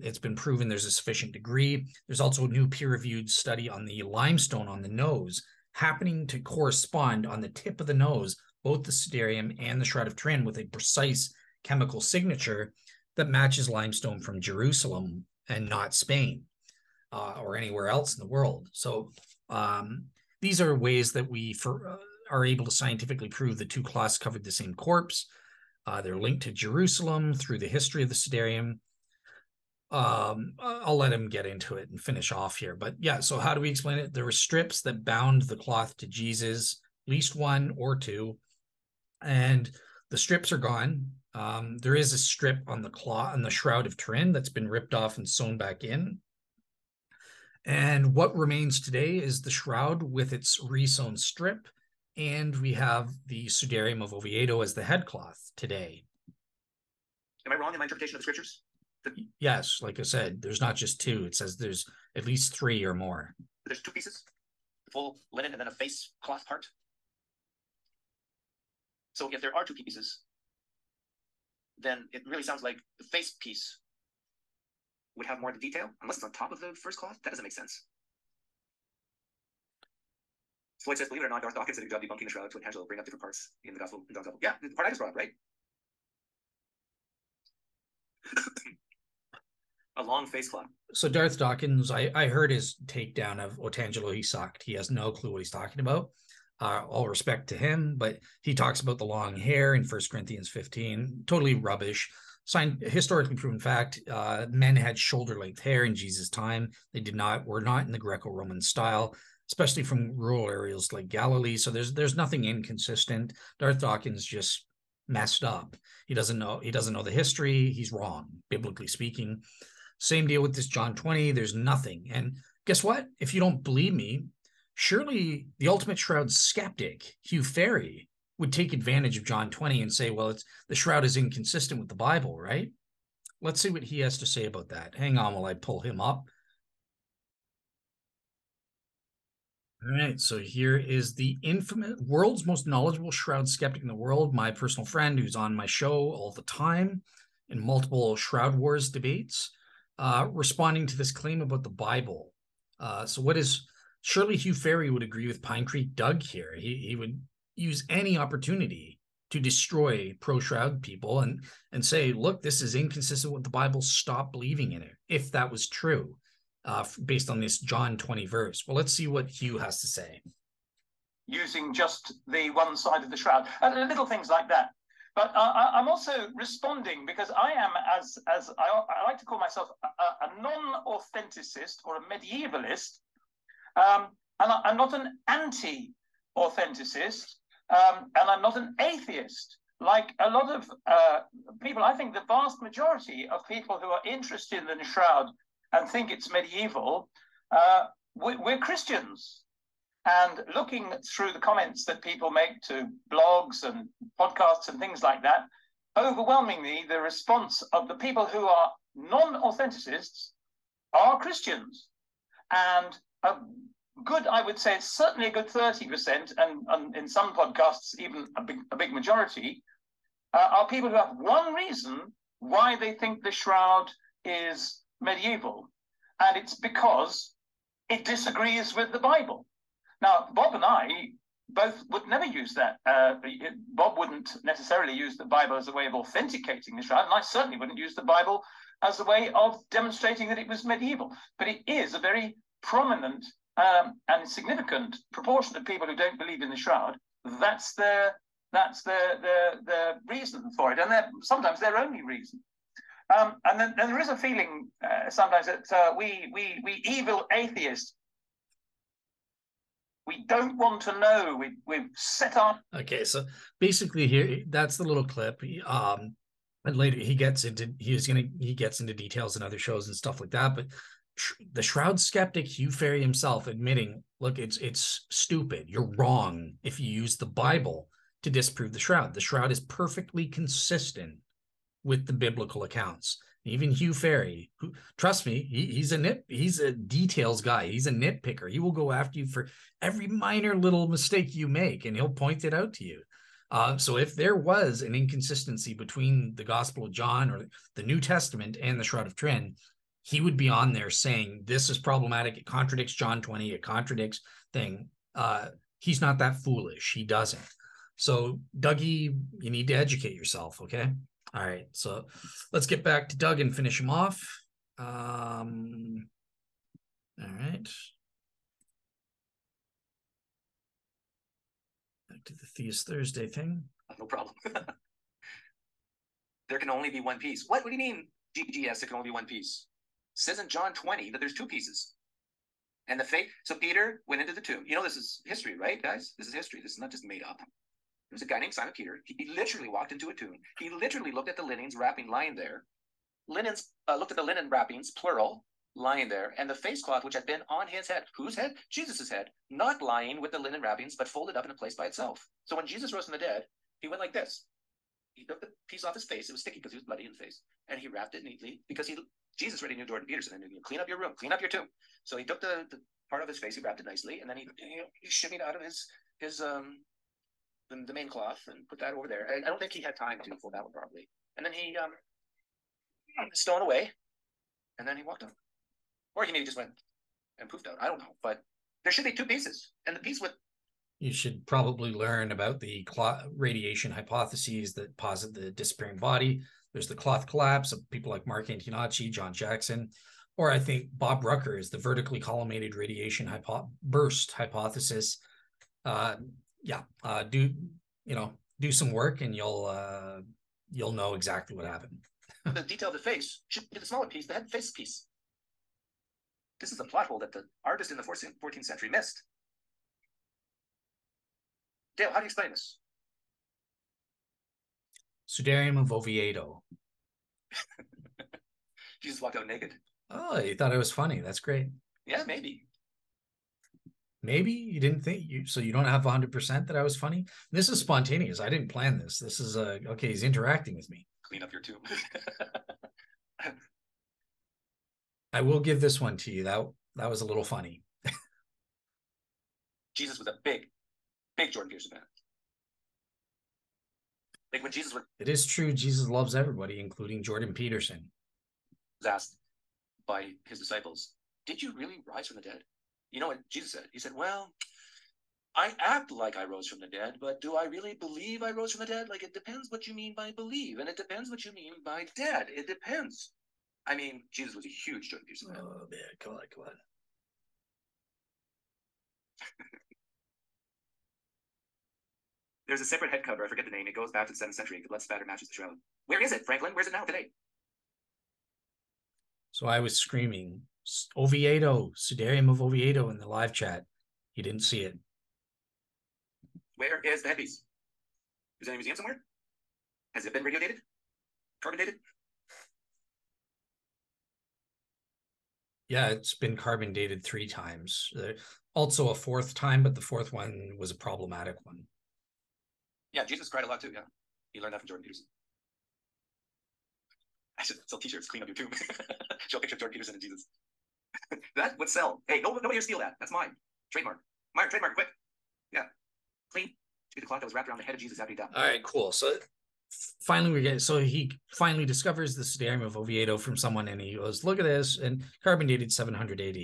It's been proven there's a sufficient degree. There's also a new peer-reviewed study on the limestone on the nose happening to correspond on the tip of the nose, both the Sudarium and the Shroud of Turin, with a precise chemical signature that matches limestone from Jerusalem and not Spain. Or anywhere else in the world. So these are ways that we are able to scientifically prove the 2 cloths covered the same corpse. They're linked to Jerusalem through the history of the Sudarium. I'll let him get into it and finish off here. But yeah, so how do we explain it? There were strips that bound the cloth to Jesus, at least 1 or 2, and the strips are gone. There is a strip on the cloth, on the Shroud of Turin, that's been ripped off and sewn back in. And what remains today is the shroud with its resewn strip, and we have the Sudarium of Oviedo as the headcloth today. Am I wrong in my interpretation of the scriptures? Yes, like I said, there's not just 2. It says there's at least 3 or more. There's 2 pieces, the full linen and then a face cloth part. So if there are 2 pieces, then it really sounds like the face piece would have more of the detail, unless it's on top of the first cloth. That doesn't make sense. Floyd says, believe it or not, Darth Dawkins did a good job debunking the shroud to Angelo bring up different parts in the gospel. Yeah, the part I just brought up, right? A long face cloth. So Darth Dawkins, I heard his takedown of Otangelo. He sucked. He has no clue what he's talking about. All respect to him, but he talks about the long hair in 1 Corinthians 15. Totally rubbish. Historically proven fact, men had shoulder-length hair in Jesus' time. They were not in the Greco-Roman style, especially from rural areas like Galilee. So there's nothing inconsistent. Darth Dawkins just messed up. He doesn't know the history. He's wrong, biblically speaking. Same deal with this John 20. There's nothing. And guess what? If you don't believe me, surely the ultimate shroud skeptic, Hugh Ferry, would take advantage of John 20 and say, well, the shroud is inconsistent with the Bible, right? Let's see what he has to say about that. Hang on while I pull him up. All right, so here is the infamous world's most knowledgeable shroud skeptic in the world, my personal friend who's on my show all the time in multiple Shroud Wars debates, responding to this claim about the Bible. Surely Hugh Ferry would agree with Pinecreek Doug here. He would use any opportunity to destroy pro-shroud people and say, look, this is inconsistent with the Bible. Stop believing in it, if that was true, based on this John 20 verse. Well, let's see what Hugh has to say. Using just the one side of the shroud and little things like that. But I'm also responding because I am, as I like to call myself, a non-authenticist or a medievalist, and I'm not an anti-authenticist. And I'm not an atheist. Like a lot of people, I think the vast majority of people who are interested in the shroud and think it's medieval We're Christians. And looking through the comments that people make to blogs and podcasts and things like that, overwhelmingly, the response of the people who are non-authenticists are Christians. And a good, I would say, certainly a good 30%, and in some podcasts, even a big majority, are people who have one reason why they think the Shroud is medieval. And it's because it disagrees with the Bible. Now, Bob and I both would never use that. Bob wouldn't necessarily use the Bible as a way of authenticating the Shroud, and I certainly wouldn't use the Bible as a way of demonstrating that it was medieval. But it is a very prominent and significant proportion of people who don't believe in the Shroud. That's the reason for it, and sometimes their only reason. And then there is a feeling sometimes that we evil atheists, we don't want to know. We've set on. Okay, so basically here, that's the little clip. And later he gets into details in other shows and stuff like that. But the Shroud skeptic Hugh Ferry himself admitting, look, it's stupid. You're wrong if you use the Bible to disprove the Shroud. The Shroud is perfectly consistent with the biblical accounts. Even Hugh Ferry, who, trust me, he's a details guy. He's a nitpicker. He will go after you for every minor little mistake you make, and he'll point it out to you. So if there was an inconsistency between the Gospel of John or the New Testament and the Shroud of Turin, he would be on there saying, this is problematic. It contradicts John 20. It contradicts thing. He's not that foolish. He doesn't. So Dougy, you need to educate yourself, okay? All right, so let's get back to Doug and finish him off. All right. Back to the Theist Thursday thing. No problem. There can only be one piece. What do you mean, GGS, there can only be one piece? It says in John 20 that there's two pieces. And the faith, so Peter went into the tomb. You know, this is history, right, guys? This is history. This is not just made up. There's a guy named Simon Peter. He literally walked into a tomb. He literally looked at the linens wrapping lying there. Looked at the linen wrappings, plural, lying there, and the face cloth which had been on his head. Whose head? Jesus' head. Not lying with the linen wrappings, but folded up in a place by itself. So when Jesus rose from the dead, he went like this. He took the piece off his face. It was sticky because he was bloody in the face. And he wrapped it neatly because Jesus already knew Jordan Peterson and knew, clean up your room, clean up your tomb. So he took the part of his face, he wrapped it nicely, and then he shimmied out of the main cloth and put that over there. I don't think he had time to fold that one properly. And then he stowed away, and then he walked out. Or he maybe just went and poofed out. I don't know. But there should be two pieces. And the piece with... You should probably learn about the radiation hypotheses that posit the disappearing body. There's the cloth collapse of people like Mark Antonacci, John Jackson, or I think Bob Rucker is the vertically collimated radiation burst hypothesis. Do some work and you'll know exactly what happened. The detail of the face should be the smaller piece, the head face piece. This is a plot hole that the artist in the 14th century missed. Dale, how do you explain this? Sudarium of Oviedo. Jesus walked out naked. Oh, you thought it was funny. That's great. Yeah, maybe. Maybe you didn't think so you don't have 100% that I was funny. This is spontaneous. I didn't plan this. This is okay. He's interacting with me. Clean up your tomb. I will give this one to you. That was a little funny. Jesus was a big Jordan Peterson fan. Like when Jesus was... It is true. Jesus loves everybody, including Jordan Peterson. Was asked by his disciples, "Did you really rise from the dead?" You know what Jesus said? He said, "Well, I act like I rose from the dead, but do I really believe I rose from the dead? Like, it depends what you mean by believe, and it depends what you mean by dead. It depends." I mean, Jesus was a huge Jordan Peterson fan. Oh, man, come on. There's a separate head cover. I forget the name. It goes back to the 7th century. The blood spatter matches the shroud. Where is it, Franklin? Where's it now today? So I was screaming, Oviedo, Sudarium of Oviedo in the live chat. He didn't see it. Where is the headpiece? Is it in a museum somewhere? Has it been radiodated? Carbon dated? Yeah, it's been carbon dated 3 times. Also a 4th time, but the 4th one was a problematic one. Yeah, Jesus cried a lot too. Yeah, he learned that from Jordan Peterson. I should sell T-shirts. Clean up your tomb. Show a picture of Jordan Peterson and Jesus. That would sell. Hey, nobody here steal that. That's mine. Trademark. Mine. Trademark. Quick. Yeah. Clean. To be the cloth that was wrapped around the head of Jesus after he died. All right, cool. So finally he finally discovers the Sudarium of Oviedo from someone, and he goes, look at this, and carbon dated 700 AD.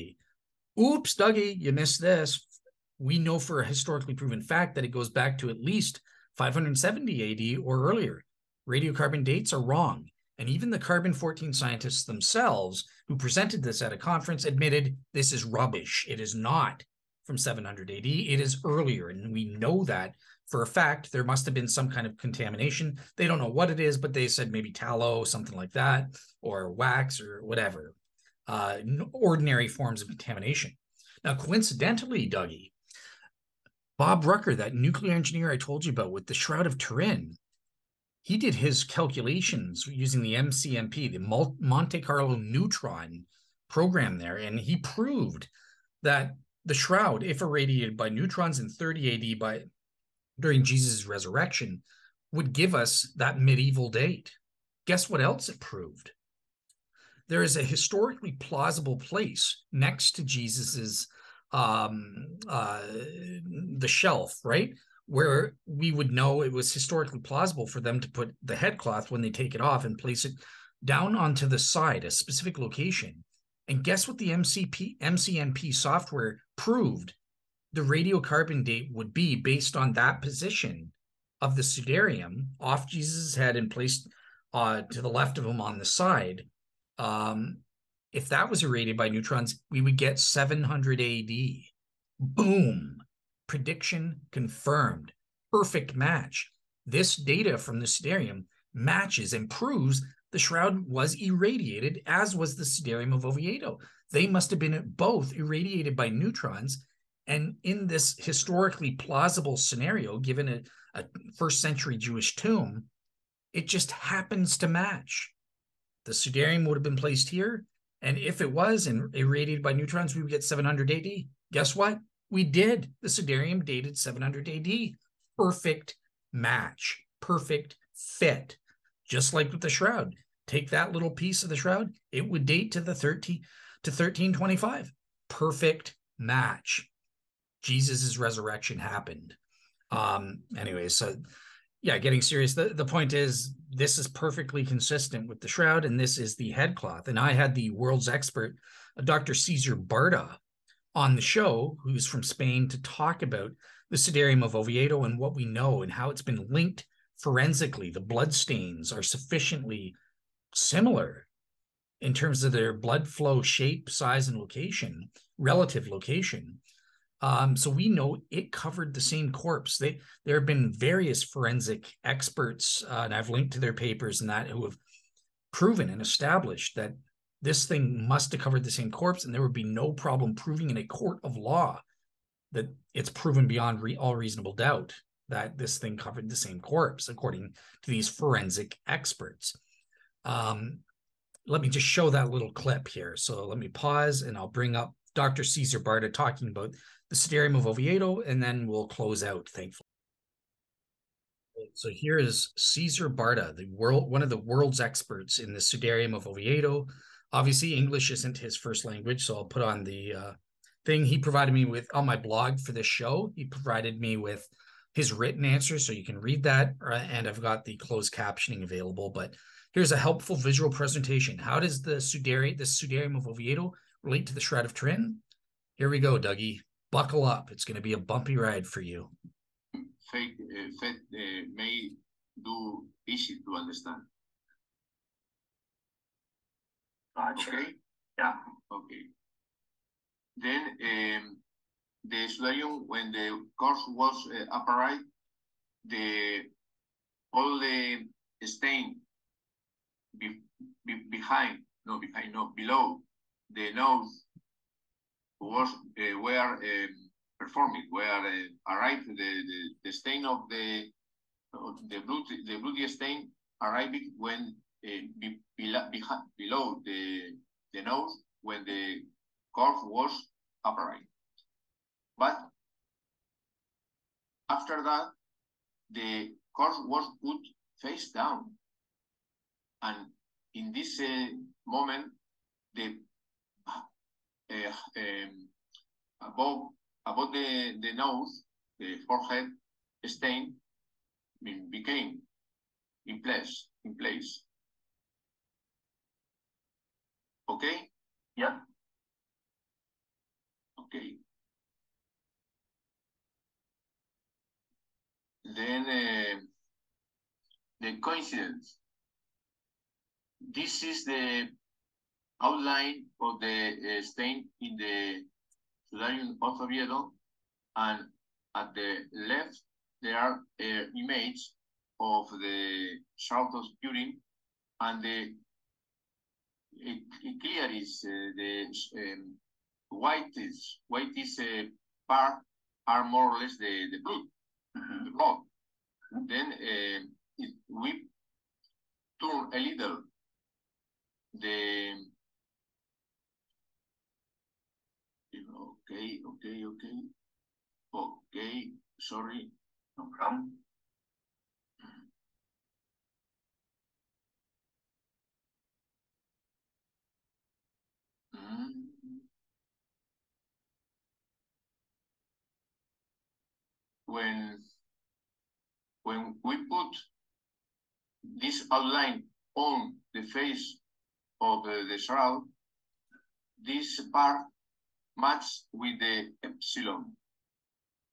Oops, Dougie, you missed this. We know for a historically proven fact that it goes back to at least 570 AD or earlier. Radiocarbon dates are wrong. And even the carbon-14 scientists themselves who presented this at a conference admitted this is rubbish. It is not from 700 AD. It is earlier. And we know that for a fact. There must have been some kind of contamination. They don't know what it is, but they said maybe tallow, something like that, or wax or whatever. Ordinary forms of contamination. Now, coincidentally, Dougie, Bob Rucker, that nuclear engineer I told you about with the Shroud of Turin, he did his calculations using the MCMP, the Monte Carlo neutron program there, and he proved that the shroud, if irradiated by neutrons in 30 AD during Jesus' resurrection, would give us that medieval date. Guess what else it proved? There is a historically plausible place next to Jesus's the shelf, right? Where we would know it was historically plausible for them to put the headcloth when they take it off and place it down onto the side, a specific location. And guess what the MCMP software proved the radiocarbon date would be based on that position of the Sudarium off Jesus' head and placed to the left of him on the side. If that was irradiated by neutrons, we would get 700 AD. Boom. Prediction confirmed. Perfect match. This data from the Sudarium matches and proves the shroud was irradiated, as was the Sudarium of Oviedo. They must have been both irradiated by neutrons. And in this historically plausible scenario, given a first century Jewish tomb, it just happens to match. The Sudarium would have been placed here. And if it was irradiated by neutrons, we would get 700 AD. Guess what? We did. The Sudarium dated 700 AD. Perfect match. Perfect fit. Just like with the shroud. Take that little piece of the shroud, it would date to 1325. Perfect match. Jesus' resurrection happened. Anyway, so yeah, getting serious. The point is, this is perfectly consistent with the shroud, and this is the headcloth. And I had the world's expert, Dr. Cesar Barta, on the show, who's from Spain, to talk about the Sudarium of Oviedo and what we know and how it's been linked forensically. The blood stains are sufficiently similar in terms of their blood flow, shape, size, and location, relative location. So we know it covered the same corpse. There have been various forensic experts, and I've linked to their papers and that, who have proven and established that this thing must have covered the same corpse, and there would be no problem proving in a court of law that it's proven beyond all reasonable doubt that this thing covered the same corpse, according to these forensic experts. Let me just show that little clip here. So let me pause, and I'll bring up Dr. Cesar Barta talking about the Sudarium of Oviedo, and then we'll close out, thankfully. So here is Cesar Barta, one of the world's experts in the Sudarium of Oviedo. Obviously, English isn't his first language, so I'll put on the thing he provided me with on my blog for this show. He provided me with his written answer, so you can read that, and I've got the closed captioning available. But here's a helpful visual presentation. How does the Sudarium of Oviedo relate to the Shroud of Turin? Here we go, Dougie. Buckle up. It's going to be a bumpy ride for you. Faith may do easy to understand. Gotcha. Okay. Yeah. Okay. Then the Sudarium, when the corpse was applied, all the stain below the nose was performing, where arrived the stain of the bloody stain arriving when below the nose, when the corpse was upright. But after that, the corpse was put face down. And in this moment, the above the nose, the forehead stain became in place. Okay? Yeah. Okay. Then the coincidence. This is the outline of the stain in the Sudarium of Oviedo, and at the left there are images of the Shroud of Turin, and it clear is the whitest part are more or less the blood. The blood. Then we turn a little the okay, sorry, no problem. When we put this outline on the face of the shroud, this part matches with the epsilon.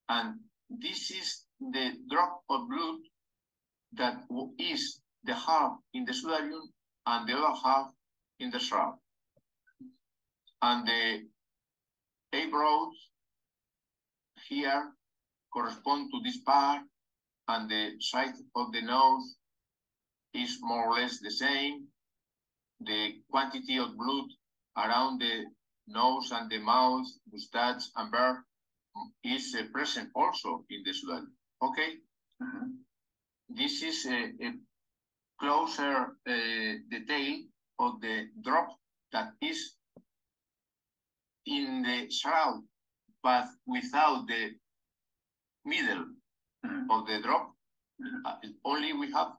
And this is the drop of blood that is the half in the sudarium and the other half in the shroud. And the eyebrows here correspond to this part, and the side of the nose is more or less the same. The quantity of blood around the nose and the mouth, mustache, and beard is present also in the sudarium. Okay? This is a closer detail of the drop that is in the shroud, but without the middle of the drop. Only we have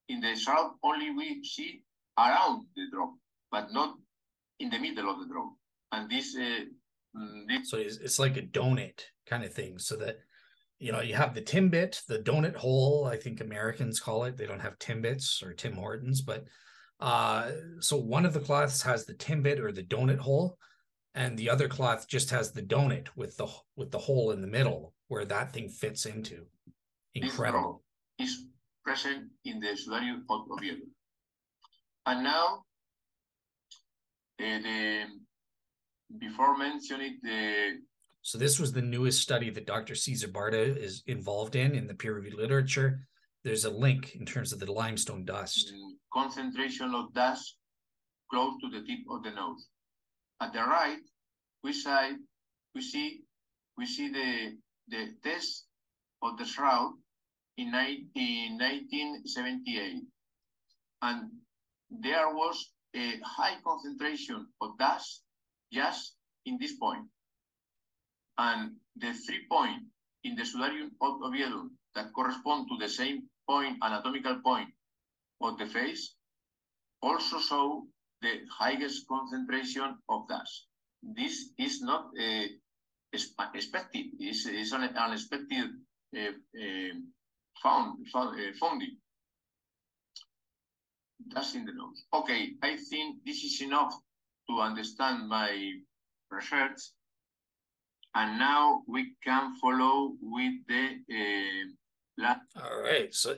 in the shroud, only we see around the drop, but not in the middle of the drop. And this so it's like a donut kind of thing, so that you have the timbit, the donut hole, I think Americans call it. They don't have timbits or Tim Hortons, but so one of the cloths has the timbit or the donut hole, and the other cloth just has the donut with the hole in the middle where that thing fits into. Incredible. This is present in the Sudarium of Oviedo. And now, before mentioning so this was the newest study that Dr. Cesar Barta is involved in the peer-reviewed literature. There's a link in terms of the limestone dust. Concentration of dust close to the tip of the nose. At the right, we see the test of the shroud in 1978, and there was a high concentration of dust just in this point, and the 3 points in the Sudarium of Oviedo that correspond to the same point, anatomical point of the face, also show the highest concentration of dust. This is not expected. It's an unexpected finding. Dust in the nose. Okay, I think this is enough to understand my research. And now we can follow with the all right, so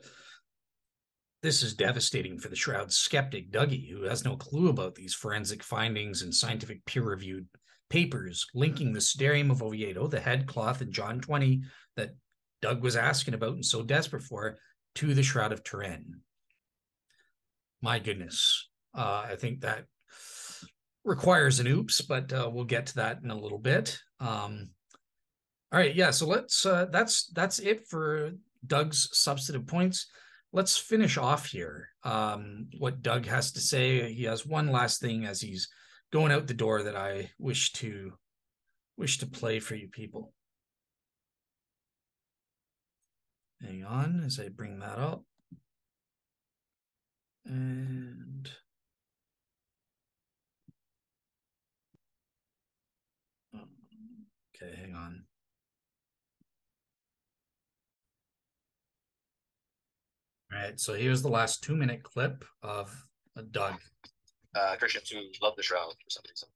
this is devastating for the Shroud skeptic, Dougy, who has no clue about these forensic findings and scientific peer-reviewed papers linking the Sudarium of Oviedo, the head cloth in John 20 that Doug was asking about and so desperate for, to the Shroud of Turin. My goodness. I think that requires an oops, but we'll get to that in a little bit. All right, yeah, so let's that's it for Doug's substantive points. Let's finish off here. What Doug has to say. He has one last thing as he's going out the door that I wish to play for you people. Hang on as I bring that up. And okay, hang on. All right, so here's the last 2-minute clip of Doug. Christians who love the Shroud for some reason.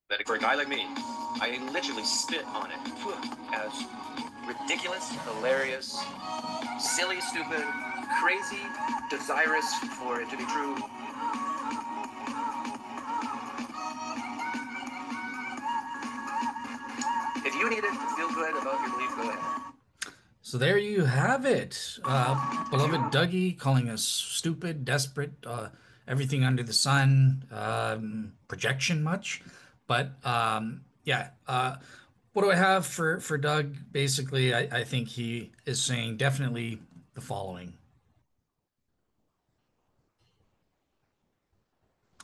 But for a guy like me, I literally spit on it as ridiculous, hilarious, silly, stupid, crazy, desirous for it to be true. If you need it to feel good about your belief, go ahead. So there you have it. Beloved Dougy calling us stupid, desperate, everything under the sun, projection much. But yeah, what do I have for Doug? Basically, I think he is saying definitely the following.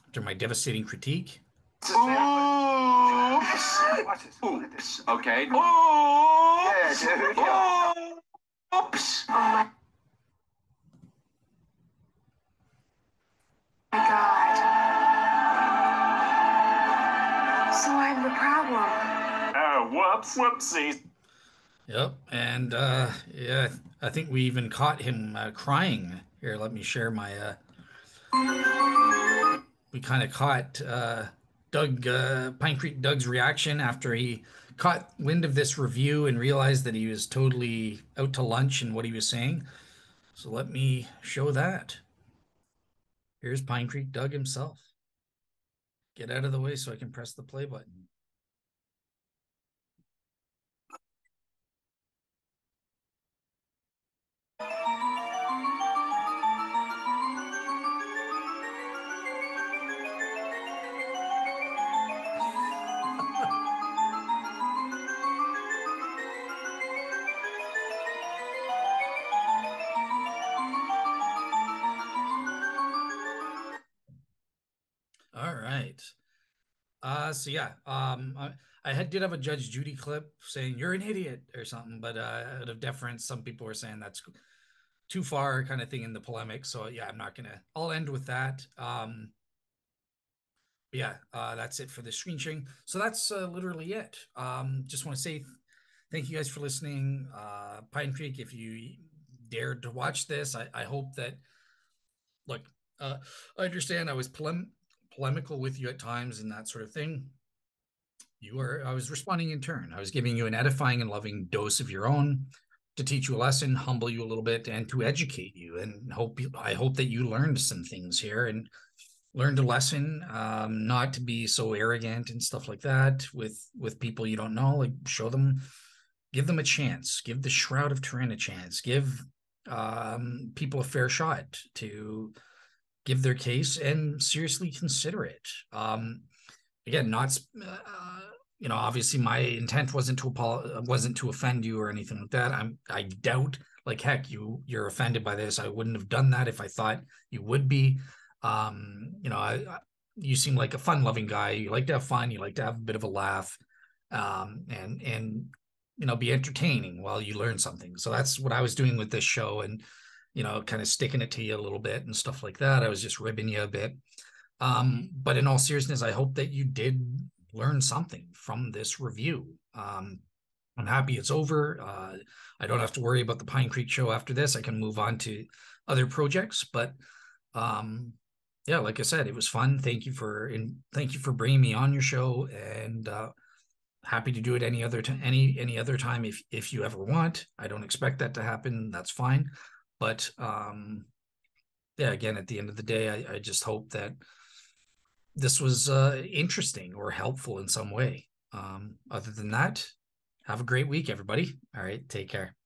After my devastating critique. Oops. Oops. Okay. Oh. Yeah, dude. Yeah. Oops. Oh my God. So I'm the problem. Oh, whoops. Whoopsies. Yep, and yeah, I think we even caught him crying. Here, let me share my. We kind of caught Doug, Pinecreek Doug's reaction after he caught wind of this review and realized that he was totally out to lunch in what he was saying. So let me show that. Here's Pinecreek Doug himself. Get out of the way so I can press the play button. All right. So yeah, I did have a Judge Judy clip saying you're an idiot or something, but out of deference, some people were saying that's too far kind of thing in the polemic. So yeah, I'll end with that. Yeah, that's it for the screen sharing. So that's literally it. Just want to say thank you guys for listening. Pinecreek, if you dared to watch this, I hope that, look, I understand I was polemical with you at times and that sort of thing. I was responding in turn. I was giving you an edifying and loving dose of your own to teach you a lesson, humble you a little bit, and to educate you. And I hope that you learned some things here and learned a lesson, not to be so arrogant and stuff like that with people you don't know. Like, give them a chance, give the Shroud of Turin a chance, give people a fair shot to give their case and seriously consider it. Again, not obviously my intent wasn't to offend you or anything like that. I doubt like heck you're offended by this. I wouldn't have done that if I thought you would be. You seem like a fun-loving guy. You like to have fun. You like to have a bit of a laugh, and be entertaining while you learn something. So that's what I was doing with this show, and kind of sticking it to you a little bit and stuff like that. I was just ribbing you a bit. But in all seriousness, I hope that you did learn something from this review. I'm happy it's over. I don't have to worry about the Pinecreek show after this. I can move on to other projects. But yeah, like I said, it was fun. Thank you for bringing me on your show, and happy to do it any other time if you ever want. I don't expect that to happen. That's fine. But yeah, again, at the end of the day, I just hope that this was interesting or helpful in some way. Other than that, have a great week, everybody. All right, take care.